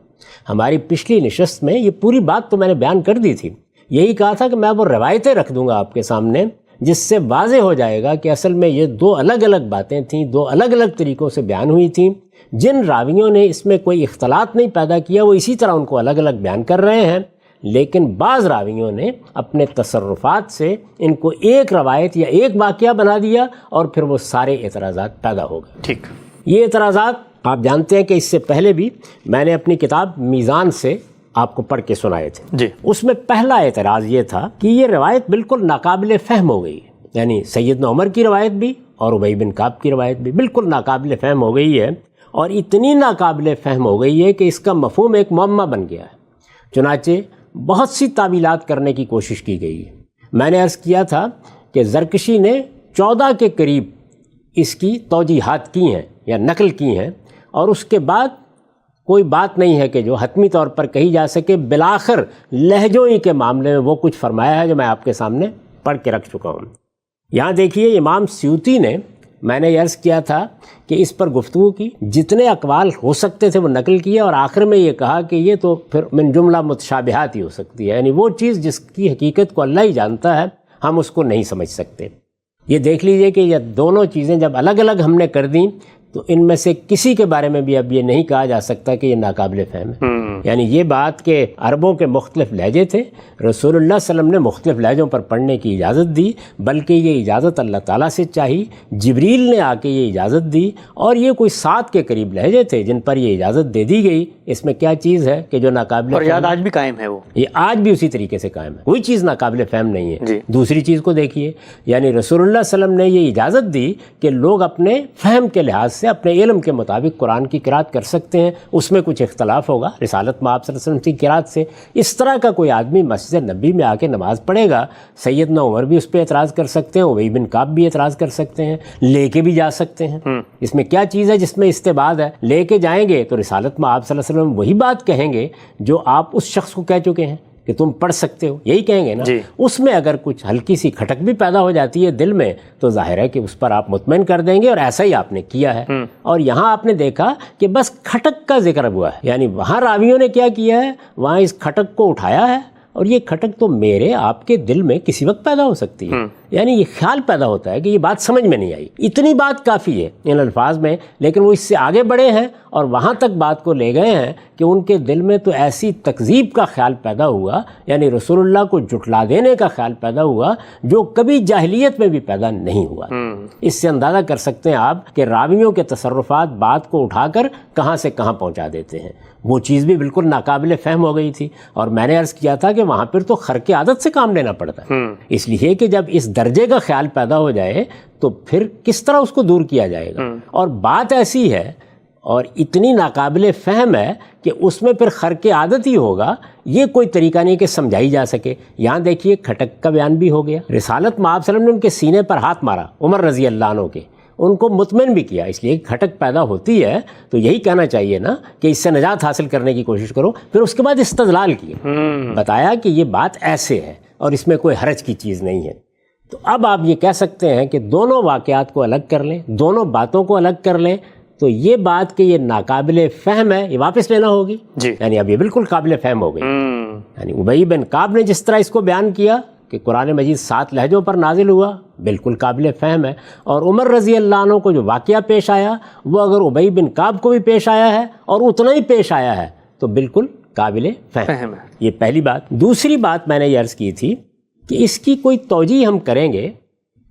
ہماری پچھلی نشست میں یہ پوری بات تو میں نے بیان کر دی تھی, یہی کہا تھا کہ میں اب وہ روایتیں رکھ دوں گا آپ کے سامنے, جس سے واضح ہو جائے گا کہ اصل میں یہ 2 الگ الگ باتیں تھیں, 2 الگ الگ طریقوں سے بیان ہوئی تھیں. جن راویوں نے اس میں کوئی اختلاط نہیں پیدا کیا وہ اسی طرح ان کو الگ الگ بیان کر رہے ہیں, لیکن بعض راویوں نے اپنے تصرفات سے ان کو ایک روایت یا ایک واقعہ بنا دیا اور پھر وہ سارے اعتراضات پیدا ہو گئے. ٹھیک, یہ اعتراضات آپ جانتے ہیں کہ اس سے پہلے بھی میں نے اپنی کتاب میزان سے آپ کو پڑھ کے سنائے تھے. جی, اس میں پہلا اعتراض یہ تھا کہ یہ روایت بالکل ناقابل فہم ہو گئی, یعنی سیدنا عمر کی روایت بھی اور ابی بن کعب کی روایت بھی بالکل ناقابل فہم ہو گئی ہے, اور اتنی ناقابل فہم ہو گئی ہے کہ اس کا مفہوم ایک معمہ بن گیا ہے. چنانچہ بہت سی تعویلات کرنے کی کوشش کی گئی ہے. میں نے عرض کیا تھا کہ زرکشی نے 14 کے قریب اس کی توجیحات کی ہیں یا نقل کی ہیں, اور اس کے بعد کوئی بات نہیں ہے کہ جو حتمی طور پر کہی جا سکے. بالآخر لہجوں ہی کے معاملے میں وہ کچھ فرمایا ہے جو میں آپ کے سامنے پڑھ کے رکھ چکا ہوں. یہاں دیکھیے امام سیوطی نے, میں نے عرض کیا تھا کہ اس پر گفتگو کی, جتنے اقوال ہو سکتے تھے وہ نقل کیا, اور آخر میں یہ کہا کہ یہ تو پھر من جملہ متشابہات ہی ہو سکتی ہے, یعنی وہ چیز جس کی حقیقت کو اللہ ہی جانتا ہے, ہم اس کو نہیں سمجھ سکتے. یہ دیکھ لیجئے کہ یہ دونوں چیزیں جب الگ الگ ہم نے کر دیں تو ان میں سے کسی کے بارے میں بھی اب یہ نہیں کہا جا سکتا کہ یہ ناقابل فہم ہے. یعنی یہ بات کہ عربوں کے مختلف لہجے تھے, رسول اللہ صلی اللہ علیہ وسلم نے مختلف لہجوں پر پڑھنے کی اجازت دی, بلکہ یہ اجازت اللہ تعالیٰ سے چاہی, جبریل نے آ کے یہ اجازت دی, اور یہ کوئی 7 کے قریب لہجے تھے جن پر یہ اجازت دے دی گئی. اس میں کیا چیز ہے کہ جو ناقابل اور یاد آج بھی قائم ہے, وہ یہ آج بھی اسی طریقے سے قائم ہے, کوئی چیز ناقابل فہم نہیں ہے. جی. دوسری چیز کو دیکھیے, یعنی رسول اللہ صلی اللہ علیہ وسلم نے یہ اجازت دی کہ لوگ اپنے فہم کے لحاظ سے اپنے علم کے مطابق قرآن کی قرات کر سکتے ہیں. اس میں کچھ اختلاف ہوگا رسالت میں آپ صلی اللہ علیہ وسلم کی قرات سے. اس طرح کا کوئی آدمی مسجد نبی میں آ کے نماز پڑھے گا, سیدنا عمر بھی اس پہ اعتراض کر سکتے ہیں, ابی بن کعب بھی اعتراض کر سکتے ہیں, لے کے بھی جا سکتے ہیں. اس میں کیا چیز ہے جس میں استبعاد ہے؟ لے کے جائیں گے تو رسالت میں آپ صلی اللہ علیہ وسلم وہی بات کہیں گے جو آپ اس شخص کو کہہ چکے ہیں کہ تم پڑھ سکتے ہو, یہی کہیں گے نا. جی. اس میں اگر کچھ ہلکی سی کھٹک بھی پیدا ہو جاتی ہے دل میں تو ظاہر ہے کہ اس پر آپ مطمئن کر دیں گے, اور ایسا ہی آپ نے کیا ہے. اور یہاں آپ نے دیکھا کہ بس کھٹک کا ذکر ہوا ہے, یعنی وہاں راویوں نے کیا کیا ہے, وہاں اس کھٹک کو اٹھایا ہے, اور یہ کھٹک تو میرے آپ کے دل میں کسی وقت پیدا ہو سکتی ہے. یعنی یہ خیال پیدا ہوتا ہے کہ یہ بات سمجھ میں نہیں آئی, اتنی بات کافی ہے ان الفاظ میں, لیکن وہ اس سے آگے بڑھے ہیں اور وہاں تک بات کو لے گئے ہیں کہ ان کے دل میں تو ایسی تکذیب کا خیال پیدا ہوا, یعنی رسول اللہ کو جھٹلا دینے کا خیال پیدا ہوا جو کبھی جاہلیت میں بھی پیدا نہیں ہوا. اس سے اندازہ کر سکتے ہیں آپ کہ راویوں کے تصرفات بات کو اٹھا کر کہاں سے کہاں پہنچا دیتے ہیں. وہ چیز بھی بالکل ناقابل فہم ہو گئی تھی, اور میں نے عرض کیا تھا کہ وہاں پر تو خرق عادت سے کام لینا پڑتا ہے, اس لیے کہ جب اس درجے کا خیال پیدا ہو جائے تو پھر کس طرح اس کو دور کیا جائے گا. اور بات ایسی ہے, اور اتنی ناقابل فہم ہے کہ اس میں پھر خرق عادت ہی ہوگا، یہ کوئی طریقہ نہیں کہ سمجھائی جا سکے۔ یہاں دیکھیے کھٹک کا بیان بھی ہو گیا، رسالت میں آپ صلی اللہ علیہ وسلم نے ان کے سینے پر ہاتھ مارا، عمر رضی اللہ عنہ کے، ان کو مطمئن بھی کیا، اس لیے کھٹک پیدا ہوتی ہے تو یہی کہنا چاہیے نا کہ اس سے نجات حاصل کرنے کی کوشش کرو۔ پھر اس کے بعد استدلال کیا، بتایا کہ یہ بات ایسے ہے اور اس میں کوئی حرج کی چیز نہیں ہے۔ تو اب آپ یہ کہہ سکتے ہیں کہ دونوں واقعات کو الگ کر لیں، دونوں باتوں کو الگ کر لیں، تو یہ بات کہ یہ ناقابل فہم ہے یہ واپس لینا ہوگی جی، یعنی اب یہ بالکل قابل فہم ہو گئی۔ یعنی ابی بن کعب نے جس طرح اس کو بیان کیا کہ قرآن مجید 7 لہجوں پر نازل ہوا، بالکل قابل فہم ہے، اور عمر رضی اللہ عنہ کو جو واقعہ پیش آیا وہ اگر ابی بن کعب کو بھی پیش آیا ہے اور اتنا ہی پیش آیا ہے تو بالکل قابل فہم ہے۔ یہ پہلی بات۔ دوسری بات میں نے یہ عرض کی تھی کہ اس کی کوئی توجیہ ہم کریں گے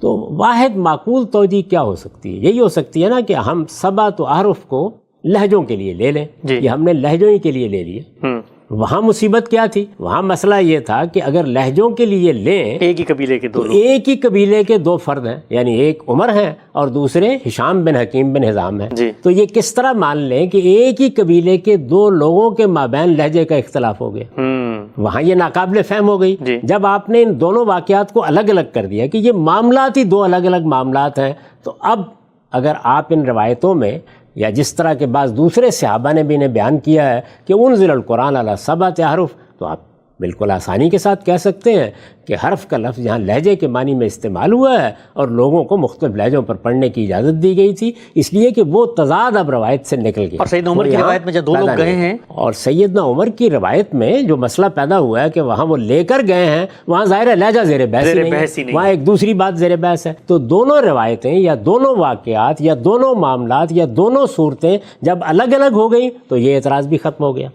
تو واحد معقول توجیہ کیا ہو سکتی ہے؟ یہی ہو سکتی ہے نا کہ ہم 7 احرف کو لہجوں کے لیے لے لیں، یہ ہم نے لہجوں ہی کے لیے لے لیے۔ وہاں مصیبت کیا تھی؟ وہاں مسئلہ یہ تھا کہ اگر لہجوں کے لیے لیں ایک ہی قبیلے کے دو لوگ، ایک ہی قبیلے کے 2 فرد ہیں، یعنی ایک عمر ہیں اور دوسرے ہشام بن حکیم بن حزام ہیں، تو یہ کس طرح مان لیں کہ ایک ہی قبیلے کے 2 لوگوں کے مابین لہجے کا اختلاف ہو گیا؟ وہاں یہ ناقابل فہم ہو گئی۔ جب آپ نے ان دونوں واقعات کو الگ الگ کر دیا کہ یہ معاملات ہی 2 الگ الگ معاملات ہیں، تو اب اگر آپ ان روایتوں میں یا جس طرح کے بعض دوسرے صحابہ نے بھی انہیں بیان کیا ہے کہ انزل القرآن علی 7 احرف، تو آپ بالکل آسانی کے ساتھ کہہ سکتے ہیں کہ حرف کا لفظ یہاں لہجے کے معنی میں استعمال ہوا ہے اور لوگوں کو مختلف لہجوں پر پڑھنے کی اجازت دی گئی تھی، اس لیے کہ وہ تضاد اب روایت سے نکل گیا۔ اور سیدنا عمر کی روایت میں جب 2 لوگ گئے ہیں، اور سیدنا عمر کی روایت میں جو مسئلہ پیدا ہوا ہے کہ وہاں وہ لے کر گئے ہیں، وہاں ظاہر ہے لہجہ زیر بحث ہی نہیں، وہاں ایک دوسری بات زیر بحث ہے۔ تو دونوں روایتیں یا دونوں واقعات یا دونوں معاملات یا دونوں صورتیں جب الگ الگ ہو گئیں تو یہ اعتراض بھی ختم ہو گیا۔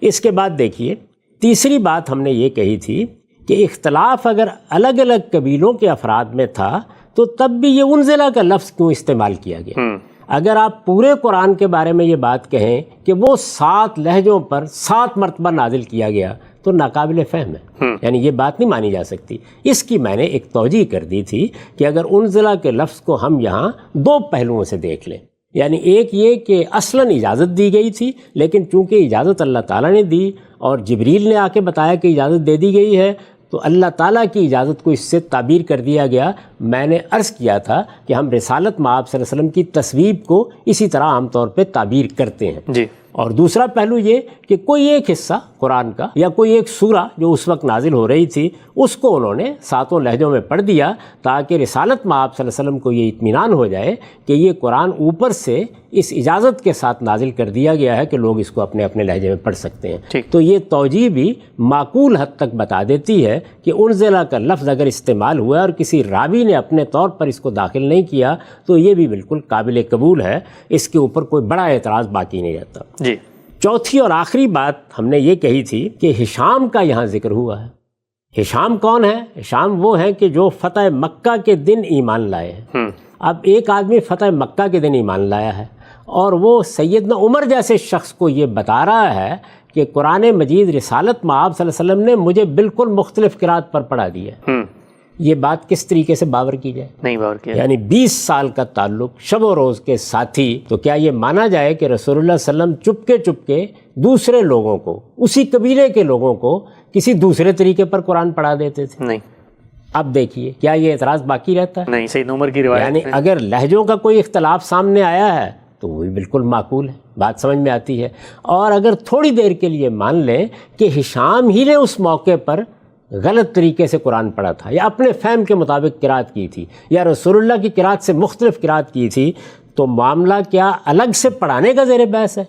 اس کے بعد دیکھیے تیسری بات ہم نے یہ کہی تھی کہ اختلاف اگر الگ الگ قبیلوں کے افراد میں تھا تو تب بھی یہ انزلہ کا لفظ کیوں استعمال کیا گیا؟ اگر آپ پورے قرآن کے بارے میں یہ بات کہیں کہ وہ 7 لہجوں پر 7 مرتبہ نازل کیا گیا تو ناقابل فہم ہے، یعنی یہ بات نہیں مانی جا سکتی۔ اس کی میں نے ایک توجیہ کر دی تھی کہ اگر انزلہ کے لفظ کو ہم یہاں 2 پہلوؤں سے دیکھ لیں، یعنی ایک یہ کہ اصلاً اجازت دی گئی تھی لیکن چونکہ اجازت اللہ تعالیٰ نے دی اور جبریل نے آ کے بتایا کہ اجازت دے دی گئی ہے تو اللہ تعالیٰ کی اجازت کو اس سے تعبیر کر دیا گیا۔ میں نے عرض کیا تھا کہ ہم رسالت میں آپ صلی اللہ علیہ وسلم کی تصویب کو اسی طرح عام طور پہ تعبیر کرتے ہیں۔ اور دوسرا پہلو یہ کہ کوئی ایک حصہ قرآن کا یا کوئی ایک سورہ جو اس وقت نازل ہو رہی تھی اس کو انہوں نے 7 لہجوں میں پڑھ دیا تاکہ رسالت میں آپ صلی اللہ علیہ وسلم کو یہ اطمینان ہو جائے کہ یہ قرآن اوپر سے اس اجازت کے ساتھ نازل کر دیا گیا ہے کہ لوگ اس کو اپنے اپنے لہجے میں پڑھ سکتے ہیں۔ تو یہ توجیہ بھی معقول حد تک بتا دیتی ہے کہ انزلہ کا لفظ اگر استعمال ہوا اور کسی راوی نے اپنے طور پر اس کو داخل نہیں کیا تو یہ بھی بالکل قابل قبول ہے، اس کے اوپر کوئی بڑا اعتراض باقی نہیں رہتا۔ چوتھی اور آخری بات ہم نے یہ کہی تھی کہ ہشام کا یہاں ذکر ہوا ہے۔ ہشام کون ہے؟ ہشام وہ ہے کہ جو فتح مکہ کے دن ایمان لائے ہیں۔ اب ایک آدمی فتح مکہ کے دن ایمان لایا ہے اور وہ سیدنا عمر جیسے شخص کو یہ بتا رہا ہے کہ قرآن مجید رسالت میں آپ صلی اللہ علیہ وسلم نے مجھے بالکل مختلف قرات پر پڑھا دی ہے، یہ بات کس طریقے سے باور کی جائے؟ نہیں باور کیا، یعنی 20 سال کا تعلق، شب و روز کے ساتھی، تو کیا یہ مانا جائے کہ رسول اللہ صلی اللہ علیہ وسلم چپ کے دوسرے لوگوں کو، اسی قبیلے کے لوگوں کو کسی دوسرے طریقے پر قرآن پڑھا دیتے تھے؟ نہیں۔ اب دیکھیے کیا یہ اعتراض باقی رہتا ہے؟ نہیں، سیدنا عمر کی روایت یعنی اگر لہجوں کا کوئی اختلاف سامنے آیا ہے تو وہ بھی بالکل معقول ہے، بات سمجھ میں آتی ہے۔ اور اگر تھوڑی دیر کے لیے مان لیں کہ ہشام ہی نے اس موقع پر غلط طریقے سے قرآن پڑھا تھا یا اپنے فہم کے مطابق قرات کی تھی یا رسول اللہ کی قرات سے مختلف قرات کی تھی، تو معاملہ کیا الگ سے پڑھانے کا زیر بحث ہے؟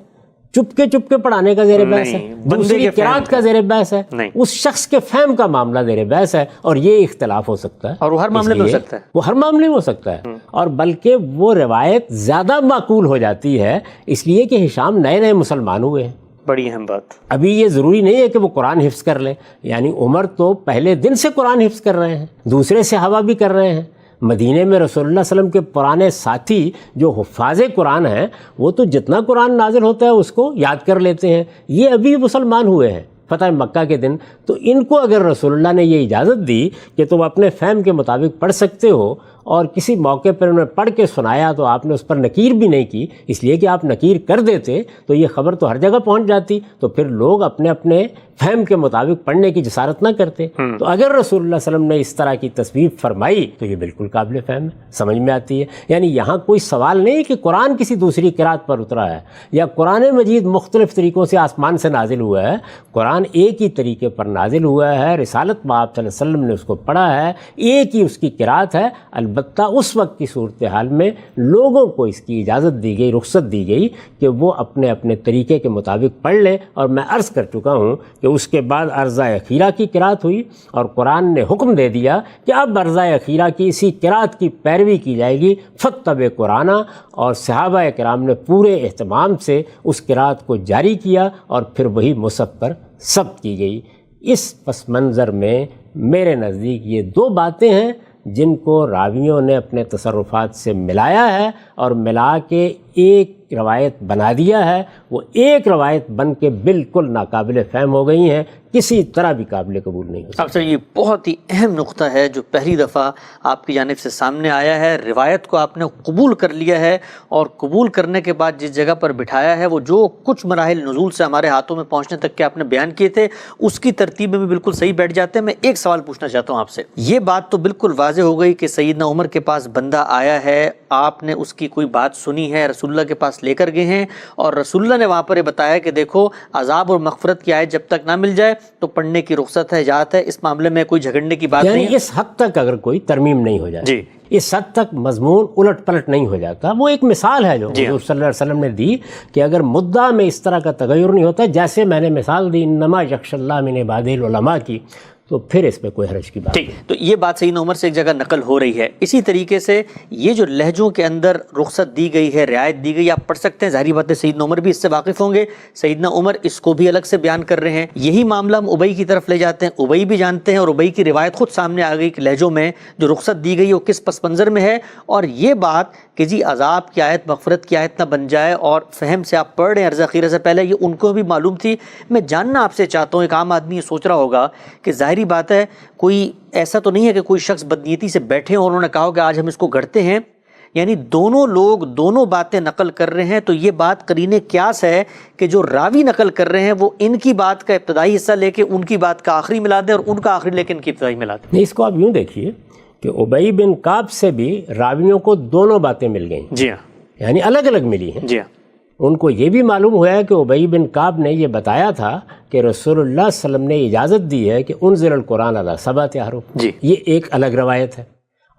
چپ کے پڑھانے کا زیر بحث ہے؟ دوسری قرات کا زیر بحث ہے؟ اس شخص کے فہم کا معاملہ زیر بحث ہے، اور یہ اختلاف ہو سکتا ہے، اور وہ ہر معاملے میں ہو سکتا ہے، وہ ہر معاملے میں ہو سکتا ہے، اور بلکہ وہ روایت زیادہ معقول ہو جاتی ہے اس لیے کہ ہشام نئے مسلمان ہوئے ہیں۔ بڑی اہم بات، ابھی یہ ضروری نہیں ہے کہ وہ قرآن حفظ کر لیں، یعنی عمر تو پہلے دن سے قرآن حفظ کر رہے ہیں، دوسرے صحابہ بھی کر رہے ہیں۔ مدینے میں رسول اللہ صلی اللہ علیہ وسلم کے پرانے ساتھی جو حفاظ قرآن ہیں وہ تو جتنا قرآن نازل ہوتا ہے اس کو یاد کر لیتے ہیں، یہ ابھی مسلمان ہوئے ہیں فتح مکہ کے دن، تو ان کو اگر رسول اللہ نے یہ اجازت دی کہ تم اپنے فہم کے مطابق پڑھ سکتے ہو اور کسی موقع پر انہیں پڑھ کے سنایا تو آپ نے اس پر نکیر بھی نہیں کی، اس لیے کہ آپ نکیر کر دیتے تو یہ خبر تو ہر جگہ پہنچ جاتی، تو پھر لوگ اپنے اپنے فہم کے مطابق پڑھنے کی جسارت نہ کرتے۔ تو اگر رسول اللہ صلی اللہ علیہ وسلم نے اس طرح کی تصویر فرمائی تو یہ بالکل قابل فہم ہے، سمجھ میں آتی ہے۔ یعنی یہاں کوئی سوال نہیں کہ قرآن کسی دوسری قرات پر اترا ہے یا قرآن مجید مختلف طریقوں سے آسمان سے نازل ہوا ہے، قرآن ایک ہی طریقے پر نازل ہوا ہے، رسالت میں آپ صلی اللہ علیہ وسلم نے اس کو پڑھا ہے، ایک ہی اس کی قرات ہے۔ البتہ اس وقت کی صورتحال میں لوگوں کو اس کی اجازت دی گئی، رخصت دی گئی کہ وہ اپنے اپنے طریقے کے مطابق پڑھ لیں، اور میں عرض کر چکا ہوں کہ اس کے بعد عرضہ اخیرہ کی قرات ہوئی اور قرآن نے حکم دے دیا کہ اب عرضہ اخیرہ کی اسی قرات کی پیروی کی جائے گی، فاتبع قرآنہ، اور صحابہ کرام نے پورے اہتمام سے اس قرات کو جاری کیا اور پھر وہی مصحف پر ثبت کی گئی۔ اس پس منظر میں میرے نزدیک یہ دو باتیں ہیں جن کو راویوں نے اپنے تصرفات سے ملایا ہے اور ملا کے ایک روایت بنا دیا ہے، وہ ایک روایت بن کے بالکل ناقابل فہم ہو گئی ہیں، کسی طرح بھی قابل قبول نہیں ہو سکتی۔ اب سر یہ بہت ہی اہم نقطہ ہے جو پہلی دفعہ آپ کی جانب سے سامنے آیا ہے، روایت کو آپ نے قبول کر لیا ہے، اور قبول کرنے کے بعد جس جگہ پر بٹھایا ہے وہ جو کچھ مراحل نزول سے ہمارے ہاتھوں میں پہنچنے تک کے آپ نے بیان کیے تھے اس کی ترتیب میں بھی بالکل صحیح بیٹھ جاتے ہیں۔ میں ایک سوال پوچھنا چاہتا ہوں آپ سے، یہ بات تو بالکل واضح ہو گئی کہ سیدنا عمر کے پاس بندہ آیا ہے، آپ نے اس کی کوئی بات سنی ہے، رسول اللہ کے پاس لے کر گئے ہیں، اور رسول اللہ نے وہاں پر یہ بتایا کہ دیکھو عذاب اور مغفرت کی آیت جب تک نہ مل جائے تو پڑھنے کی رخصت ہے، اجازت ہے، اس معاملے میں کوئی جھگڑنے کی بات نہیں ہے۔ اس حد تک اگر کوئی ترمیم نہیں ہو جائے، جی اس حد تک مضمون الٹ پلٹ نہیں ہو جاتا، وہ ایک مثال ہے جو حضور صلی اللہ علیہ وسلم نے دی کہ اگر مدعا میں اس طرح کا تغیر نہیں ہوتا، جیسے میں نے مثال دی انما یخشی اللہ من عبادہ العلماء کی، تو پھر اس میں کوئی حرج کی بات نہیں۔ تو یہ بات سیدنا عمر سے ایک جگہ نقل ہو رہی ہے۔ اسی طریقے سے یہ جو لہجوں کے اندر رخصت دی گئی ہے، رعایت دی گئی، آپ پڑھ سکتے ہیں، ظاہری بات ہے سیدنا عمر بھی اس سے واقف ہوں گے، سیدنا عمر اس کو بھی الگ سے بیان کر رہے ہیں۔ یہی معاملہ ہم ابئی کی طرف لے جاتے ہیں، ابئی بھی جانتے ہیں، اور ابئی کی روایت خود سامنے آ گئی کہ لہجوں میں جو رخصت دی گئی وہ کس پس منظر میں ہے، اور یہ بات کہ جی عذاب کی آیت، مغفرت کی آیت نہ بن جائے اور فہم سے آپ پڑھ رہے ہیں عرض اخیرہ سے پہلے، یہ ان کو بھی معلوم تھی۔ میں جاننا آپ سے چاہتا ہوں، ایک عام آدمی یہ سوچ رہا ہوگا کہ ظاہری بات ہے کوئی ایسا تو نہیں ہے کہ کوئی شخص بدنیتی سے بیٹھے اور انہوں نے کہا کہ آج ہم اس کو گھڑتے ہیں، یعنی دونوں لوگ دونوں باتیں نقل کر رہے ہیں، تو یہ بات قرین قیاس ہے کہ جو راوی نقل کر رہے ہیں وہ ان کی بات کا ابتدائی حصہ لے کے ان کی بات کا آخری ملا دیں، اور ان کا آخری لے کے ان کی ابتدائی ملا دیں۔ اس کو آپ یوں دیکھیے کہ ابی بن کعب سے بھی راویوں کو دونوں باتیں مل گئیں، جی ہاں، یعنی الگ الگ ملی ہیں۔ جی ہاں، ان کو یہ بھی معلوم ہوا ہے کہ ابی بن کعب نے یہ بتایا تھا کہ رسول اللہ صلی اللہ علیہ وسلم نے اجازت دی ہے کہ انزل القرآن علی سبعۃ احرف، جی یہ ایک الگ روایت ہے،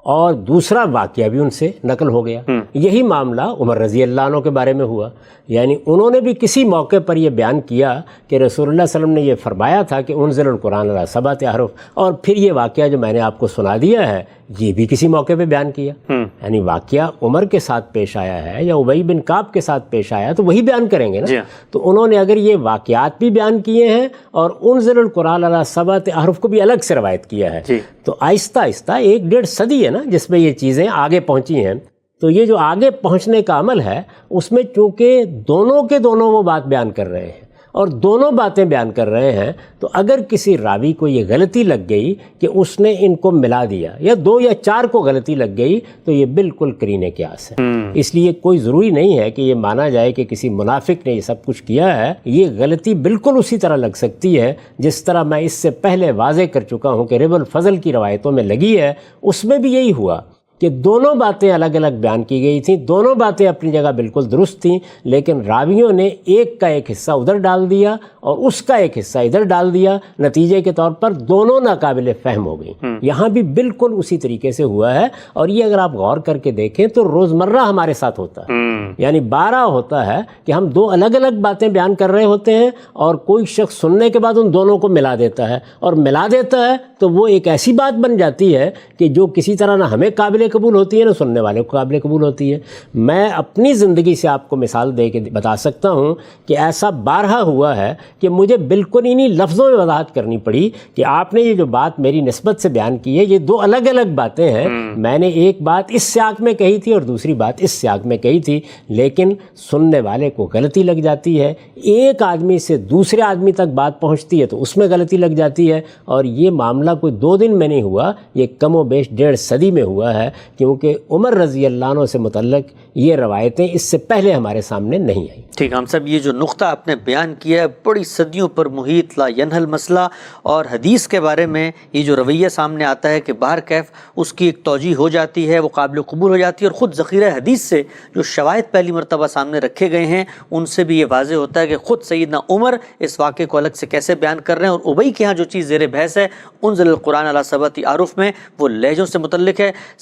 اور دوسرا واقعہ بھی ان سے نقل ہو گیا۔ یہی معاملہ عمر رضی اللہ عنہ کے بارے میں ہوا، یعنی انہوں نے بھی کسی موقع پر یہ بیان کیا کہ رسول اللہ صلی اللہ علیہ وسلم نے یہ فرمایا تھا کہ انزل القرآن علی سبعۃ احرف، اور پھر یہ واقعہ جو میں نے آپ کو سنا دیا ہے یہ بھی کسی موقع پہ بیان کیا، یعنی واقعہ عمر کے ساتھ پیش آیا ہے یا ابی بن کعب کے ساتھ پیش آیا ہے تو وہی بیان کریں گے نا۔ تو انہوں نے اگر یہ واقعات بھی بیان کیے ہیں اور انزل القرآن علی سبعۃ احرف کو بھی الگ سے روایت کیا ہے، تو آہستہ آہستہ 1.5 صدی ہے نا جس میں یہ چیزیں آگے پہنچی ہیں، تو یہ جو آگے پہنچنے کا عمل ہے اس میں چونکہ دونوں کے دونوں وہ بات بیان کر رہے ہیں اور دونوں باتیں بیان کر رہے ہیں، تو اگر کسی راوی کو یہ غلطی لگ گئی کہ اس نے ان کو ملا دیا، یا 2 یا 4 کو غلطی لگ گئی، تو یہ بالکل قرین قیاس ہے۔ اس لیے کوئی ضروری نہیں ہے کہ یہ مانا جائے کہ کسی منافق نے یہ سب کچھ کیا ہے، یہ غلطی بالکل اسی طرح لگ سکتی ہے جس طرح میں اس سے پہلے واضح کر چکا ہوں کہ رب الفضل کی روایتوں میں لگی ہے، اس میں بھی یہی ہوا کہ دونوں باتیں الگ الگ بیان کی گئی تھیں، دونوں باتیں اپنی جگہ بالکل درست تھیں، لیکن راویوں نے ایک کا ایک حصہ ادھر ڈال دیا اور اس کا ایک حصہ ادھر ڈال دیا، نتیجے کے طور پر دونوں ناقابل فہم ہو گئیں۔ یہاں بھی بالکل اسی طریقے سے ہوا ہے، اور یہ اگر آپ غور کر کے دیکھیں تو روزمرہ ہمارے ساتھ ہوتا ہے، یعنی 12 ہوتا ہے کہ ہم 2 الگ الگ باتیں بیان کر رہے ہوتے ہیں اور کوئی شخص سننے کے بعد ان دونوں کو ملا دیتا ہے، اور ملا دیتا ہے تو وہ ایک ایسی بات بن جاتی ہے کہ جو کسی طرح نہ ہمیں قابل قبول ہوتی ہے نہ سننے والے کو قابل قبول ہوتی ہے۔ میں اپنی زندگی سے آپ کو مثال دے کے بتا سکتا ہوں کہ ایسا بارہا ہوا ہے کہ مجھے بالکل انہی لفظوں میں وضاحت کرنی پڑی کہ آپ نے یہ جو بات میری نسبت سے بیان کی ہے یہ 2 الگ الگ باتیں ہیں، میں نے ایک بات اس سیاق میں کہی تھی اور دوسری بات اس سیاق میں کہی تھی، لیکن سننے والے کو غلطی لگ جاتی ہے، ایک آدمی سے دوسرے آدمی تک بات پہنچتی ہے تو اس میں غلطی لگ جاتی ہے، اور یہ معاملہ کوئی 2 دن میں نہیں ہوا، یہ کم و بیش 1.5 صدی میں ہوا ہے، کیونکہ عمر رضی اللہ عنہ سے متعلق یہ روایتیں اس سے پہلے ہمارے سامنے نہیں آئیں۔ ٹھیک ہم صاحب، یہ جو نقطہ آپ نے بیان کیا ہے، بڑی صدیوں پر محیط لا ینحل مسئلہ، اور حدیث کے بارے میں یہ جو رویہ سامنے آتا ہے کہ بہر کیف اس کی ایک توجیہ ہو جاتی ہے، وہ قابل قبول ہو جاتی ہے، اور خود ذخیرہ حدیث سے جو شواہد پہلی مرتبہ سامنے رکھے گئے ہیں ان سے بھی یہ واضح ہوتا ہے کہ خود سیدنا عمر اس واقعے کو الگ سے کیسے بیان کر رہے ہیں، اور ابی کے ہاں جو چیز زیر بحث ہے انزل القرآن علی سبعۃ احرف میں، وہ لہجوں سے متعلق ہے۔